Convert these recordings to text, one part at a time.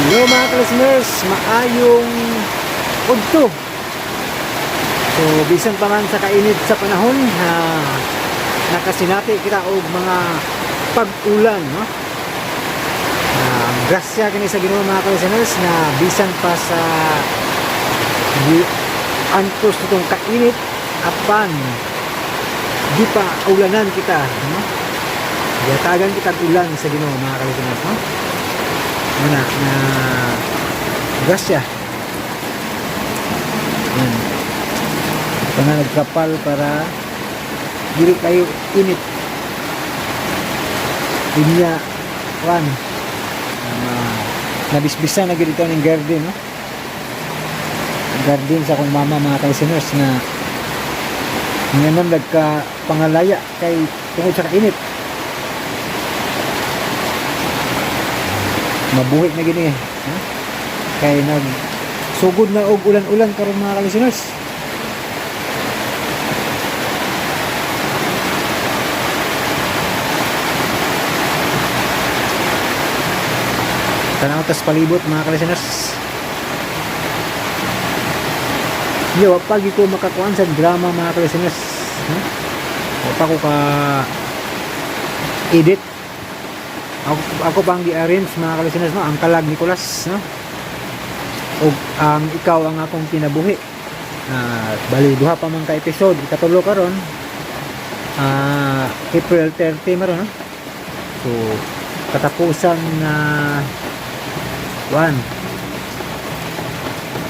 Hello mga ka-listeners, maayong udto. So bisan pa man sa kainit sa panahon, nakasinati kita og mga pag-ulan, no? Grasya kini sa Ginoo mga ka-listeners na bisan pa sa antos nitong kainit apan di pa ulanan kita, no? Yatagan kita ulan sa Ginoo mga ka-listeners, no? Na grasya. Yan. Ito na nagkapal para dili kayo init. Inya wan. Nabisbisa na gid ito ng garden, no? Garden sa akong mama mga ka-listeners na ngayon nagka pangalaya kay tungod sa kainit. Mabuhi na gini, kay nagsugod na og ulan-ulan karon mga ka-listeners. Tanaw tas palibot mga ka-listeners. Yo, pag ko makakuan sa drama mga ka-listeners, pa ko ka edit. Ako pang gi-arrange mga ka-listeners, no? Ang Kalag Nicolas, no? O ang ikaw ang akong kinabuhi. Bali duha pa man ka episode, ikatulo karon. April 30 maron, no? So katapusan na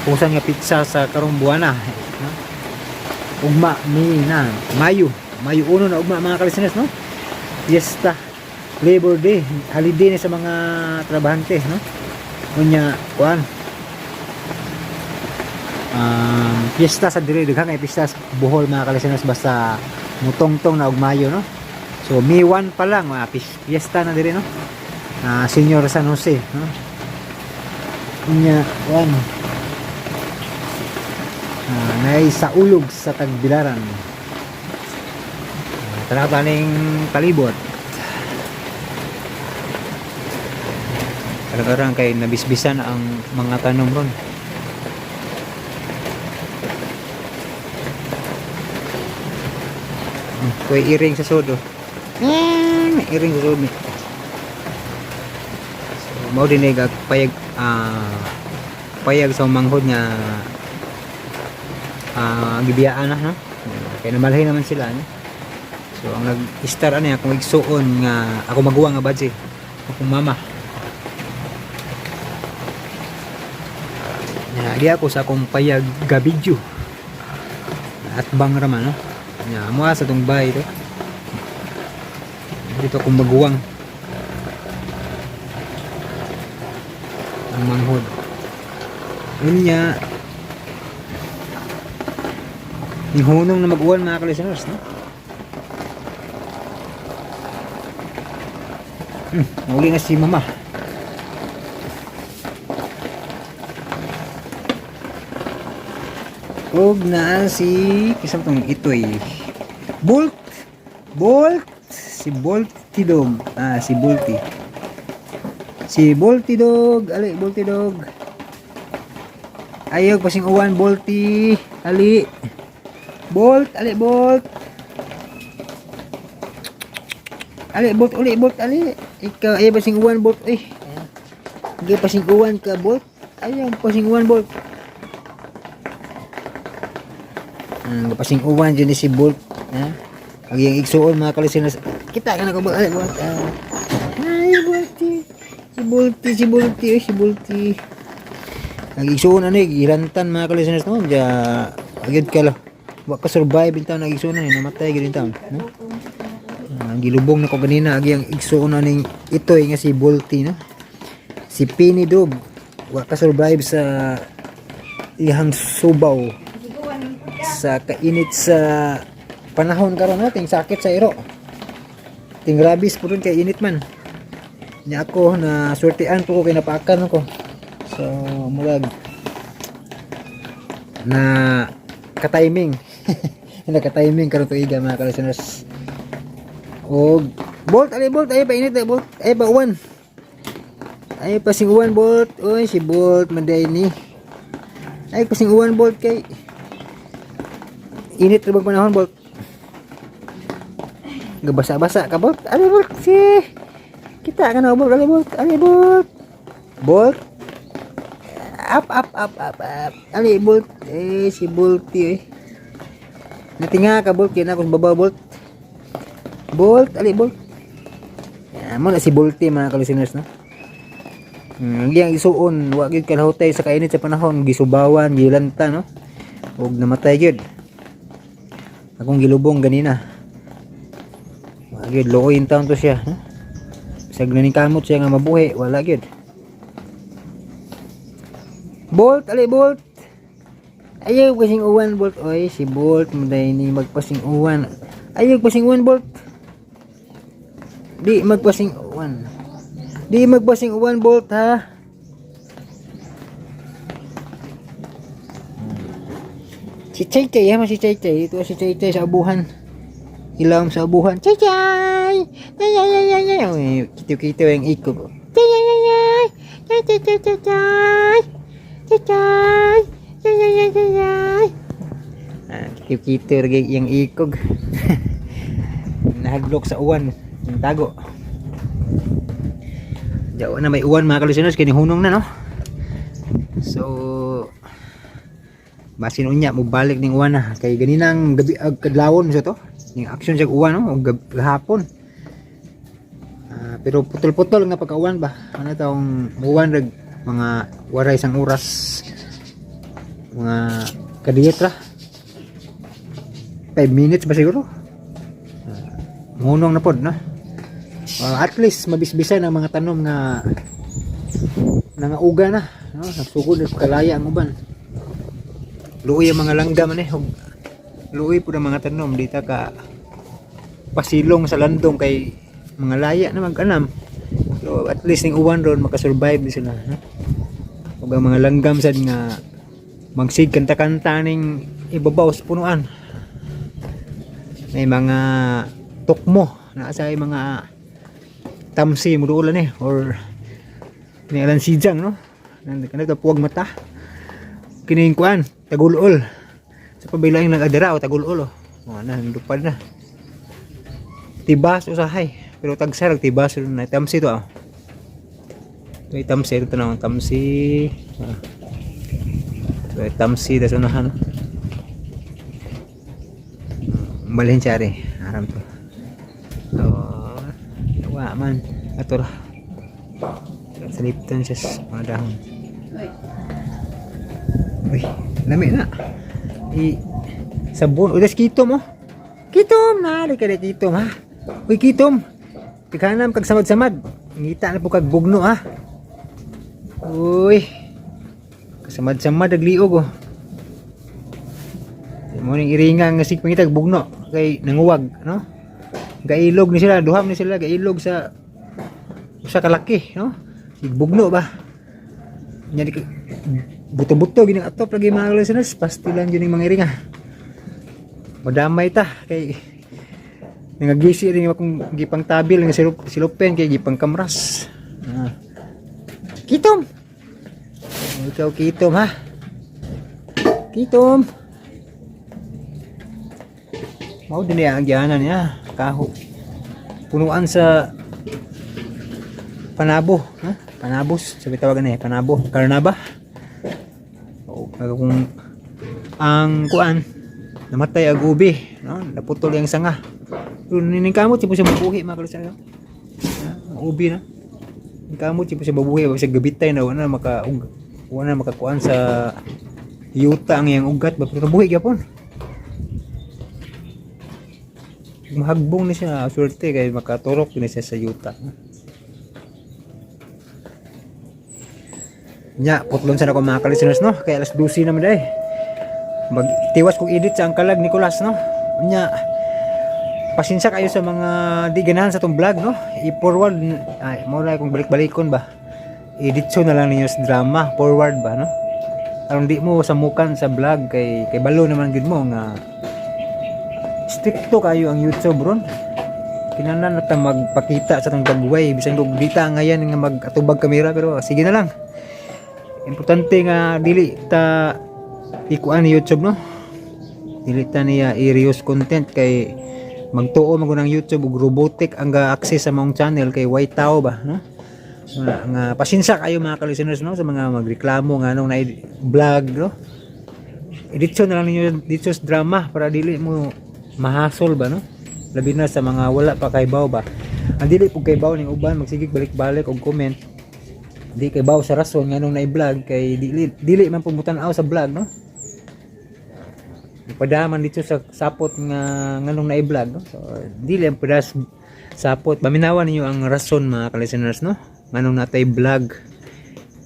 pusan nga pizza sa karong buwan na, no? Ugma ni na Mayo 1 na ugma mga ka-listeners, no? Fiesta, Labor Day, holiday ni sa mga trabahante, no? Unya fiesta sa diri daghang fiesta sa Bohol mga ka-listeners basta mutongtong na og Mayo, no? So May 1 pa lang fiesta na diri, no? Senior San Jose, no? Unya nay sa ulog sa Tagbilaran. Tara ning palibot. Karang kay nabisbisan ang mga tanom ron. Kuy iring sa sodo. Iring sa sodo. So, mao dinig payag sa manghod nga gibiyaan na, no? Kay namalhay naman sila, no? So ang nag-star akong igsuon nga ako magawa nga badge akong mama. Di ako sa akong payag gabidyo at bang raman, no? Mua sa itong bahay ito dito akong maguwang ang manghod yun niya yung hunong na mag-uwan mga ka-listeners, no? Uli na si mama. Og naa si kisam tong itoy Bolt si Bolty dog, si Bolty dog ali Bolty dog ayog pasing uwan Bolty ali Bolt ali Bolt ali Bolt uli Bolt ali ikaw ay pasing uwan Bolt gay pasing uwan ka Bolt ayaw pasing uwan Bolt pasing uwan dyan si Bolt, ang yung igsuon mga ka-listeners. Kita ka na ko Bolt, Bolt. Ay Bolty, si Bolty. Ang igsuon girantan mga ka-listeners, no? Agad ka lang. Wag ka survive yung taon, nag-igsuon namatay gid yung taon, no? Ang gilubong na ko ganina, ang igsuon ito nga si Bolty, no? Si Penny Dog, wag ka survive sa ihang subaw. Sa kainit sa panahon karon nating sakit sa iro. Ting rabies po rin kay init man. Nya ako na swertean po ko kay napakan ko. So murag na ka-timing. Naka-timing karon tuiga mga ka-listeners. Og Bolt, ali Bolt, ay painit Bolt, ay bauwan. Ay pasing uwan Bolt. Oy si Bolt manday ni. Ay pasing uwan Bolt kay init ra bang panahon Bolt. Gabasa-basa ka Bolt. Ali Bolt si. Kita ka na Bolt, ali Bolt. Ali Bolt. Bolt. Up. Ali Bolt. Si Bolt eh. Natinga ka Bolt kaya na ako baba Bolt. Bolt, ali Bolt. Mo na si Bolty mga ka-listeners no. Yang isuon wa gyud kalahutay sa kainit sa panahon, gisubawan, gilanta no. Ug namatay gyud. Akong gilubong ganina. Wa gyud luoy taon to siya, no? Bisag na ning kamot siya nga mabuhi, wala gyud. Bolt, ali Bolt. Ayaw pasing uwan Bolt. Oy, si Bolt maday ni magpasing uwan. Ayaw pasing uwan Bolt. Di magpasing uwan. Di magpasing uwan Bolt ha. Si Chay Chay ha, si Chay Chay. Ito si Chay Chay sa abuhan. Ilawom sa abuhan. Chay Chay. Yay. Kitiw-kitiw yung iko ko. Chay Chay Chay. Chay Chay Chay Chay Chay. Chay Chay. Chay Chay Chay Chay. Kitiw-kitiw yung ikog. Nahaglok sa uwan. Yung tago. Diyan na may uwan mga ka-listeners, kinihunong na no. So basin unya mo balik ning uwan na kay ganinang gabi kadlawon sa to. Ning action sa uwan no og gahapon. Pero putol-putol nga pagka-uwan ba. Ano taong uwan rag mga waray isang oras. Mga kadiyet ra. 5 minutes ba siguro? Munong na pod no. At least mabisbisan ang mga tanom nga uga na no? Nagsugod at kalaya ang uban. Luoy ang mga langgam man luoy po ang mga tanom dita ka pasilong sa landong kay mga laya na mag-anam. So at least ning uwan ron makasurvive di sila no? Ug ang mga langgam sad nga magsig kanta-kanta ning ibabaw sa punuan. May mga tukmo na sa mga tamsi mo doon or ni alan sijang no. Kanang puwag mata. Kining kuan tagulol. Sa pabilang nagadira o tagulol oh. Na lupad na. Tibas usahay pero tagsarag tibas na tamsi to ah. Ito tamsi ito na tamsi. So tamsi da sunahan. Malin chari aram to. So wa man atur saliptan siya sa mga dahon. Uy, lami na sabon. Uy, das kitom oh. Kitom na, kada kitom ha. Uy, kitom tighanam kag samad-samad. Ngita na po kag bugno ha. Uy, kasamad-samad agliog oh. Mo ning iringa nga sig pangitag bugno kay nanguwag no. Gailog ni sila, duham ni sila gailog sa kalaki no. Bugno ba. Nya di buto-buto gini atop lagi mga listeners, pastilan yun yung mga iringa. Madamay ta kay nangagisi rin akong gipang tabil nga silupen kay gipang kamras. Kitom. Ikaw kitom ha. Kitom. Mau din ang agyanan niya. Kaho. Punuan sa panabo, ha? Panabos, sabi tawagan na panabo, karnaba. O kung ang kuan namatay ang ubi, no? Naputol yung sanga. Pero nining kamot siya mabuhi mga kalusan. Ang ubi na. Ning kamot siya mabuhi sa gabitay na wala makakuan sa yuta ang yang ugat ba pero nabuhi gyapon. Mahagbong ni siya swerte kay makaturok ni siya sa yuta. Nya putlon sa ako mga ka-listeners no kay alas 12 naman day. Magtiwas kog edit sa ang kalag Nicolas no. Nya pasensya kayo sa mga di ganahan sa tong vlog no. I-forward ay mo na kung balik-balikon ba. Edit so na lang ninyo sa drama, forward ba no. Aron di mo samukan sa vlog kay balo naman gid mo nga stricto kayo ang YouTube ron. Kinahanglan nata magpakita sa tong dagway bisan og dita ngayon nga mag-atubag kamera pero sige na lang. Importante nga dili ta ikuan ni YouTube no. Dili ta niya i-reuse content kay magtuo magunang YouTube ug robotic ang ga-access sa mong channel kay white tao ba no. Nga pasensya kayo mga ka-listeners no sa mga magreklamo nga anong na vlog no. Editsyon na lang ninyo dito sa drama para dili mo mahasol ba no. Labi na sa mga wala pa kay baw ba. Ang dili pug kay baw ning uban magsigig balik-balik og comment. Di kay baw sa rason nganong na i-vlog kay dili man pumutan-aw sa vlog no. Padaman dito sa sapot nga nganong na i-vlog no. So dili ang pedas sapot paminawan ninyo ang rason mga ka-listeners no. Nganong natay vlog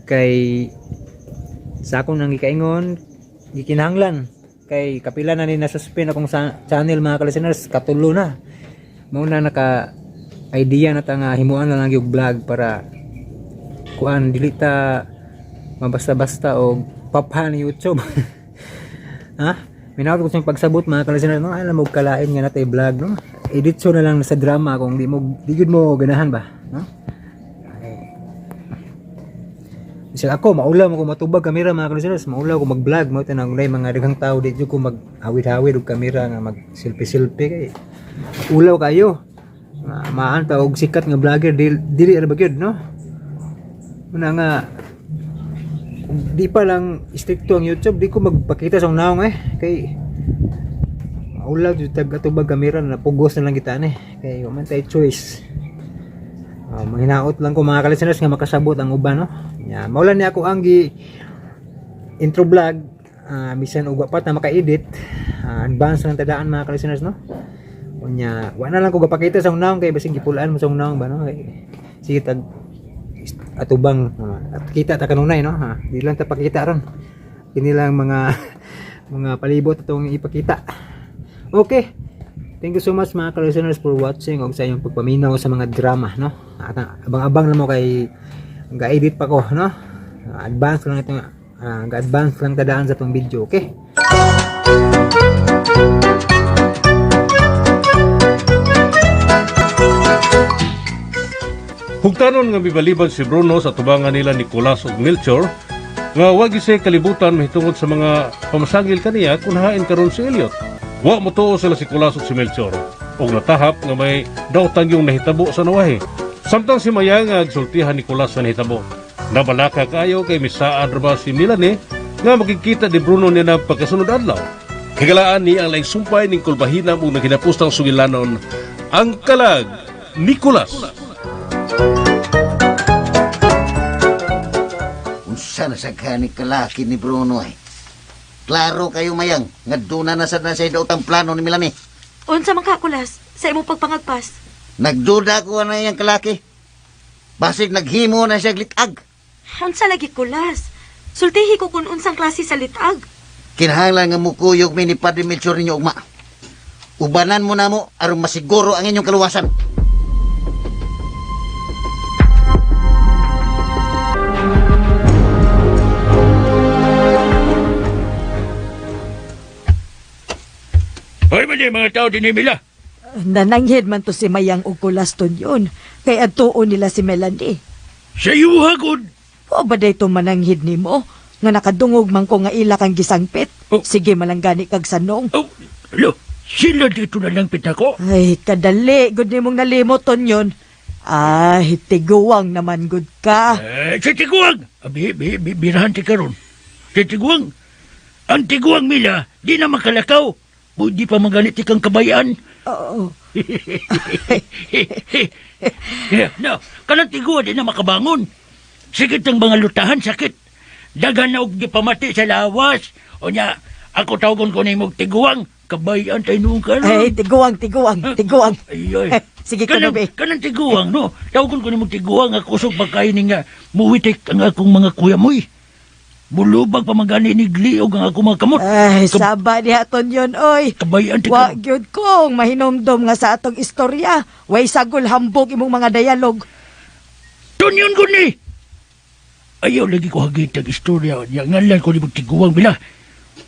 kay sa akong nang gikaingon gikinahanglan kay kapila na ni nasuspend akong channel mga ka-listeners katulo na mauna naka idea na ta nga himuan na lang yung vlog para kuan dili ta mabasta-basta o papha ni YouTube ha minawat ko siyang pagsabot mga ka-listeners no alam mo kalain nga natay vlog no editsyon na lang sa drama kung di gud mo ganahan ba no. Kasi ako, maulaw ko matubag kamera mga ka-listeners, maulaw ko mag-vlog, mo ito na mga daghang tao dito ko mag-awid-awid og kamera nga mag-selfie-selfie kay ulaw kayo. Maan ta og sikat nga vlogger dili ra bagyod no. Muna nga di pa lang stricto ang YouTube, di ko magpakita sa naong kay maulaw jud tag-atubag kamera na pugos na lang kita kay man tay choice. Mahinaot lang ko mga ka-listeners nga makasabot ang uban no. Yeah, maulan ni ako ang intro vlog bisan og wapat na maka-edit advance lang tadaan mga ka-listeners no. Unya wa na lang ko gapakita sa unahon kay basig gipulaan mo sa unahon ba no kay sige tag atubang at kita ta kanunay no ha. Di lang ta pakita ron. Kini lang mga mga palibot atong ipakita. Okay. Thank you so much mga ka-listeners for watching og sa inyong pagpaminaw sa mga drama no. At abang-abang na mo kay ga-edit pa ko no. Advance lang ito ga-advance lang tadaan sa tong video, okay? Hugtanon nga bibalibag si Bruno sa tubangan nila Nicolas ug Melchor nga wag isay kalibutan mahitungod sa mga pamasangil kaniya kung hain karon si Elliot. Wa mo tuo sila si Nicolas ug si Melchor og natahap nga may dawtang yung nahitabo sa nawahi. Samtang si Maya nga agsultihan ni Nicolas sa nahitabo. Nabalaka kayo kay misaad ra ba si Melanie nga makikita ni Bruno niya na pagkasunod adlaw. Kagalaan ni ang laing sumpay ning kulbahinam ug naghinapustang sugilanon ang kalag Nicolas. Unsa na sa kani kalaki ni Bruno Klaro kayo mayang ngaduna na sa daotang plano ni Melanie. Unsa man ka kulas sa imong pagpangagpas? Nagduda ko na yang kalaki. Basig naghimo na siya litag. Unsa lagi kulas? Sultihi ko kung unsang klase sa litag. Kinahanglan nga mukuyog mi ni Padre Melchor ninyo ugma. Ubanan mo na mo aron masiguro ang inyong kaluwasan. Hoy man mga tao din Mila. Nananghid man to si Mayang og kulaston yun. Kay adtuon nila si Melanie. Sa iyo hagod. O ba dayto mananghid nimo? Nga nakadungog man ko nga ila kang gisangpit. Oh. Sige malanggani kag sanong. Oh, lo, sila dito na lang pit ako. Ay, kadali. Good nimong nalimoton yun. Ay, tiguwang naman good ka. Sa tiguang. Birahan ti karon. Sa tiguang. Ang tiguang Mila, di na makalakaw. Di pa maganit ikang kabayan. Oo. No, kanang tiguan di na makabangon. Sikit ang mga lutahan, sakit. Dagan na og di pamati sa lawas. O niya, ako tawagon ko na yung tiguang. Kabayan tayo nung ka. Ay, tiguwang. Ay. Sige ko na, be. Kanang tiguang, no? Tawagon ko na yung tiguang. Ako kusog pagkainin nga. Muwitik ang akong mga kuya mo'y. Mulubag pa magani ni Gliog ang akong mga kamot. Ay, saba niyaton yun, oy. Kabayan ti Wa gyud kong mahinomdom nga sa atong istorya. Way sagol hambog imong mga dialog. Tunyon ko ni! Ayaw lagi ko hagit ang istorya. Ngalan ko ni magtiguang bila.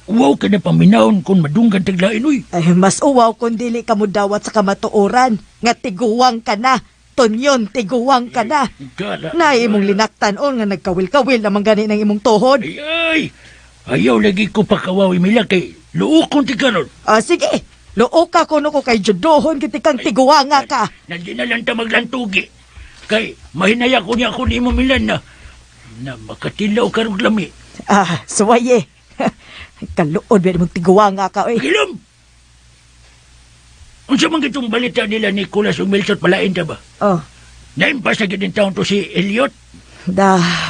Wow ka na paminahon kung madunggan taglain, uy. Ay, mas uwaw kung dili ka mo dawat sa kamatuoran. Nga tiguwang ka na. Tonyon, tiguwang ka na. Kala. Na imong linaktan on nga nagkawil-kawil naman gani ng imong tuhod. Ay! Ayaw lagi ko pakawawi mila kay luukon ti karon. Sige, loo ka kuno ko kay judohon kiti kang tiguwanga ka. Nandi na lang ta maglantugi. Kay mahinaya ko niya ako ni mo milan na makatilaw karong lami. Suwaye. Kaluod ba mong tiguwanga ka, oy. Gilom! Unsa man gitong balita nila ni Nicolas ug Melchor palain ta ba? Oh, Naimpas na gid taon to si Elliot.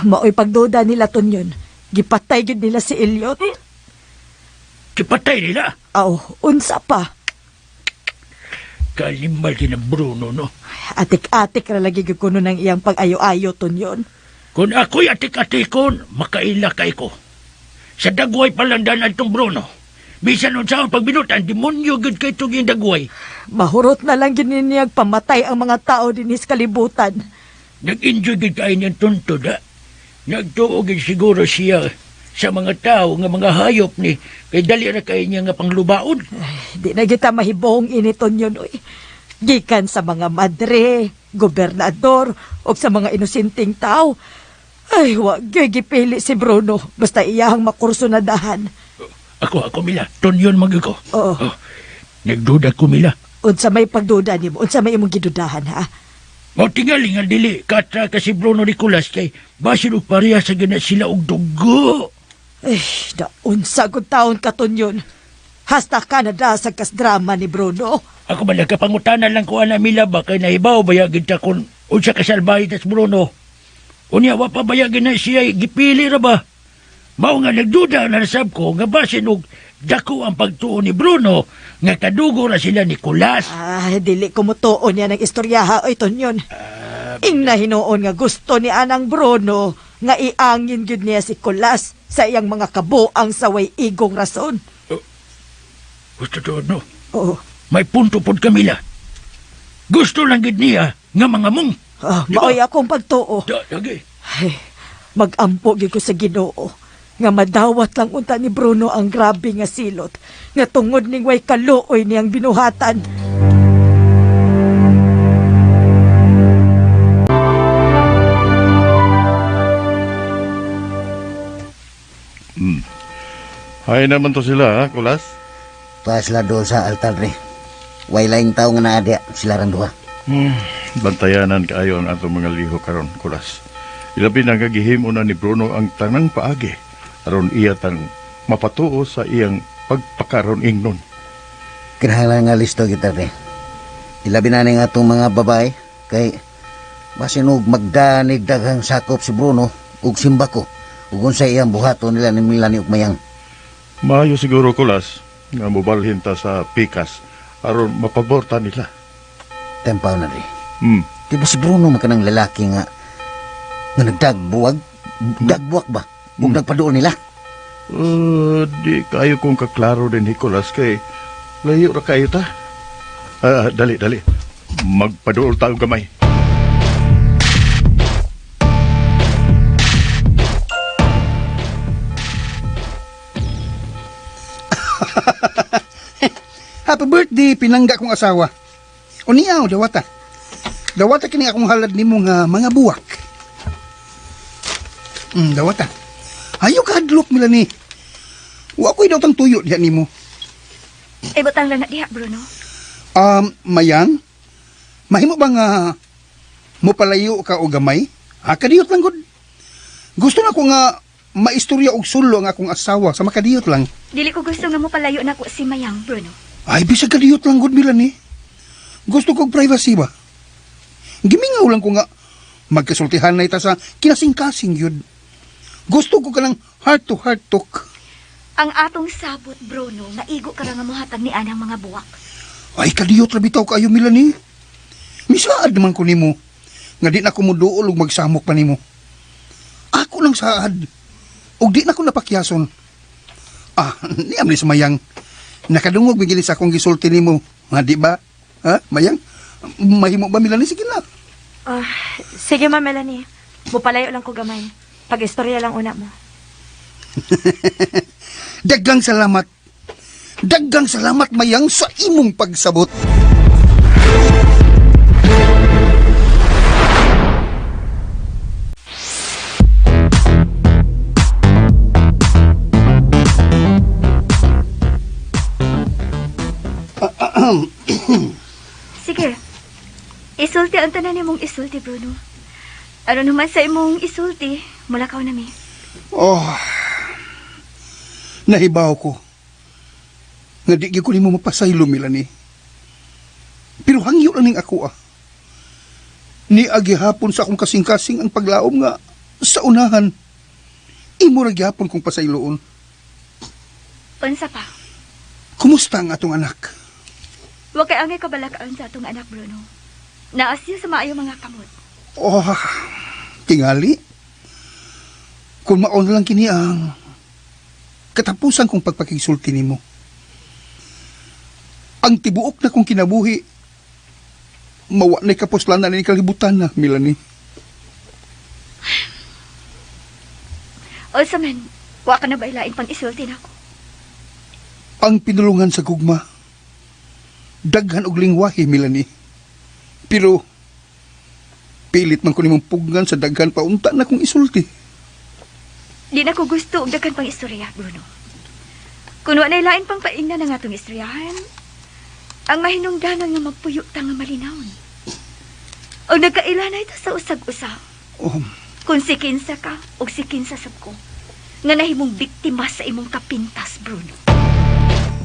maoy pagduda nila ton yun. Gipatay gyud nila si Elliot. Kipatay nila. Unsa pa? Kalimal din ang Bruno, no? Atik-atik ra lagi gyud kuno ng iyang pag-ayo-ayo ton yun. Kung ako'y atik-atikon, makaila kay ko. Sa dagway palandan itong Bruno. Bisan nun sa pagbinutan, demonyo gud kay itong yung dagway. Mahurot na lang gyud niyag pamatay ang mga tao dinis kalibutan. Nag-enjoy gud kayo niyang tuntod, ha? Nagtuog gid siguro siya sa mga tao nga mga hayop ni kay dali na kayo niya nga panglubaon. Di na kita mahibong initon yun, oy. Gikan sa mga madre, gobernador, o sa mga inosenteng tao. Ay, wag gipili si Bruno. Basta iyahang makurso na dahan. Ako, Mila. Tonyon mag ko. Oo. Nagduda ko, Mila. Unsa may pagduda ni mo? Unsa may imong gidudahan, ha? Mo tingali nga dili katra ka si Bruno Nicolas kay basin og pareha sa gina sila og dugo. Ay, unsa gud taon katon yun. Hasta ka na dasag kas drama ni Bruno. Ako man nagkapangutanan lang ko ana Mila ba kay nahibaw bayagid ta kun unsa ka salbahe tas Bruno. Unya wa pa bayagid na siya gipili ra ba? Mao nga nagduda na sab ko nga basin og dako ang pagtuo ni Bruno nga kadugo ra sila ni Nicolas. Dili ko mutuon yan ang istoryaha oy ton yun. Ingna hinuon nga gusto ni anang Bruno nga iangin gyud niya si Nicolas sa iyang mga kabuang sa way igong rason. Gusto to no? Oo. May punto pod Camila. Gusto lang gid niya nga mga mong. Maoy akong pagtuo. Dagi. Ay, magampo gyud ko sa Ginoo nga madawat lang unta ni Bruno ang grabe nga silot nga tungod ning way kaluoy niyang binuhatan. Hay naman to sila, ha, Kulas? Pas la do sa altar re. Way laing tao nga naadya sila ran duha. Bantayanan kaayo ang atong mga liho karon, Kulas. Ilabi na gagihimo na ni Bruno ang tanang paagi aron iya tang mapatuo sa iyang pagpakaron ingnon. Kinahanglan nga listo kita re. Ilabi na ning atong mga babae kay basin og magdanig daghang sakop si Bruno ug simbako ug unsa iyang buhaton nila ni Milani ug Mayang. Maayo siguro, Kulas, nga mobalhin ta sa pikas aron mapaborta nila. Tempaw na re. Hmm. Di ba si Bruno makanang lalaki nga nagdagbuwag? Dagbuwak ba? Ug nagpaduol nila? Di kayo kung kaklaro din, Kulas, kay layo ra kayo ta. Dali. Magpaduol tayo gamay. Happy birthday, pinangga kong asawa. Uniyaw, dawata. Dawata kini akong halad nimo nga mga buwak. Dawata. Ayaw ka hadlok, Milani. Wa ko'y daw tang tuyo diyan nimo. Ibutang lang na diha, Bruno. Mayang, mahimo ba nga mupalayo ka o gamay? Kadiyot lang gud. Gusto na ko nga maistorya og sulo ang akong asawa sa makadiyot lang. Dili ko gusto nga mo palayo na ko si Mayang, Bruno. Ay, bisag kadiyot lang gud, Milani. Gusto kong privacy ba? Gimingaw lang ko nga magkasultihan na ita sa kinasing-kasing yun. Gusto ko ka lang heart-to-heart talk. Ang atong sabot, Bruno, nga igo ka nga mohatag ni anang mga buwak. Ay, kadiyot na bitaw kayo, Milani. Misaad naman ko nimo. Nga di na ko muduol ug magsamok pa nimo. Ako lang saad. Ug di na ko napakyason. Niyam ni Mayang. Nakadungog bigili sa akong gisulti nimo. Di ba? Mayang? Mahimo ba, Milani? Sige na. Sige, Ma Melanie. Mupalayo lang ko gamay. Pag-istorya lang una mo. Daghang salamat. Daghang salamat mayang sa imong pagsabot. Sige. Isulti ang tanan nimong isulti, Bruno. Ano naman sa imong isulti, mulakaw nami. Oh, nahibaw ko. Nga di ko nimo mapasaylo, Melanie. Pero hangyo lang ning ako Ni agihapon sa akong kasing-kasing ang paglaom nga sa unahan. Imo ra gihapon kong pasayloon. Unsa pa? Kumusta ang atong anak? Wa kay angay kabalakaan sa atong anak, Bruno. Naasya sa maayo mga kamot. Oh, tingali. Kung maon lang kini ang katapusan kong pagpakisulti nimo. Ang tibuok na kong kinabuhi, mawa na'y kapuslanan ni kalibutan na, Melanie. O sa man, wa ka na ba ilain pang isulti na ako? Ang pinulungan sa gugma, daghan og lingwahe, Melanie. Pero, pilit man ko nimong pugnan sa daghan paunta na kong isulti. Di na ko gusto og daghan pang istorya, Bruno. Kung wa na ilain pang paingnan ang atong istoryahan, ang mahinungdanan nga magpuyo ta nga malinawon. O nagkaila na ito sa usag-usa. Kung si kinsa ka o si kinsa sab ko, nga nahimong biktima sa imong kapintas, Bruno.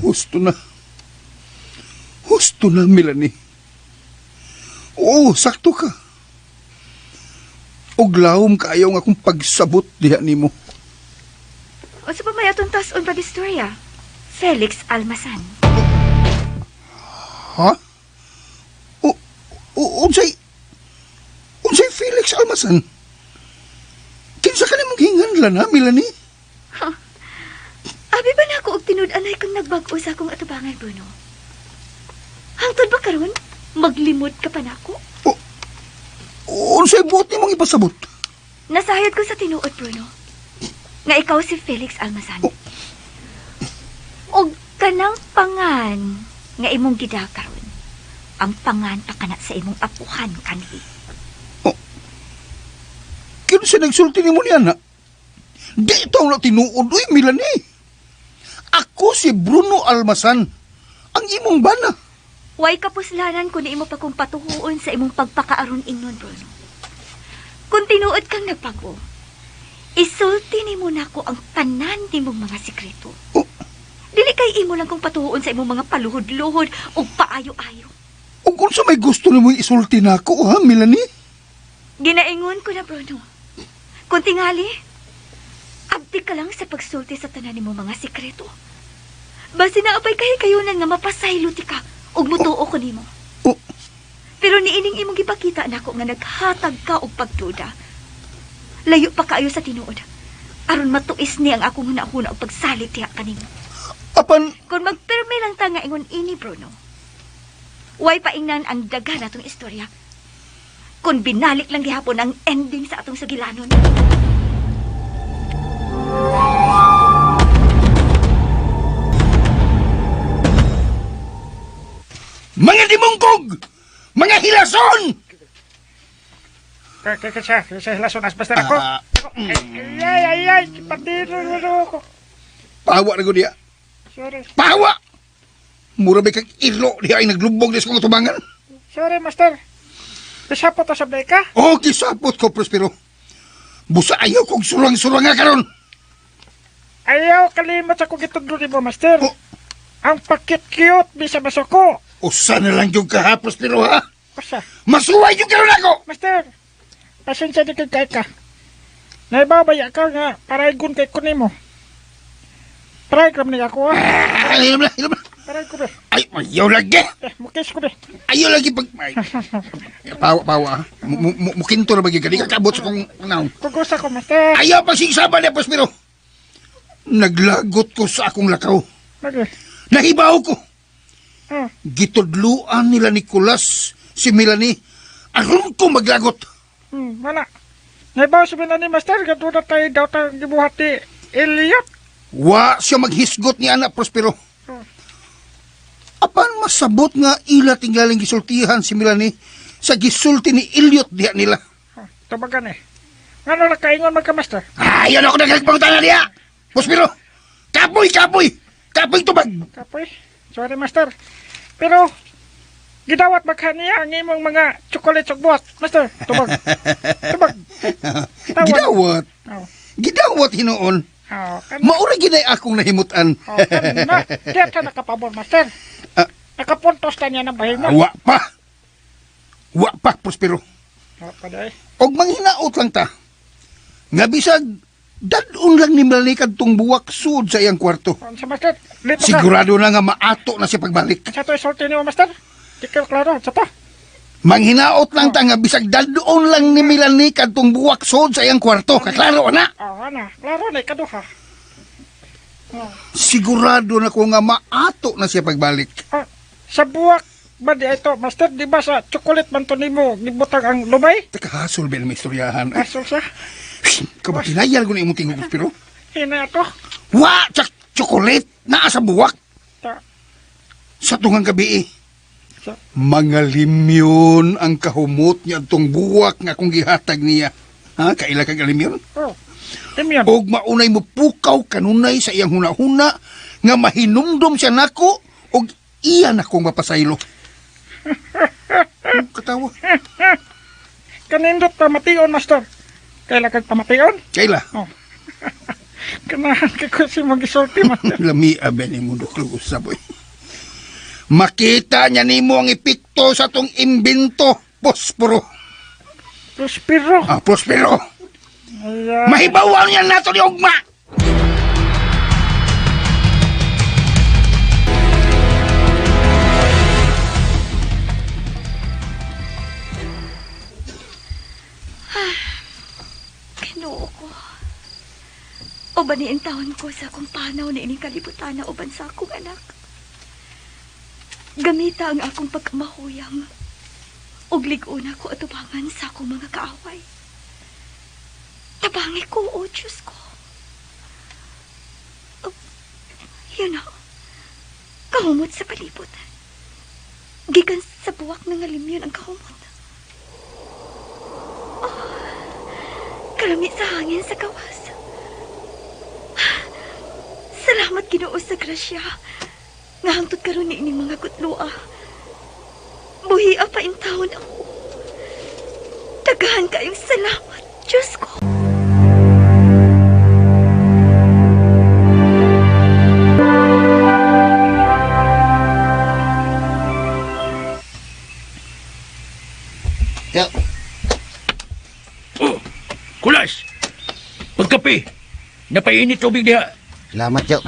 Husto na. Husto na, Melanie. Oo, sakto ka. Og lawom kaayo nga akong pagsabot diha nimo. O sa pamayatong tas-on pag-istorya, Felix Almasan. Ha? Unsay Felix Almasan? Kinsa ka nimong hinganlan, ha, Melanie? Abi ba na ako og tinud-anay kang nagbago sa akong atubangan, Bruno? Hangtod ba karon? Maglimod ka pa nako? Unsay buot nimong ipasabot? Nasahayad ko sa tinuod, Bruno. Nga ikaw si Felix Almasan. Og kanang pangan nga imong gidakaron. Ang pangan pa kana sa imong apuhan kanhi. Kinsa nagsulti nimo niya na? Di ito ang tinuod, uy, Melanie. Ako si Bruno Almasan, ang imong bana. Way kapuslanan kung imo pa kong patuhuon sa imong pagpakaaron ingnon, Bruno. Kung tinuod kang nagpago, isulti nimo nako ang tanan nimong mga sikreto. Dili kay imo lang kong patuhuon sa imong mga paluhod-luhod o paayo-ayo. O kung sa may gusto nimo isulti nako, ha, Melanie? Ginaingon ko na, Bruno. Kung tingali, abdi ka lang sa pagsulti sa tanan nimong mga sikreto. Basi naapay kahikayunan nga mapasaylo ti ka ug mutuo ko nimo. Pero niining imong gipakita nako nga naghatag ka og pagduda. Layo pa kaayo sa tinuod. Aron matuis ni ang akong hunahuna og pagsalit tiha kanimo. Apan, kung magpirme lang ta nga ingon ini, Bruno, way paingnan ang daga natong istorya. Kung binalik lang gihapon ang ending sa atong sagilanon. Mga dimungkog! Mga hilason! Kasi hilason as basta ako. Ay, patiro ko. Pahawa na ko diya. Sorry. Pahawa! Mura ba kang ilo diya ay naglubog na sa kong tubangan? Sorry, master. Kisapot to sa ka? Oo, kisapot ko, Prospero. Busa ayaw kong surang-surang nga karon. Ayaw kalimot sa kong itudlo mo, master. Ang pakit-cute, bisa masoko. Usa na lang yung kaha, Prospero, ha? Usa? Masuway yung karon ako! Master, pasensya di kay ka. Naibabaya ka nga, paraigon kay kunin mo. Paragram niya ako, ha? Ilam na. Paray ko be. Ay, ayaw lagi. Mukis ko be. Ayaw lagi pag... Pawa, ha? Mukinto na bagi ka. Di ka kabot sa kong naon. Kugusa ko, master. Ayaw pa sigsaba na, Prospero. Naglagot ko sa akong lakaw. Lagi. Nahibaw ko. Gitudluan nila Nicolas, si Melanie. Aron ko maglagot. Wala. Naibaw sabihin na ni master, gatuda tayo daw tayo gibuhati Elliot. Wa siya maghisgot ni anak Prospero. Apan masabot nga ila tinggaling gisultihan si Melanie sa gisulti ni Elliot diha nila. Tabagan eh. Ano na kaingon magka-master? Ayan ako nagkagpangutana diha. Prospero, kapoy, kapoy! Kapoy tubag! Kapoy. Sorry, master. Pero, gidawat magka niya ang imong mga chocolate sugbuat. Master, tubag. Tubag. Tawad. Gidawat. Oh. Gidawat hinoon. Oh, kan Maura ginay akong nahimutan. na. Diyan siya nakapabor, master. Ah. Nakapuntos na niya ng bahil mo. Wa pa. Wa pa, Prospero. Oh, paday. Og manghinaot lang ta. Nga bisag, dadun lang ni Melanie kadtong buwak sud sa iyang kwarto. Sa master, lito ka. Sigurado na nga maato na siya pagbalik. Sa to isulti niyo, master. Di ka klaro. Sa to. Manghinaot lang ta nga bisag dadun lang ni Melanie kadtong buwak sud sa iyang kwarto. Kaklaro na. Oh, ana. Klaro na, ikaduha. Sigurado na ko nga maato na siya pagbalik. Ah, sa buwak ba di ito, master? Di ba sa chocolate man to nimo gibutang ang lumay? Takahasol ba na may istoryahan? Asol siya. Kabatinayal ko na imong tingog, Prospero. Hina to. Wa! Chocolate! Naa sa buwak! Ta. Sa tungang gabi Sa- mga limyon ang kahumot niya itong buwak nga kung gihatag niya. Ha? Kaila kag limyon? Oh. Timyan. Og maunay mo pukaw kanunay sa iyang huna-huna nga mahinumdom siya nako og iya na kong mapasaylo. Katawa. Kanindot pamation, master. Kaila kag pamation? Kaila. Kanahan kay ko si mag-isulti, master. Lami aben ni mundo usab boy. Makita niya nimo ang epekto sa tong imbento, Prospero. Prospero. Ah, Prospero. Ayan. Mahibawan niya nato ni Ugma. Kinuo ko. O ba ni taon ko sa akong panaw na ining kalibutan na uban sa akong anak. Gamita ang akong pagkamahuyang. Ug lig-una ko atubangan sa akong mga kaaway. Tabangi ko, o Diyos ko. Oh, yun o. Kahumot sa palibot. Gikan sa buwak ng alimyon ang kahumot. Oh, karami sa hangin sa gawas. Salamat Ginoo sa grasya. Nga hangtod karon ni ining mga kutloa. Buhi pa in taon ako. Daghan kayong salamat, Diyos ko. Yo, Oh, Kulas! Pagkape! Napainit tubig diha. salamat yo.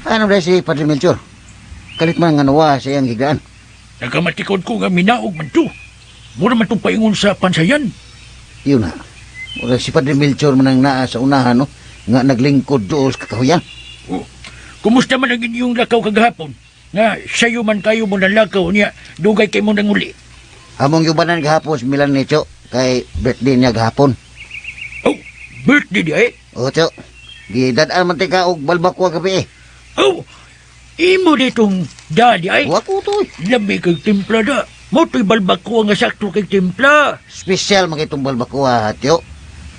Ano ba si Padre Melchor? Kalit man nga nawa sa iyang gigaan. Nagamatikod ko nga minaog man to. Mura man itong paingon sa pansayan. Yun na. Wala si Padre Melchor man ang naa sa unahan, no? Nga naglingkod doon sa kakahuyan. Oh, kumusta man ang inyong lakaw kagahapon? Nga sayo man kayo mo ng lakaw niya, dugay kayo mo nang uli. Among yubanan gahapon si Milan ni Cho, kay birthday niya gahapon. Oh, birthday di eh. O Cho, gidadaan man tika og balbakwa gabi eh. Oh, imo ditong daddy ay. Wako to eh. Labi kag timpla da. Mo to'y balbako nga sakto kay timpla. Special magitong balbakwa, Cho.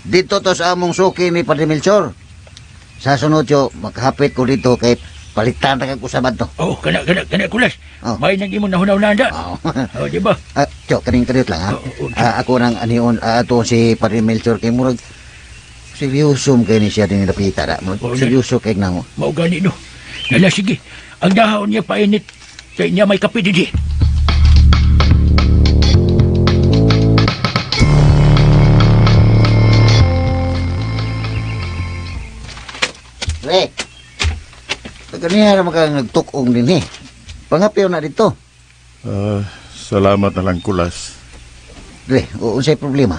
Dito to sa among suki ni Padre Melchor. Sa sunod, Cho, maghapit ko dito kay palitan na kag usabad to. Oh, kana kulas. Oh. May nang imo nahunaw-hunaw da. Oh. Oh, di ba? Cho, kaning kadiyot lang ha. Oo, Ako nang anion, ato si Padre Melchor kay murag seryoso kay ni siya din napita da. Oo, Seryoso kay namo. Mao gani no. Nala sige. Ang dahon niya painit. Kay niya may kape di. Re. Kaniya ra maka nagtukong din eh. Pangapyaw na dito. Salamat na lang, Kulas. Re, unsay problema?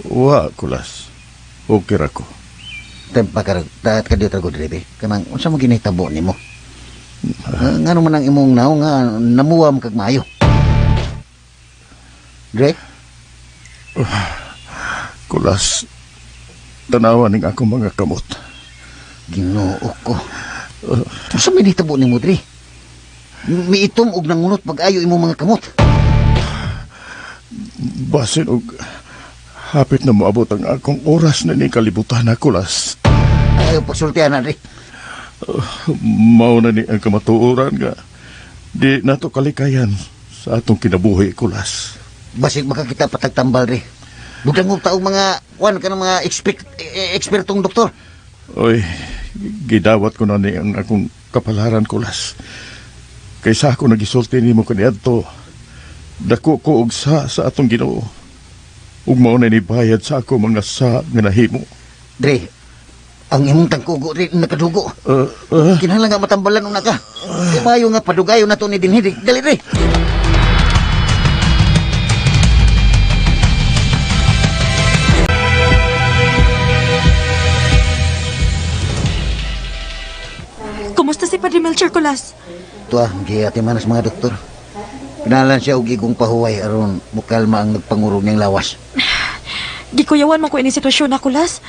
Wa, Kulas. Okay ra ko. Tempa ka dapat ka dito dire. Kanang unsa mo ginitabo nimo? Ngano man ang imong naw nga namuwam kag maayo. Re, Kulas, tanawan ning ako mga kamot. Ginoo ko. Sa may nitabo ni Mudri? Miitom og nangunot pag-ayo imo mga kamot. Basin og hapit na moabot ang akong oras na ni kalibutan na kulas. Ayaw pagsultihan na, Dre. Mao na ni ang kamatuoran nga di nato kalikayan sa atong kinabuhi kulas. Basig baka kita patagtambal, Dre. Budang og taong mga ka ng mga ekspertong doktor. Oy, gidawat ko na ni ang akong kapalaran kulas. Kaysa ako nagisulti nimo kaniadto, dako ko og sa atong Ginoo. Ug mao na ni bayad sa ako mga sa nga nahimo. Dre, ang imong tangkugo rin nakadugo. Kinahanglan nga matambalan una ka. Mayo nga padugayon na to ni dinhi. Dali, Dre. Kumusta si Padre Melchor Kulas? Ito giyati man sa mga doktor. Pinalan siya og igong pahuway aron mukalma ang nagpangurog niyang lawas. Gikuyawan man ko ini sitwasyon na Kulas.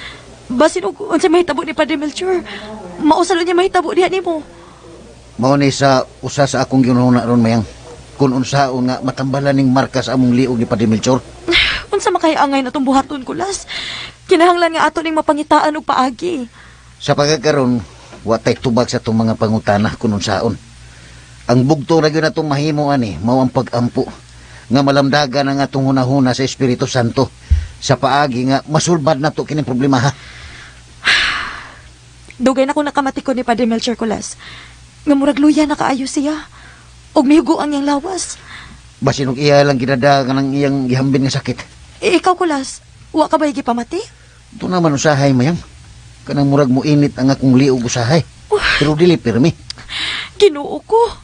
Basin og unsa mahitabo ni Padre Melchor. Mausalo niya mahitabo diha nimo. Mao ni sa usa sa akong ginuna ron mayang. Kun unsaon nga matambalan ning markas among liog ni Padre Melchor. Unsa makaya-angay natong buhaton Kulas? Kinahanglan nga ato ning mapangitaan og paagi. Sa pagkakaroon, watay tubag sa itong mga pangutana kung unsaon. Ang bugto na yun atong mahimo ani, mao ang pag-ampo. Nga malamdagan ang atong hunahuna sa Espiritu Santo. Sa paagi nga masulbad na to kining problema ha. Dugay na ko nakamatikon ni Padre Melchor Kulas. Nga murag luya na kaayo siya. Og mihugo ang iyang lawas. Basin og iya lang ginadagan ang iyang gihambin nga sakit. Ikaw Kulas, wa ka ba gipamati? Ito naman usahay mayang. Kanang murag mo init ang akong liog usahay. Pero dili pirmi. Ginoo ko.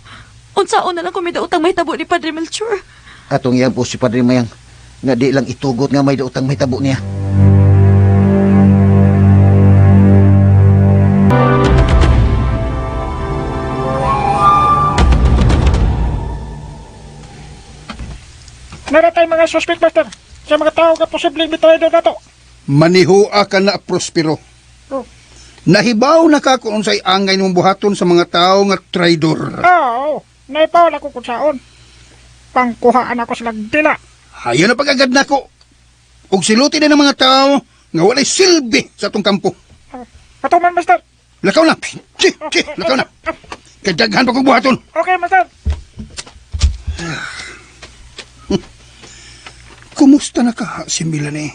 Unsaon na lang kung may daotang mahitabo ni Padre Melchor. Atong iyang po si Padre Mayang. Nga di lang itugot nga may daotang mahitabo niya. Naratay mga suspect, Master. Sa mga tao ka posibleng bitraydo na to. Manihua ka na, Prospero. Oh. Nahibaw na ka kung unsay angay mong buhaton sa mga tao nga traidor. Oo. Naipaw ako kung saon. Pangkuhaan ako silang dila. Hayo na pag-agad na ko. Og siluti na ng mga tao nga walay silbi sa atong kampo. Patuman, Master. Lakaw na. Lakaw na. Kadaghan pa kong buhaton. Okay, Master. Kumusta na ka, si Melanie?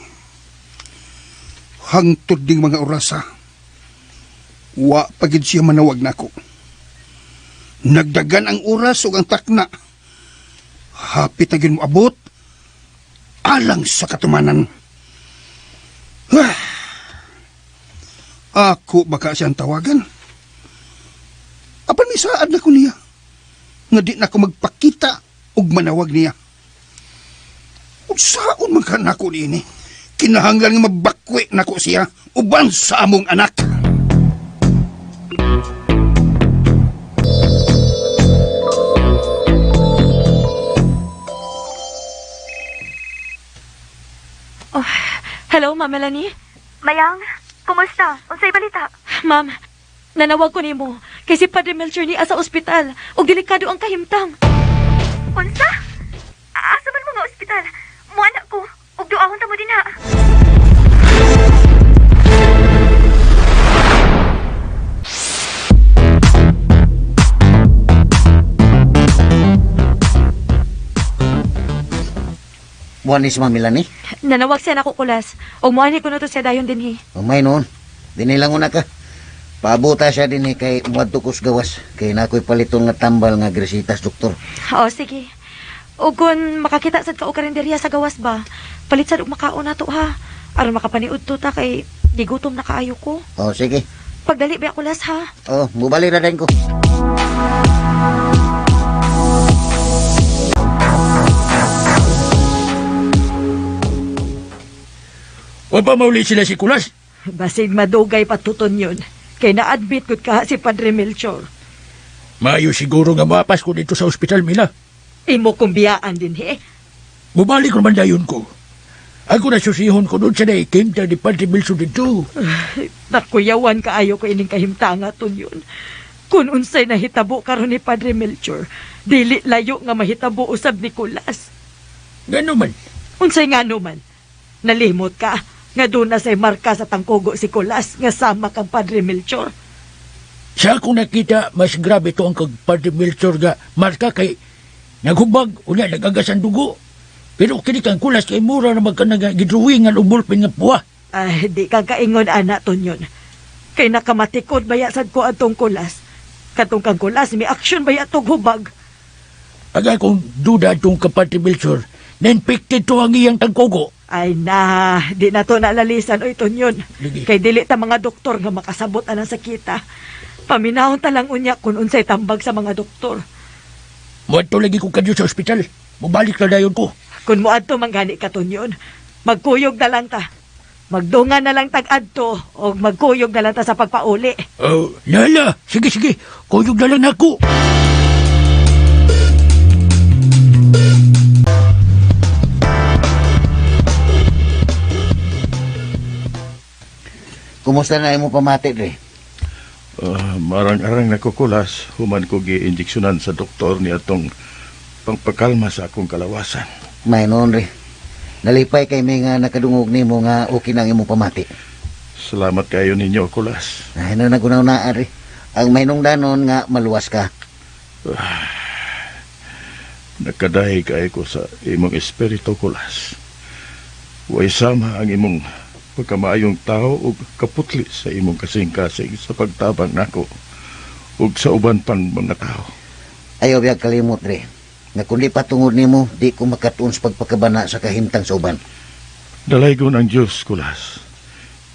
Hangtod ding mga orasa. Wa pagid siya manawag nako. Nagdagan ang oras o ang takna. Hapit na mo abot. Alang sa katumanan. Ako baka siyang tawagan. Apan may saad na ko niya. Nga di na ko magpakita og manawag niya. Ug saon man ka nako niini? Kinahanglan nga mabakwi nako siya uban sa among anak. Oh, hello, Ma'am Melanie? Mayang, kumusta? Unsay balita? Ma'am, nanawag ko nimo kay si Padre Melchor ni sa ospital ug delikado ang kahimtang. Unsa? Asa man mo nga ospital? Muana ko, ug duahon ta mo din ha. Buwan ni si Ma'am Melanie. Nanawag siya nako Kulas. Og moani ko na to siya dayon dinhi. Umay noon. Dinilang una ka. Paabuta siya din kay muadto kus gawas. Kay nakoy paliton nga tambal nga gresitas, doktor. Oo, sige. O kung makakita sad ka og karinderya sa gawas ba, palit sad og makaon nato ha. Aron makapaniud to ta kay gigutom na kaayo ko. Oh, sige. Pagdali ba Kulas ha? Oh, mubali na din ko. Wa pa mauli sila si Kulas? Basig madugay patuton yun. Kay na-admit ko ka si Padre Melchor. Maayo siguro nga mapas ko dito sa ospital, Mila. Imo kumbiyaan din he. Bumalik ko naman dayon ko. Ako na susihon ko doon sa naikinta ni Padre Milson dito. Nakuyawan kaayo ko ining kahimtanga ton yun. Kung unsay nahitabo karon ni Padre Melchor, dili layo nga mahitabo usab ni Kulas. Gano man. Unsay nga man, nalimot ka nga doon na say marka sa tangkugo si Kulas nga sama kang Padre Melchor. Sa akong nakita, mas grabe to ang kag Padre Melchor nga marka kay naghubag, unya nagagasan dugo. Pero kini kang Kulas kay mura na magkanang gidruwingan o ballpen nga puwa. Ay, di ka kaingon, ana, ton yun. Kay nakamatikod baya sad ko atong Kulas. Katong kang Kulas, may aksyon baya tong hubag. Aga kong duda itong kapatid Melchor, na-infected to ang iyang tangkugo. Ay na, di na to nalalisan o ton yun. Ligi. Kay dili ta mga doktor nga makasabot anang sakita. Paminahon talang unya kung unsay tambag sa mga doktor. Muadto lagi ko kadyo sa ospital. Mubalik na dayon ko. Kung muadto manggani ka ton yun, magkuyog na lang ta. Magdungan na lang tag-adto o magkuyog na lang ta sa pagpauli. Oh, lala. Sige, sige. Kuyog na lang ako. Kumusta na imo pamati, Dre? Marang-arang nakukulas, human ko gi-injeksyonan sa doktor ni atong pangpakalma sa akong kalawasan. May noon, Dre. Nalipay kay may nga nakadungog nimo nga okay na ang imo pamati. Salamat kayo ninyo, kulas. Ay, na nagunaw na, Dre. Ang may nung danon nga maluwas ka. Nakadahi kayo ko sa imong espiritu, kulas. Way sama ang imong pagkamaayong tao ug kaputli sa imong kasing-kasing sa pagtabang nako ug sa uban pang mga tao. Ayaw biyag kalimot, Dre. Nga kundi patungod nimo, di ko makatuon sa pagpakabana sa kahimtang sa uban. Dalaygon ang Diyos, kulas.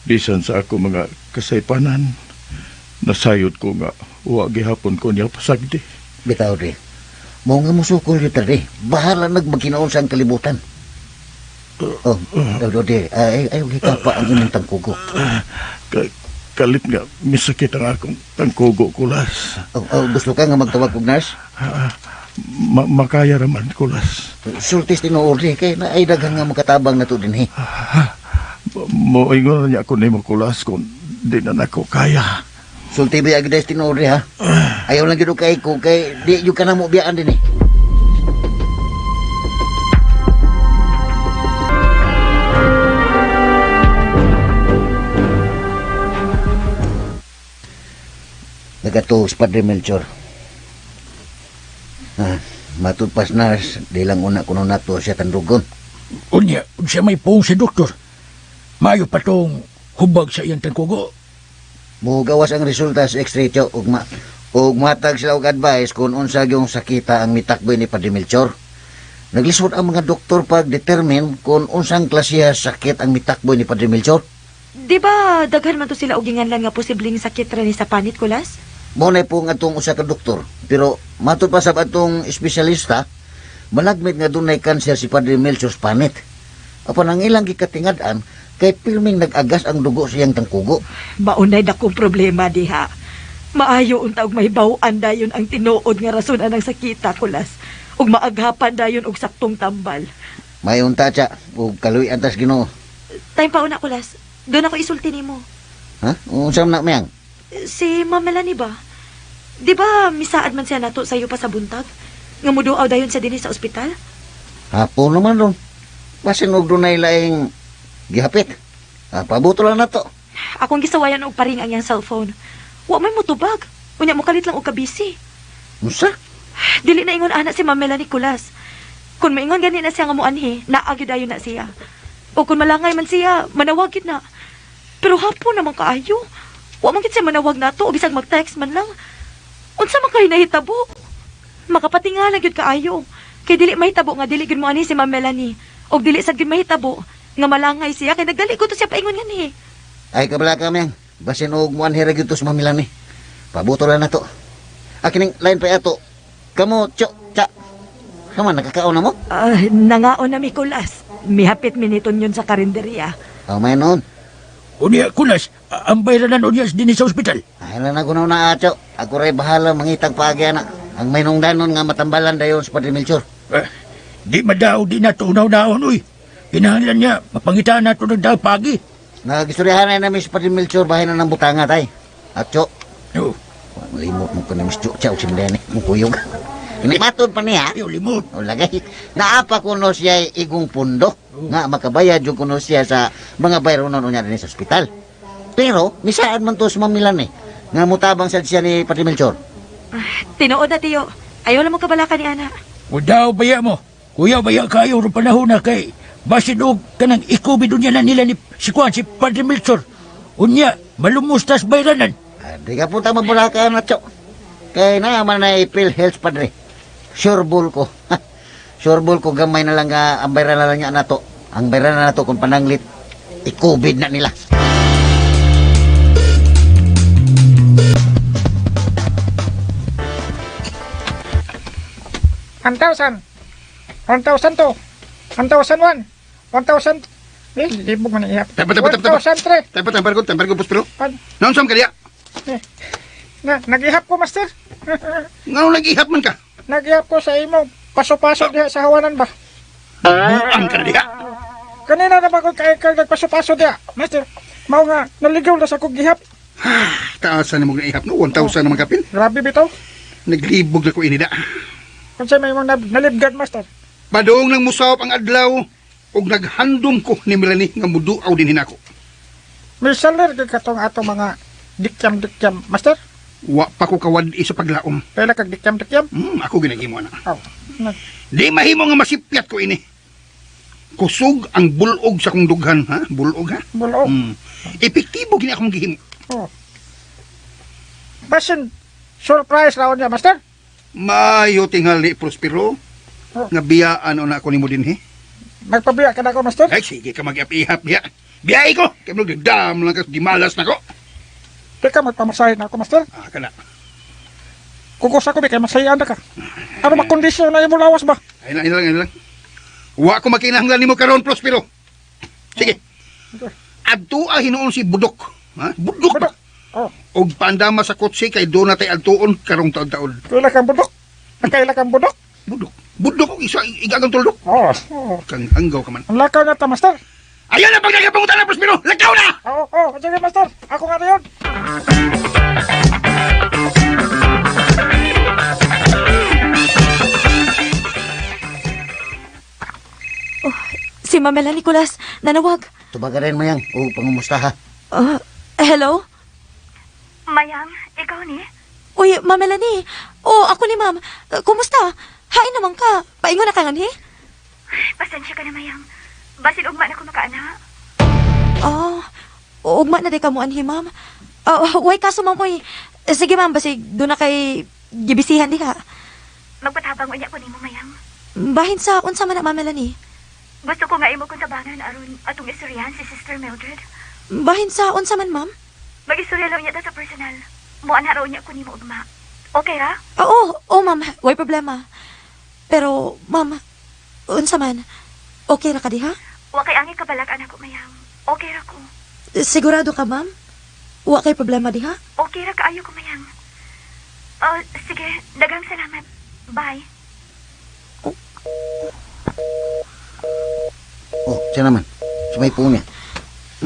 Bisan sa ako mga kasaypanan, nasayod ko nga uwa gihapon ko niya pasagdi. Bitaw, Dre. Mao nga musukol yun, Dre. Bahala nagmagkinaon sa ang kalibutan. Dre. Ayaw hikapa ang imong tangkugo. Kalit nga, misakit ang akong tangkugo, kulas. Gusto ka nga magtawag kong nurse? Makaya raman, kulas. Sultis tinuod, Dre. Kaya na ay daghang nga makatabang na to din, he. Moingon niya ako nimo, kulas, kung di na nako kaya. Sulti ba agad tinuod, Dre, ha? Ayaw lang gino kay ko, kay di yung ka na mo biyaan din, eh. Nagatos, Padre Melchor. Matud pas nars, di lang una kuno nato siya tandugon. Unya, siya may pong si doktor. Mayo pa tong hubag sa iyang tangkugo. Mugawas ang resulta sa x-ray tiyo, ug matag sila og advice kung unsa gyung sakita ang mitakboy ni Padre Melchor. Naglisod ang mga doktor pag-determine kung unsang klasiya sakit ang mitakboy ni Padre Melchor. Di ba daghan man to sila og ginganlan nga posibleng sakit ra ni sa panit, Kulas? Munay po nga itong usa ka doktor. Pero matud pa sa atong espesyalista, malagmit nga dunay kanser si Padre Melchor sa panit. Apan ang ilang gikatingad-an, kay pilming nag-agas ang dugo sa iyang tangkugo. Maunay na kong problema, diha. Maayo unta og mahibaw-an dayon ang tinuod nga rason anang sakita, Kulas. Ug maaghapan dayon og saktong tambal. May unta siya, ug kaluy antas Ginoo. Time pa una, Kulas. Doon ako isulti nimo. Ha? Unsa na mayang? Si Ma'am Melanie ba? Di ba misaad man siya nato sayo pa sa buntag? Nga muduaw dayon sa dinhi sa ospital? Hapon naman ron. Basin og dunay laing gihapit. Pabuto lang na to. Akong gisawayan og paring ang iyang cellphone. Wa may motubag. Unya mo kalit lang og kabisi. Unsa? Dili na ingon ana si Ma'am Melanie Kulas. Kung maingon gani na siya nga moanhi, naagi dayon na siya. O kung malangay man siya, manawagid na. Pero hapon naman kaayo. Wa man gid siya manawag nato o bisag mag-text man lang. Unsa man kay nahitabo? Makapatingalan gyud kaayo. Kay dili mahitabo nga dili gyud mo ani si Ma'am Melanie. Og dili sad gyud mahitabo nga malangay siya kay nagdali ko to siya paingon ngani. Ay kabala ka miyang. Basin og muan hira gyud to sa mamilan ni. Pabuto lang na to. Akining line pa ato. Kamo, tsa. Sama nakakaon na mo? Nangaon na mi, Kulas. Mihapit miniton yun sa karinderya. May noon. Unya, Kulas, ang bayranan unyas din sa ospital. Ay lang na kunaw na atyo. Ako rin bahala mangitag paagya na. Ang may nung danon nga matambalan dayon sa Padre Melchor. Di madaw, di na tunaw-naon, uy. Kinahanglan niya, mapangitaan nato ng daw pagi. Nagistoryahan na namin si Padre Melchor bahay na ng butanga tay. Atyo. Oh, Malimot mo ko na Miss Chucha o simdene. Mukuyog. Inimatod pa niya. ayaw limot. O lagay. Naapa kuno siya igong pundo. Nga makabayad yung kuno siya sa mga bayronon niya rin sa ospital. Pero, misaan man to sa mamilan nga mutabang sa siya ni Padre Melchor. Tinuod na, tiyo. Ayaw lang mo kabalakan ni Ana. O daw baya mo. Kuya baya kayo rin panahon na kay basin og kanang ikubid unya na nila ni si Juan, si Padre Melchor. Unya, malumustas bayranan. Di ka punta mabulakan na Chok. Kaya naman na PhilHealth Padre. Sureball ko. Sureball ko gamay na lang ang bayran na lang niya na to. Ang bayran na to kung pananglit, ikubid na nila. One thousand 2, 1,001, 1,000. Libog man ihap. Tapat. 1,003. Temper ko, Prospero. Pan. Naon sam kadiya? Nagihap ko, master. Ngano nag-ihap man ka? Nagihap ko sa imo. Paso-paso diha sa hawanan ba? Buang ka diya. Kanina na ba ko kay nagpaso-paso diha, master? Mao nga naligaw na sa kog gihap. Taasan mo nga ihap no, 1,000 naman kapin. Grabe bitaw. Naglibog na ko inida. Kung sa may mga nalibgad, master. Padong nang musawap ang adlaw ug naghandom ko ni Melanie nga muduaw din hinako. May salir kay katong ato mga dikyam, master. Wa pa ko kawad sa paglaom. Pela kag dikyam. Ako ginahimo na. Aw. Di mahimo nga masipyat ko ini. Kusog ang bulog sa kong dughan, ha? Bulog, ha? Bulog. Epektibo gini akong gihimo. Oh. Basin surprise raw niya, master. Mayo tingali, Prospero. Nga biyaan o na ako ni mo din, he? Nagpabiya ka na ako, master. Ay, sige ka mag-ihap, biya. Biyay ko! Kaya mo nagdam lang ka, di malas na ko. Teka, magpamasahin na ako, master. Kana. Kukus ako, kaya masahihan na ka. Ano makondisyon na yung lawas ba? Ay lang. Wa ko makinahanglan ni mo karon, Prospero. Sige. Adtua hinuon si Budok. Ha? Budok ba? Oh. Og pandama sa kotse kay doon na tayo altuon karong taon-taon. Kaila kang budok? Nakaila kang budok? Budok og isa igagang tuldok. Oh. Kang hanggaw ka man. Ang lakaw na ta, master. Ayan na pag nagapangutan na, Prospero! Lakaw na! Oo, sige, master. Ako nga na yun. Si Mamela Nicolas, nanawag. Tubagarin mo yan o pangumusta ha. Hello? Mayang, ikaw ni? Uy, Mamela ni. Oh, ako ni ma'am. Kumusta? Hain naman ka. Paingon na ka nga ni? Pasensya ka na, Mayang. Basin ugma na ko makaana. Ugma na di ka mo anhi, ma'am. Way kaso, ma'am, uy. Sige, ma'am, basig doon na kay gibisihan di ka. Magpatabang unya ko ni mo, Mayang. Bahin sa unsa man na, Mamela ni. Gusto ko nga imo kong tabangan aron atong istoryahan si Sister Mildred. Bahin sa unsa man, ma'am. Mag-istorya lang niya ta sa personal. Muan haraw niya ko ni mo ugma. Okay ra? Oo, ma'am. Way problema. Pero, ma'am, unsa man, okay ra ka di, ha? Wa kay angi kabalak anak ko, Mayang. Okay ra ko. Sigurado ka, ma'am? Wa kay problema di, ha? Okay ra kaayo ko, Mayang. Sige. Daghang salamat. Bye. Oh, siya naman. Sumay po niya.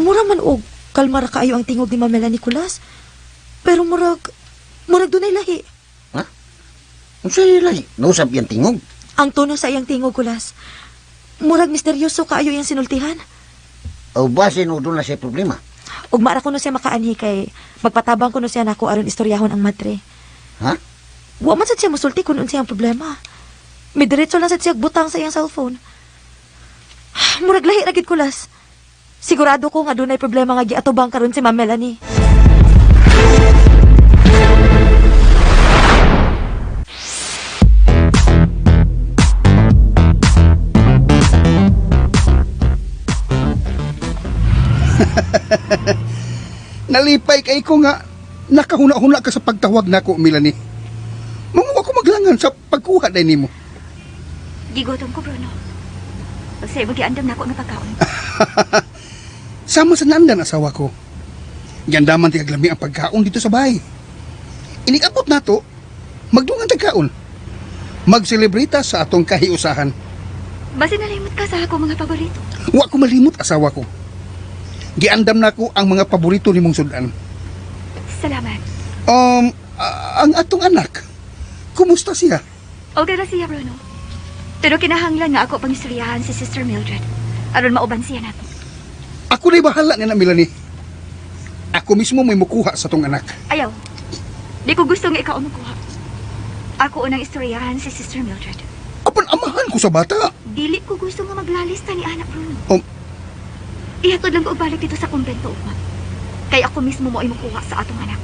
Mura man og kalma ra kaayo ang tingog ni Mamela Nicolas. Pero murag dunay lahi. Ha? Ang sa'yo lahi. Nausap yan tingog. Ang tono sa iyang tingog, Kulas. Murag misteryoso kaayo iyang sinultihan. O basin o doon na siya problema. Ug mara ko no siya makaanhi kay magpatabang ko no siya nako aron istoryahon ang madre. Ha? Wa man sad siya musulti kun unsa ang problema. May diretso lang sad siya butang sa iyang cellphone. Murag lahi ra gid, Kulas. Sigurado ko nga dunay problema nga giatubang karon si Ma'am Melanie. Nalipay kay ko nga nakahuna-huna ka sa pagtawag nako, Melanie. Manguwa ko maglangan sa pagkuha day nimo. Gigotom ko, Bruno. Kasi magiandam na ako ng pagkaon. Sama sa nandan asawa ko. Gandaman ti aglami ang pagkaon dito sa bahay. Inikabot nato, magdungan tagkaon. Magselebrita sa atong kahiusahan. Basi nalimot ka sa ako mga paborito. Wa ko malimot asawa ko. Giandam na ko ang mga paborito nimong sudan. Salamat. Ang atong anak, kumusta siya? Okay ra siya, Bruno. Pero kinahanglan nga ako pangistoryahan si Sister Mildred. Aron mauban siya nato. Ako na'y bahala nga na, Melanie. Ako mismo may mukuha sa tong anak. Ayaw. Di ko gusto nga ikaw makuha. Ako unang istoryahan si Sister Mildred. Apan amahan ko sa bata. Dili ko gusto nga maglalista ni anak, Bruno. Um, Ihatod lang ko balik dito sa kumbento, Uma. Kaya ako mismo mo ay makuha sa atong anak.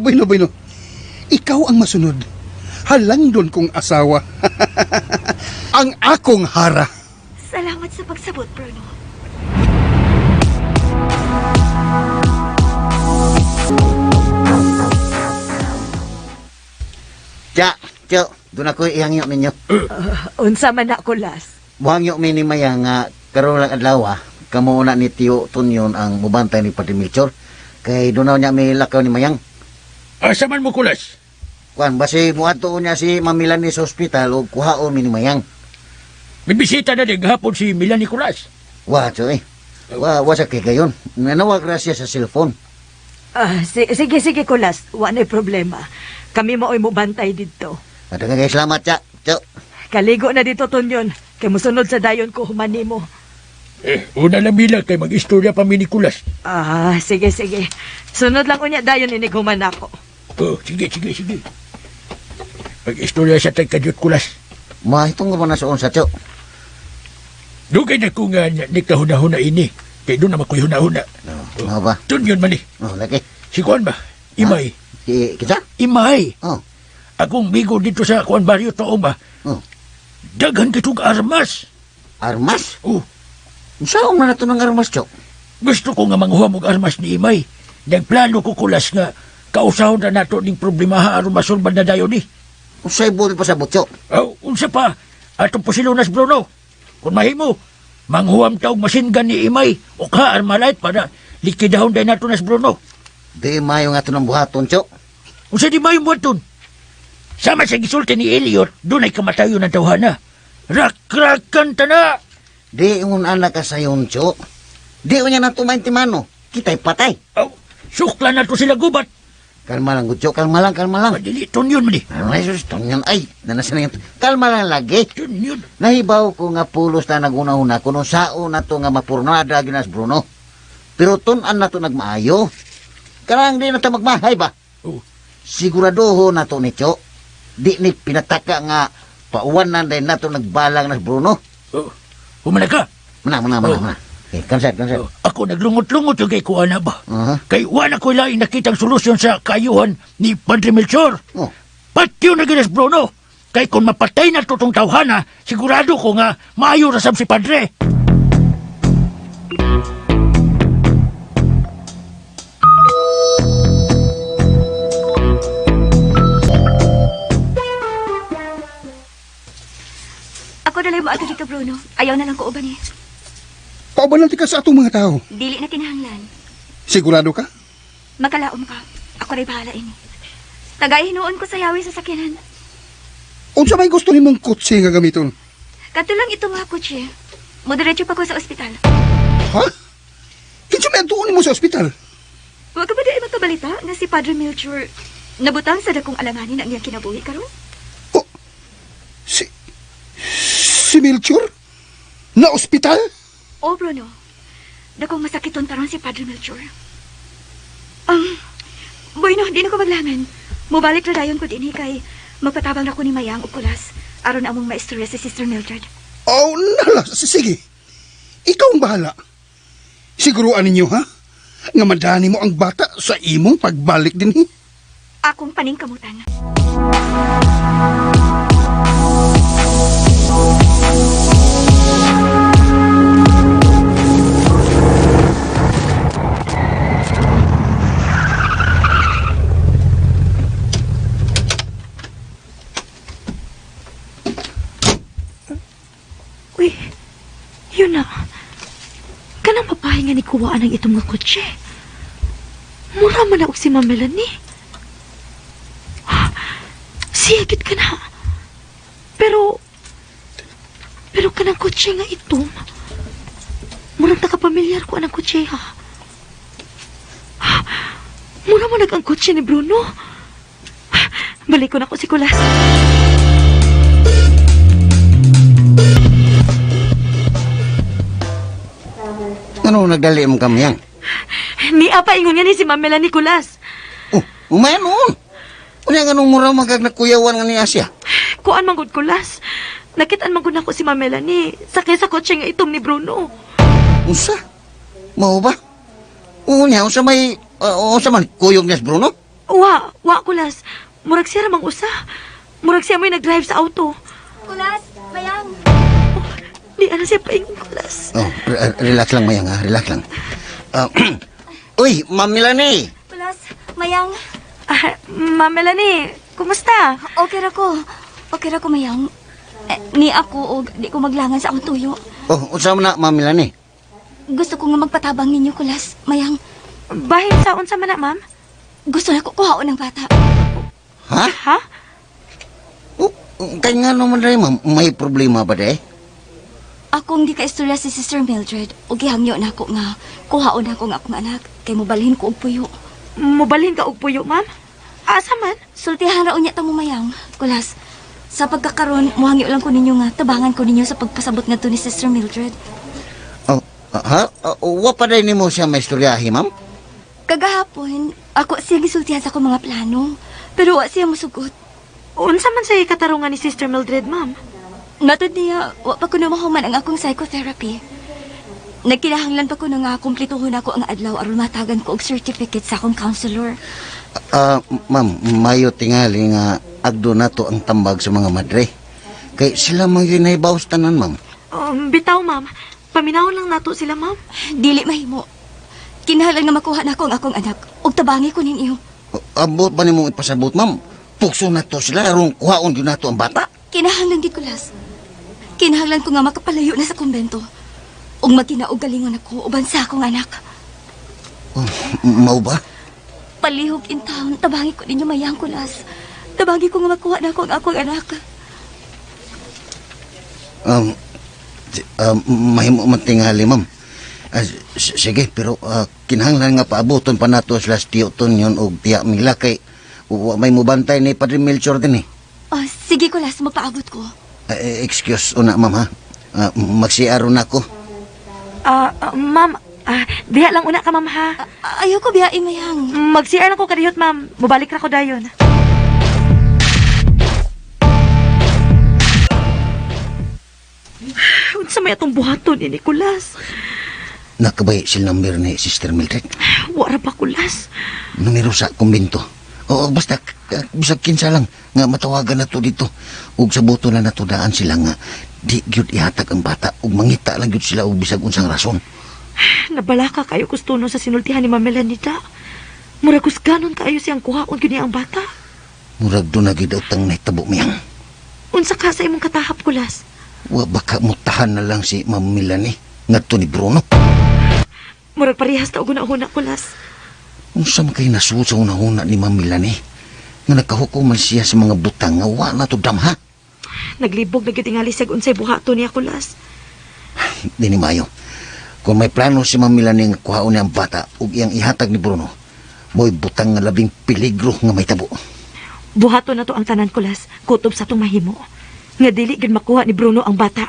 Bueno. Ikaw ang masunod. Halang doon kong asawa. Ang akong hara. Salamat sa pagsabot, Bruno. Tyo, doon ako ihangyo ninyo. Unsa man na, Kulas? Buhangyo minimaya nga karon lang adlaw kamo na ni Tiyo Tunyon ang mubantay ni Padre Melchor. Kay doon niya may lakaw ni Mayang. Asa man mo, Kulas? Kuan, basi muadto niya si Mamilani sa ospital o kuhaon mi ni Mayang. May bisita na din gahapon si Melanie Kulas. Wa, Tyo eh. Wa sa kay gayon. Nanawag ra siya sa cellphone. Sige, Kulas. Wala problema. Kami mao'y mubantay dito. Daghang kay salamat, Tyo. Kaligo na dito, Tunyon. Kay musunod sa dayon ko humani mo. Una lang bilang kay mag-istorya pa mi ni Kulas. Sige. Sunod lang unya dayon inig human ako. Sige. Mag-istorya sa tagkadyot, Kulas. Mahitong mo na sa unsa, Tyo. Dugay na ko nga nikahuna-huna ini. Kay doon naman ko'y huna-huna. Ano ba? Tunyon man Laki. Si Kuan ba? Imay. Kita? Imay. Oh. Akong bigo dito sa Kuan Barrio Toong ba? Oh. Daghan kitong armas. Armas? Saan man nato ng armas, Chok? Gusto ko nga manghuam og armas ni Imay. Nagplano ko kulas nga kausahon na nato ning problema aron masulban na dayon ni. Usay buti pa sa butyo. Unsa pa? Atong posilunas, Bruno. Kung mahimo, manghuam taog masingan ni Imay o ka armalite para likidahon day nato nas Bruno. Di mayo nga ito ng buhaton, Chok. Unsa di mayo buhaton? Sama sa gisulti ni Elliot, doon ay kamatayo ng tawhana. Rakrakan tana! Di ungon anak ka sayon, Chok. Di unya na tumaintimano. Kita'y patay. Sukla na to sila gubat. Kalma lang, Chok. Kalma lang. Madiliton yun, mali. Ay, sus, tonyan. Ay, nanasan nga. Kalma lang lagi. Yun. Nahibaw ko nga pulos na naguna-una kuno sao na to nga mapurnada ginas Bruno. Pero tunan na to nagmaayo. Karang di na to magmahay ba? Siguradoho na to ni Chok. Di ni pinataka nga pauwanan din na to nagbalang nas Bruno. Humana ka. Mana. Kansat. Ako naglungot-lungot yung kay Kuana ba? Kay wala ko lang nakitang solusyon sa kayuhan ni Padre Melchor. Patyo na ginas Bruno. Kay kung mapatay na tutong tawhana, sigurado ko nga maayo rasam si Padre. Ako na lang maato dito, Bruno. Ayaw na lang ko uban eh. Paubalanti ka sa atong mga tao. Dili na kinahanglan. Sigurado ka? Magkalaom ka. Ako rin bahala ini. Tagay-hinuon ko sa yawi sa sakyanan. Unsa may gusto nimong kutsi nga gamiton? Kato lang ito nga, kutsi. Moderecho pa ko sa ospital. Ha? Kinsa may antuon mo sa ospital? Huwag ka ba di makabalita na si Padre Melchor nabutang sa dakong alanganin ang iyang kinabuhi karon? Si Melchor? Na ospital? O, Bruno. Dakong masakiton karon si Padre Melchor. Bueno, di na ko maglangan. Mubalik na dayon ko din kay magpatabang na ko ni Mayang o Kulas aron among maistorya si Sister Mildred. Oh, nala. Sige. Ikaw ang bahala. Siguruan ninyo, ha? Nga madani mo ang bata sa imong pagbalik din, eh. Akong paningkamutan. Uy, yun na. Kanang papahinga ni kuwaan ng itong mga kotse. Mura man na og si Ma'am Melanie. Siyagit ka na. Pero, Pero kanang kotse nga ito, murag takapamilyar ko anang kotse ha. Mura mo ang kotse ni Bruno. Balik ko na ko si Kulas. Ano nagdali mo kami yan? Ni apa ingon nga ni si Ma'am Melanie Kulas. Oh, umayan noon. Unya nga nung mura magag nagkuyawan nga ni Asya. Kuan man gud Kulas. Nakitaan man gud nako si Ma'am Melanie. Sakay sa kotse nga itom ni Bruno. Unsa? Mao ba? Unya, unsa may... unsa man kuyog niya si Bruno? Wa Kulas. Murag siya ramang usa. Murag siya mo'y nag-drive sa auto. Kulas, mayang. Di ana siya paingon Kulas. Oh, relax lang, Mayang, ha? Relax lang. Uy, Ma'am Melanie! Kulas, mayang. Ma'am Melanie, kumusta? Okay ra ko. Okay ra ko, mayang. Ni ako og di ko maglangan sa akong tuyo. Oh, unsa man na, Ma'am Melanie? Gusto ko nga magpatabang ninyo, Kulas, mayang. Bahin sa unsa man na, ma'am? Gusto na ko kuhaon ng bata. Ha? Ha? Oh, kaya nga naman rin, Ma'am. May problema ba de? Akong di kaistorya si Sister Mildred o gihangyo na ako nga kuhaon na ako nga akong anak kay mobalhin ko og puyo. Mubalhin ka og puyo, ma'am? Asa man? Sultihan ra unya tamo mayang. Kulas, sa pagkakaroon mohangyo lang ko ninyo nga tabangan ko ninyo sa pagpasabot ngadto ni Sister Mildred. Oh, ha? Wa pa rin mo siya may istoryahi, Ma'am? Kagahapon, ako siya gisultihan sa akong mga plano, pero wa siya mosugot. Unsa man sa katarungan ni Sister Mildred, ma'am? Matod niya, wa pa ko na mahuman ang akong psychotherapy. Nagkinahanglan pa ko na nga kumplituhon ako ang adlaw aron matagan ko og certificate sa akong counselor. Ma'am, mayo tingali nga agdo na to ang tambag sa mga madre. Kay sila mga ginaibaw sa tanan, Ma'am. Bitaw, ma'am. Paminahon lang nato sila, ma'am. Dili mahimo. Kinahanglan nga makuha na ko ang akong anak ug tabangi ko ninyo. Abot ba nimong ipasabot, Ma'am? Pukso na to sila, aron kuhaon yun na to ang bata. Kinahanglan gid Kulas. Kinahanglan ko nga makapalayo na sa kumbento. Ug magkinaog galingon ako uban sa akong anak. Mau ba? Palihog in town, tabangi ko ninyo mayang Kulas. Tabangi ko nga makuha na ako ang akong anak. Mahimo man tingali, Ma'am. Sige, pero kinahanglan nga paabuton pa nato sila sa tiyoton yun o tiyak mila kay may mubantay ni Padre Melchor din eh. Oh, sige Kulas, magpaabot ko. Excuse una, Ma'am, ha? Magsiaro na ako. Ma'am, diha lang una ka, ma'am, ha? Ayaw ko biyain mayang. Mag-CR na ko kadiyot, ma'am. Mubalik ra ko dayon. Unsa may atong buhaton ni Nicolas? Nakabay sila number ni Sister Mildred. Wara pa Kulas. Numero sa kumbento. Oo, basta bisag kinsa lang nga matawagan na to dito. Ug sa buto na natudaan sila nga di gyud ihatag ang bata ug mangita lang gyud sila og bisag unsang rason. Nabalaka kayo kustuno sa sinultihan ni Ma'am Melanita. Murag kusganon kayo siyang kuhaon gyud niya ang bata. Murag do na gyud utang nahitabo miyang. Unsa ka sa imong katahap Kulas? Wa baka mutahan na lang si Ma'am Melanie ngadto ni Bruno. Murag parehas ta og una-una Kulas. Unsa man kay nasusaw na huna ni Ma'am Melanie nga nakahukuman siya sa mga butang nga wa na to damha. Naglibog na gyud tingali sig unsay buhaton niya Kulas. Dini mayo. Kung may plano si Ma'am Melanie nga kuhaon niya ang bata ug iyang ihatag ni Bruno, mo'y butang nga labing peligro nga may tabo. Buhaton na to ang tanan Kulas, kutob sa tong mahimo. Nga dili gid makuha ni Bruno ang bata.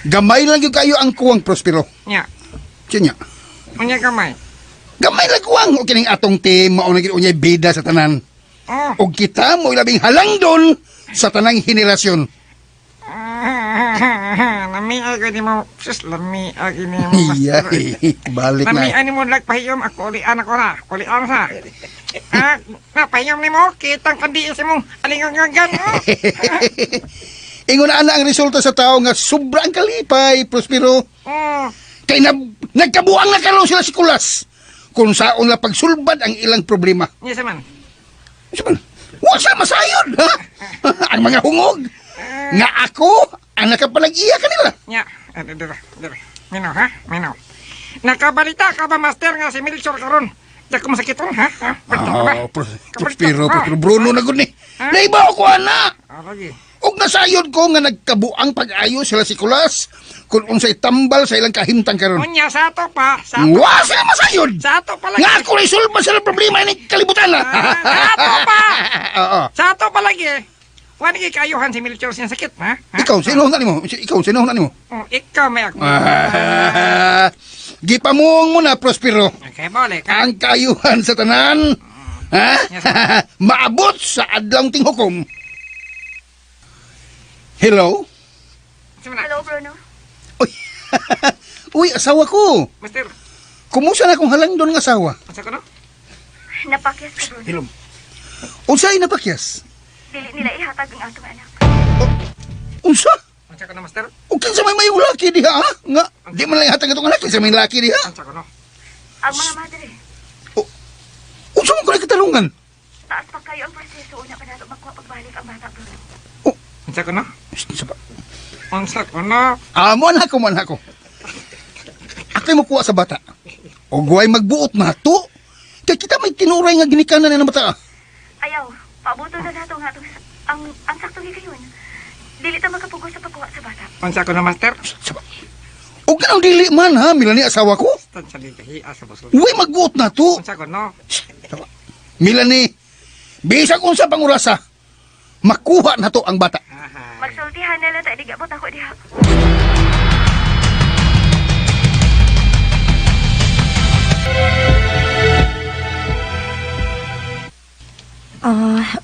Gamay lang yung kayo ang kuwang Prospero. Nya, Siya unya kamay. Gamay lang kuwang. O kining atong team, mauna gid unyay bida sa tanan. Oh. O kita mo ilabing halangdon sa tanang henerasyon. Lami ako ni mo, sis, lami ako ni mo. Iya, balik Lami na. ani mo nagpahiyom ako ulian ako na, ulian sa. Napahiyom ni mo, kitang kandi sa mo, alingang-gangan. Ingon na ang resulta sa tao nga sobrang kalipay, Prospero. Oh. Kay nagkabuang na karon sila si Kulas. Kung saon nga pagsulbad ang ilang problema. Yes, man. Saman, wa sila masayod, ha? Ang mga hungog. Nga ako, ang nakapalag-iya kanila. Nya, dira. Mino, ha? Mino. Nakabalita ka ba, Master, nga si Melchor karon? Di ko masakiton, ha? Balita ka ba? Prospero, Bruno na gud ni. Ha? Naibaw ko, ana. Lagi. Og nasayod ko nga nagkabuang pag-ayo sila si Kulas kung unsay tambal sa ilang kahimtang karon. Unya, sa ato pa. Sa ato, Wa sila masayod. sa ato pa lagi. Nga ako isulba sila problema ni kalibutan na. Sa ato pa. Oo. Sa ato pa lagi. Wala kayuhan si Melchor siyang sakit, ha? Ikaw, sino na nimo? Ikaw, sino na nimo? Oh, ikaw may ako. Gipamong mo na, Prospero. Okay, balik. Ang kayuhan sa tanan, ha? Maabot sa adlong tinghukom. Hello? Hello, Bruno. Uy, uy, asawa ko. Master, Kumusta na kung halang doon ng asawa? masa ko no? Napakyas ka, Bruno. Unsay napakyas? Dili nila ihatag ang atong anak. Unsa? Masa ko no, Master? O kinsa may mayong laki diha, ha? Nga, di man lang hatag itong anak, kinsa may laki diha? Masa ko no? Ang mga madre, Unsa mo ko na katalungan? taas pa kayo ang proseso una pa nato makuha pagbalik ang bata, Bruno. Masa ko no? Sa ba? Masa ko no? Mo na ako. Ako'y makuha sa bata. O guway magbuot na to. Kaya kita may tinuray nga ginikanan na ng bata. Ayaw, pabuto na nato nga itong ang saktong higayon. Dili ta makapugos sa pagkuha sa bata. Masa ko no, Master? Sa ba? O ganang dili man ha, Milani asawa ko. Tan sa ligahi, asa bosul. Uy, magbuot na to. Masa ko no? Milani, bisag unsa pang orasa, makuha na to ang bata. Magsultihan na lang tayo, di gabot ako diha.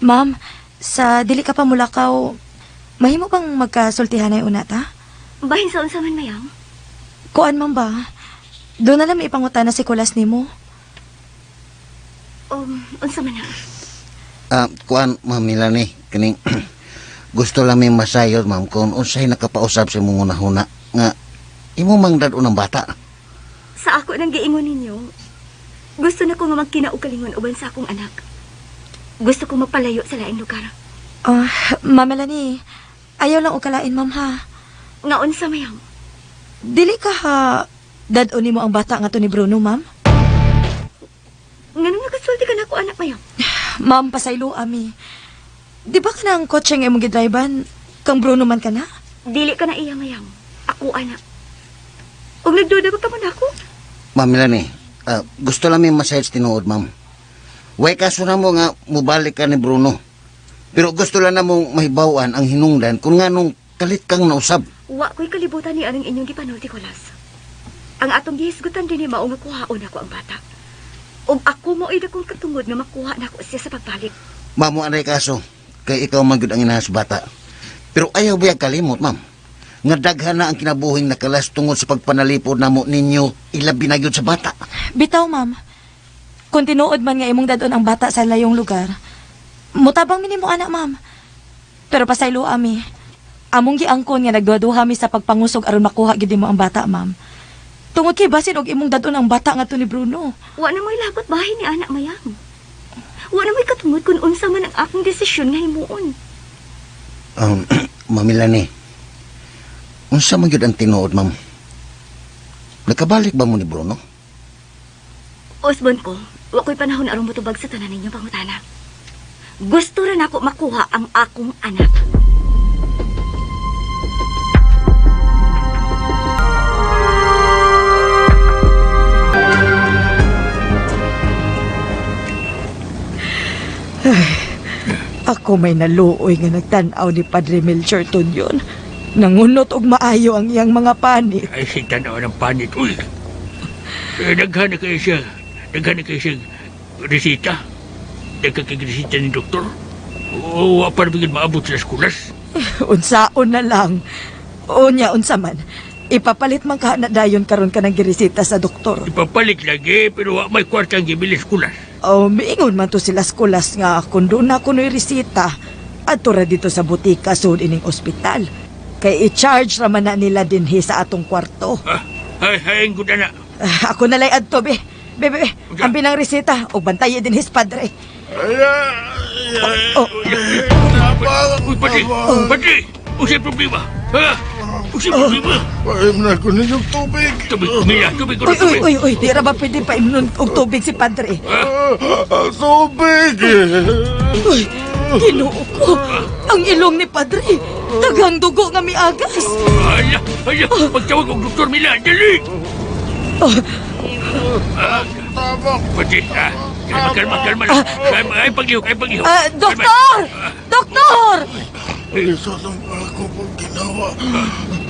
Ma'am, sa dili ka pa mulakaw, mahimo bang magkasultihan ay una ta? Bahin sa unsa man mayang? Kuan man ba? Doon na lang may ipangutan na si Kulas nimo. Unsa man na? Kuan, Ma'am Milani, kining gusto lang may masayod, ma'am, kung unsay nakapausap sa mong unahuna nga imo mang dad-o ng bata. Sa ako nang giingon ninyo, gusto na ko nga magkinaog kalingon uban sa akong anak. Gusto ko magpalayo sa laing lugar. Ma'am Melanie, ayaw lang ukalain, ma'am, ha? Nga unsa mayang? Dili ka ha, dad-o nimo ang bata nga to ni Bruno, ma'am? Nga nung nakasulti ka na ako anak mayang? Ma'am, pasaylo, ami. Di ba ka na ang kotse nga imong gidriban? Kang Bruno man ka na? Dili ka na iya mayang. Ako anak. Ug nagduda ba ka man ako? Ma'am Milani, gusto lang may masayod tinuod, ma'am. Way kaso na mo nga mubalik ka ni Bruno. Pero gusto lang na mong mahibawan ang hinungdan kung nga nung kalit kang nausab. Wa ko'y kalibutan ni anong inyong gipanulti ko, Las. Ang atong gihisgutan din ni mao nga kuhaon ako ang bata. Ug ako mo ida kong katungod nga makuha na ako siya sa pagbalik. Ma'am, mo anay kaso, kay ikaw man gud ang inahas bata. Pero ayaw ba kalimot, ma'am? Nga daghan na ang kinabuhing nakalas tungod sa pagpanalipod namo ninyo ilabi na gyud sa bata. Bitaw, ma'am. Kung tinuod man nga imong dadon ang bata sa layong lugar, mutabang minimo anak, ma'am. Pero pasaylo, ami. Among giangkon nga nagduha-duha mi sa pagpangusog aron makuha gid mo ang bata, ma'am. Tungod kay basin og imong dadon ang bata nga to ni Bruno. Wa na mo'y lagot bahin ni anak mayang. Wa na mo'y katungod kung unsa man ang akong desisyon nga himuon. Ma'am Milani, unsa man gyud ang tinuod, ma'am? Nakabalik ba mo ni Bruno? Osbon ko, wa ko'y panahon aron motubag sa tanan ninyong pangutana. Gusto rin ako makuha ang akong anak. Ako may naluoy nga nagtanaw ni Padre Melchor Tunyon. Nangunot og maayo ang iyang mga panit. Ay, si tanaw ng panit. Uy! Daghan na kayo siya. Daghan na kayo siya resita. Daghan kayo resita ni doktor. O, pa na bigyan maabot sa eskulas. Unsaon na lang. Unya, unsa man. Ipapalit man ka na dayon karon ka ng giresita sa doktor. Ipapalit lagi, pero may kwarta ang gibili eskulas. Miingon man to sila skulas nga kung doon na kuno'y resita. Ato ra dito sa butika sud ining ospital. Kay i-charge raman na nila dinhi sa atong kwarto. Ay, good na. Ako na lay adto, be. Bebe, ang binang resita o bantaye din his padre. Uy, pati! Pati! Usay problema! Ha? Pahim na ko ninyong tubig. Tubig, Mia, tubig ko Uy, na tubig. uy, di ra ba pwede pa imnon og tubig si Padre? Tubig! Uy, Ginoo ko. Ang ilong ni Padre, daghang dugo nga miagas. Hala, magtawag og Dr. Mila, dali! Pati, kalma. Ay, paglihok. Doktor! Doktor! Isa lang ako pag ginawa.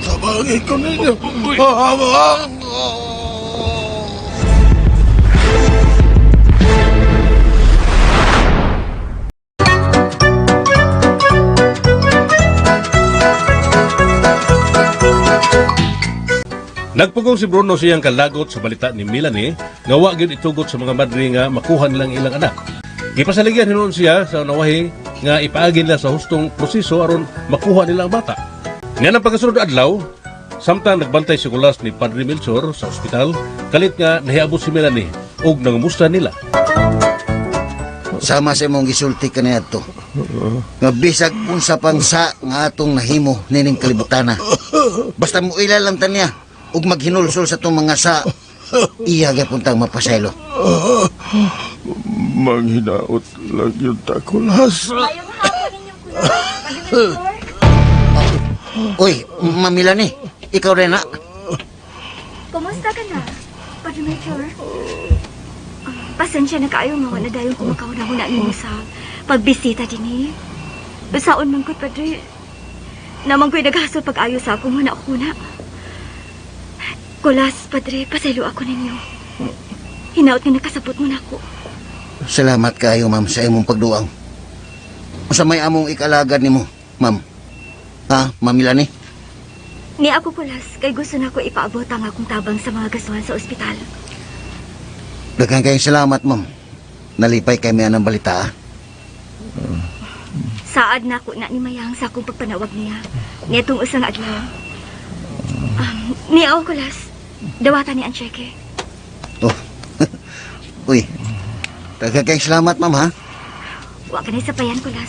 Sabangin ko ninyo. Uy. Nagpugong si Bruno siyang kalagot sa balita ni Melanie nga wa gyud itugot sa mga madre nga makuha nilang ilang anak. Gipasaligyan hinuon siya sa nawahi nga ipaagi nila sa hustong proseso aron makuha nila ang bata. Nga nang pagkasunod adlaw, samtang nagbantay si Kulas ni Padre Melchor sa ospital, kalit nga nahiabot si Melanie ug nangamusta nila. Sama sa imong gisulti kaniya to. Nga bisag unsa pang sa nga atong nahimo nining kalibutana. Basta mo ilalam ta niya ug maghinulsol sa tong mga sa iya gapuntang mapasaylo. Manghinaot lang yung takulas. Uy, mamila ni. Ikaw rin na. Kumusta ka na, Padre Melchor? Pasensya na kaayo mga na dahil kumakaw na muna ninyo sa pagbisita din eh. Basaon man ko, Padre. Naman ko'y naghasol pag-ayo sa akong mga nauna. Kulas, Padre, pasaylo ako ninyo. Hinaot nga nakasabot mo na ako. Salamat kayo, ma'am, sa imong pagduang. Sa may among ikalagad nimo, ma'am. Ha, mamila ni? Ni ako, Kulas, kay gusto na ako ipaabot ang akong tabang sa mga gasuhan sa ospital. Daghang kayong salamat, ma'am. Nalipay kay may anang balita, ha? Saad na ako na ni Mayang sa akong pagpanawag niya. Nitong usang adlaw. Ni ako, Kulas. Dawatan ni ang cheque. Oh. Uy. Daghang kayong salamat, ma'am, ha? Wa ka na sapayan, Kulas.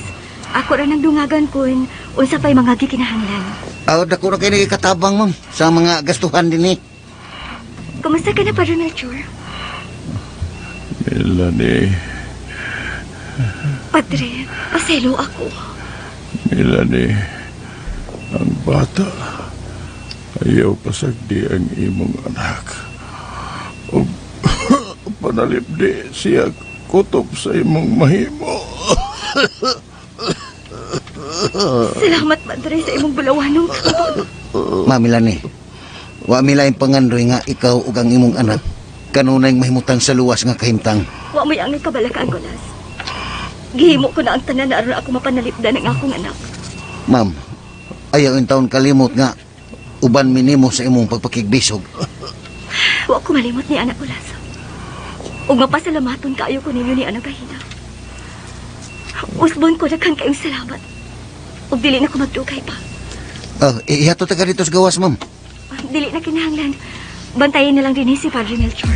Ako rin ang dungagan kun unsa pa'y mga gikinahanglan. Dako na kayo nagikatabang, ma'am, sa mga gastuhan din eh. Kumusta ka na, Padre Melchor? Melanie, Padre, paselo ako. Melanie, ang bata, ayaw pasagdi ang imong anak. O panalipdi siya kutob sa imong mahimo. Salamat, Padre, sa imong bulawanong kabot. Mamila ni. Wa milaing pangandoy nga ikaw ug ang imong anak kanunay mahimutang sa luwas nga kahimtang. Wa mo yang kabalakaan, Kulas. Gihimo ko na ang tanan na aron ako mapanalipdan ang akong anak. Ma'am, ayaw in taon kalimot nga uban minimo sa imong pagpakigbisog. Wa ko malimot ni anak Kulas. Ug mapasalamaton kaayo ko ninyo ni anak Gahina. Usbon ko daghan kayong salamat. Ug dili na ko magdugay pa. Ihato ta ka dito sa gawas, ma'am. Dili na kinahanglan. Bantayin na lang din si Padre Melchor.